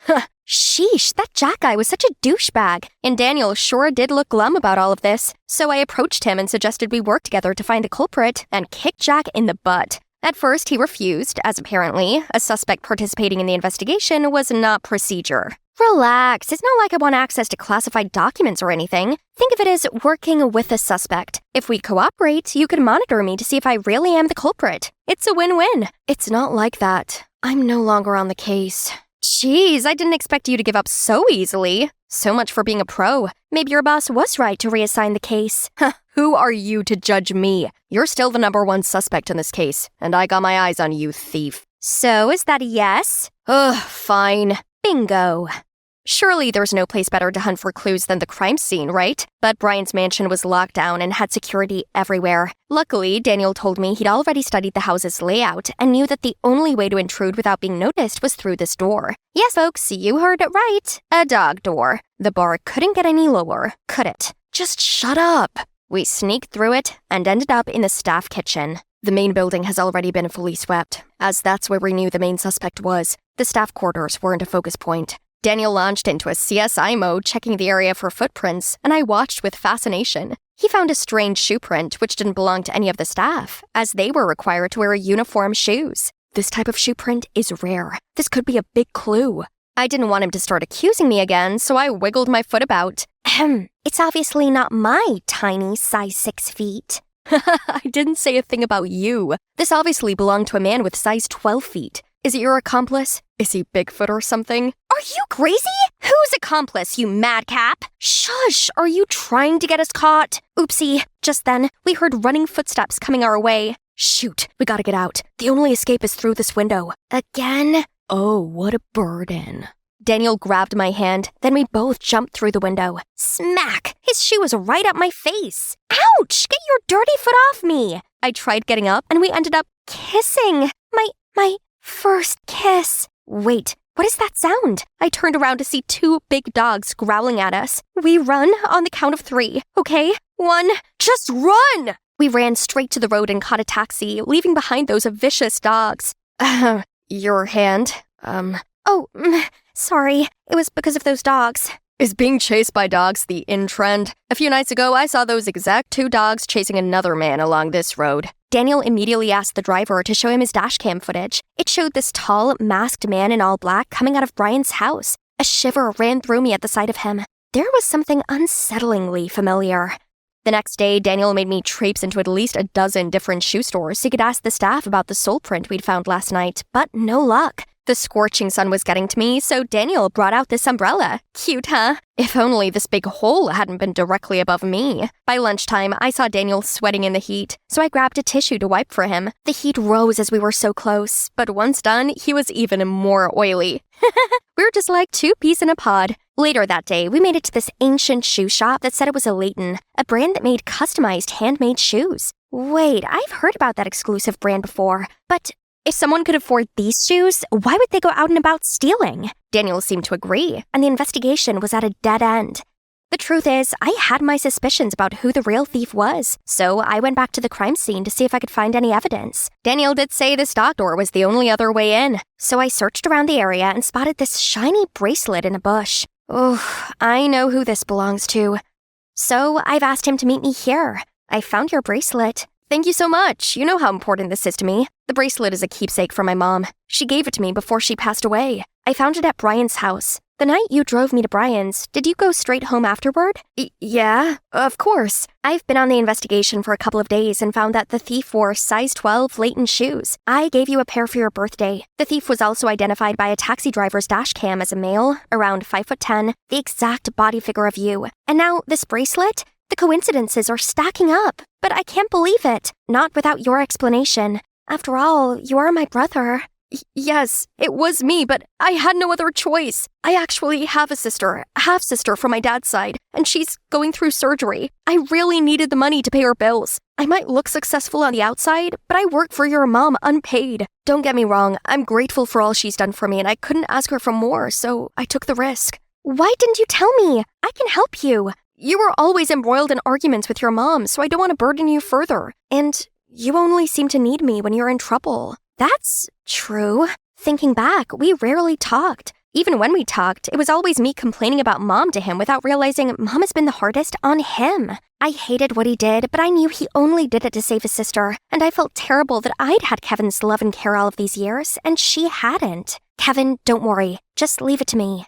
Sheesh, that Jack guy was such a douchebag. And Daniel sure did look glum about all of this. So I approached him and suggested we work together to find the culprit and kick Jack in the butt. At first, he refused, as apparently a suspect participating in the investigation was not procedure. Relax, it's not like I want access to classified documents or anything. Think of it as working with a suspect. If we cooperate, you can monitor me to see if I really am the culprit. It's a win-win. It's not like that. I'm no longer on the case. Jeez, I didn't expect you to give up so easily. So much for being a pro. Maybe your boss was right to reassign the case. Who are you to judge me? You're still the #1 suspect in this case, and I got my eyes on you, thief. So, is that a yes? Fine. Bingo. Surely there's no place better to hunt for clues than the crime scene, right? But Brian's mansion was locked down and had security everywhere. Luckily, Daniel told me he'd already studied the house's layout and knew that the only way to intrude without being noticed was through this door. Yes, folks, you heard it right. A dog door. The bar couldn't get any lower, could it? Just shut up. We sneaked through it and ended up in the staff kitchen. The main building has already been fully swept, as that's where we knew the main suspect was. The staff quarters weren't a focus point. Daniel launched into a CSI mode, checking the area for footprints, and I watched with fascination. He found a strange shoe print which didn't belong to any of the staff, as they were required to wear uniform shoes. This type of shoe print is rare. This could be a big clue. I didn't want him to start accusing me again, so I wiggled my foot about. It's obviously not my tiny size 6 feet. I didn't say a thing about you. This obviously belonged to a man with size 12 feet. Is it your accomplice? Is he Bigfoot or something? Are you crazy? Whose accomplice, you madcap? Shush! Are you trying to get us caught? Oopsie. Just then, we heard running footsteps coming our way. Shoot, we gotta get out. The only escape is through this window. Again? Oh, what a burden. Daniel grabbed my hand, then we both jumped through the window. Smack! His shoe was right up my face. Ouch! Get your dirty foot off me! I tried getting up, and we ended up kissing. My first kiss. Wait, what is that sound? I turned around to see 2 big dogs growling at us. We run on the count of 3, okay? 1, just run! We ran straight to the road and caught a taxi, leaving behind those vicious dogs. Your hand? Sorry. It was because of those dogs. Is being chased by dogs the in-trend? A few nights ago, I saw those exact 2 dogs chasing another man along this road. Daniel immediately asked the driver to show him his dashcam footage. It showed this tall, masked man in all black coming out of Brian's house. A shiver ran through me at the sight of him. There was something unsettlingly familiar. The next day, Daniel made me traipse into at least a dozen different shoe stores so he could ask the staff about the sole print we'd found last night, but no luck. The scorching sun was getting to me, so Daniel brought out this umbrella. Cute, huh? If only this big hole hadn't been directly above me. By lunchtime, I saw Daniel sweating in the heat, so I grabbed a tissue to wipe for him. The heat rose as we were so close, but once done, he was even more oily. We were just like 2 peas in a pod. Later that day, we made it to this ancient shoe shop that said it was a Leighton, a brand that made customized handmade shoes. Wait, I've heard about that exclusive brand before, but if someone could afford these shoes, why would they go out and about stealing? Daniel seemed to agree, and the investigation was at a dead end. The truth is, I had my suspicions about who the real thief was, so I went back to the crime scene to see if I could find any evidence. Daniel did say this dock door was the only other way in, so I searched around the area and spotted this shiny bracelet in a bush. Oh, I know who this belongs to. So I've asked him to meet me here. I found your bracelet. Thank you so much. You know how important this is to me. The bracelet is a keepsake from my mom. She gave it to me before she passed away. I found it at Brian's house. The night you drove me to Brian's, did you go straight home afterward? Yeah, of course. I've been on the investigation for a couple of days and found that the thief wore size 12 Leighton shoes. I gave you a pair for your birthday. The thief was also identified by a taxi driver's dash cam as a male, around 5'10", the exact body figure of you. And now this bracelet? The coincidences are stacking up, but I can't believe it. Not without your explanation. After all, you are my brother. Yes, it was me, but I had no other choice. I actually have a sister, a half-sister from my dad's side, and she's going through surgery. I really needed the money to pay her bills. I might look successful on the outside, but I work for your mom unpaid. Don't get me wrong, I'm grateful for all she's done for me, and I couldn't ask her for more, so I took the risk. Why didn't you tell me? I can help you. You were always embroiled in arguments with your mom, so I don't want to burden you further. And you only seem to need me when you're in trouble. That's true. Thinking back, we rarely talked. Even when we talked, it was always me complaining about Mom to him without realizing Mom has been the hardest on him. I hated what he did, but I knew he only did it to save his sister, and I felt terrible that I'd had Kevin's love and care all of these years, and she hadn't. Kevin, don't worry. Just leave it to me.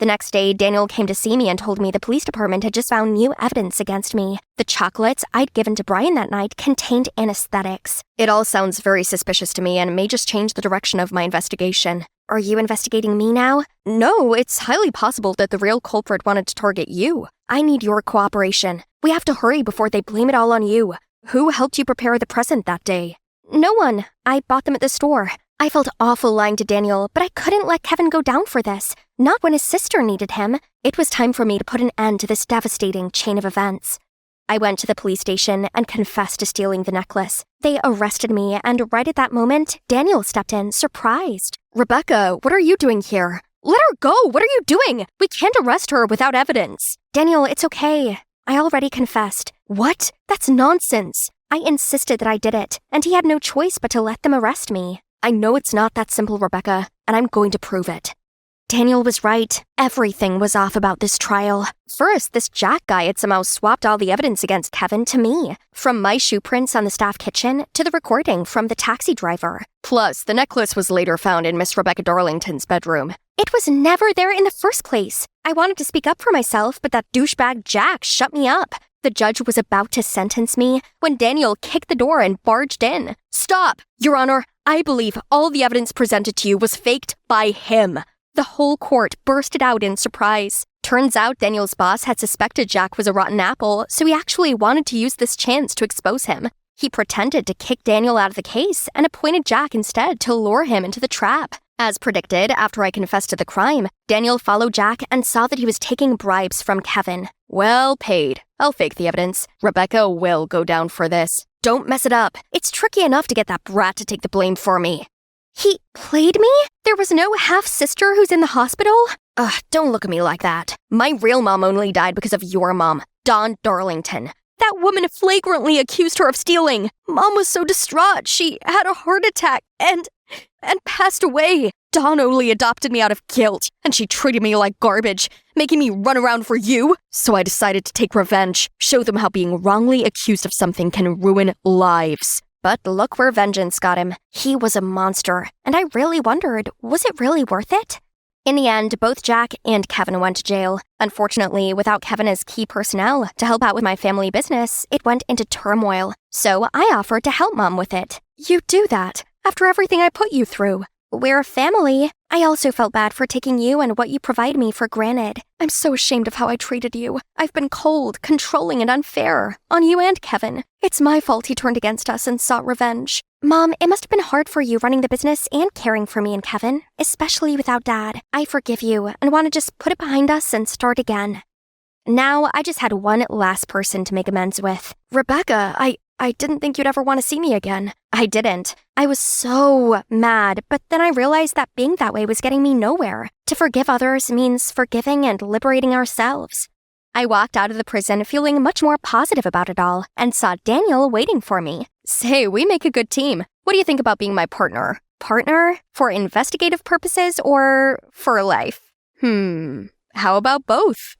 The next day, Daniel came to see me and told me the police department had just found new evidence against me. The chocolates I'd given to Brian that night contained anesthetics. It all sounds very suspicious to me and may just change the direction of my investigation. Are you investigating me now? No, it's highly possible that the real culprit wanted to target you. I need your cooperation. We have to hurry before they blame it all on you. Who helped you prepare the present that day? No one. I bought them at the store. I felt awful lying to Daniel, but I couldn't let Kevin go down for this. Not when his sister needed him. It was time for me to put an end to this devastating chain of events. I went to the police station and confessed to stealing the necklace. They arrested me, and right at that moment, Daniel stepped in, surprised. Rebecca, what are you doing here? Let her go! What are you doing? We can't arrest her without evidence. Daniel, it's okay. I already confessed. What? That's nonsense. I insisted that I did it, and he had no choice but to let them arrest me. I know it's not that simple, Rebecca, and I'm going to prove it. Daniel was right. Everything was off about this trial. First, this Jack guy had somehow swapped all the evidence against Kevin to me. From my shoe prints on the staff kitchen to the recording from the taxi driver. Plus, the necklace was later found in Miss Rebecca Darlington's bedroom. It was never there in the first place. I wanted to speak up for myself, but that douchebag Jack shut me up. The judge was about to sentence me when Daniel kicked the door and barged in. Stop! Your Honor, I believe all the evidence presented to you was faked by him. The whole court bursted out in surprise. Turns out Daniel's boss had suspected Jack was a rotten apple, so he actually wanted to use this chance to expose him. He pretended to kick Daniel out of the case and appointed Jack instead to lure him into the trap. As predicted, after I confessed to the crime, Daniel followed Jack and saw that he was taking bribes from Kevin. Well paid. I'll fake the evidence. Rebecca will go down for this. Don't mess it up. It's tricky enough to get that brat to take the blame for me. He played me? There was no half-sister who's in the hospital? Ugh, don't look at me like that. My real mom only died because of your mom, Dawn Darlington. That woman flagrantly accused her of stealing. Mom was so distraught, she had a heart attack and passed away. Dawn only adopted me out of guilt, and she treated me like garbage, making me run around for you. So I decided to take revenge, show them how being wrongly accused of something can ruin lives. But look where vengeance got him. He was a monster, and I really wondered, was it really worth it? In the end, both Jack and Kevin went to jail. Unfortunately, without Kevin as key personnel to help out with my family business, it went into turmoil. So I offered to help Mom with it. You do that, after everything I put you through. We're a family. I also felt bad for taking you and what you provide me for granted. I'm so ashamed of how I treated you. I've been cold, controlling, and unfair. On you and Kevin. It's my fault he turned against us and sought revenge. Mom, it must have been hard for you running the business and caring for me and Kevin, especially without Dad. I forgive you and want to just put it behind us and start again. Now, I just had one last person to make amends with. Rebecca, I didn't think you'd ever want to see me again. I didn't. I was so mad, but then I realized that being that way was getting me nowhere. To forgive others means forgiving and liberating ourselves. I walked out of the prison feeling much more positive about it all and saw Daniel waiting for me. Say, we make a good team. What do you think about being my partner? Partner? For investigative purposes or for life? How about both?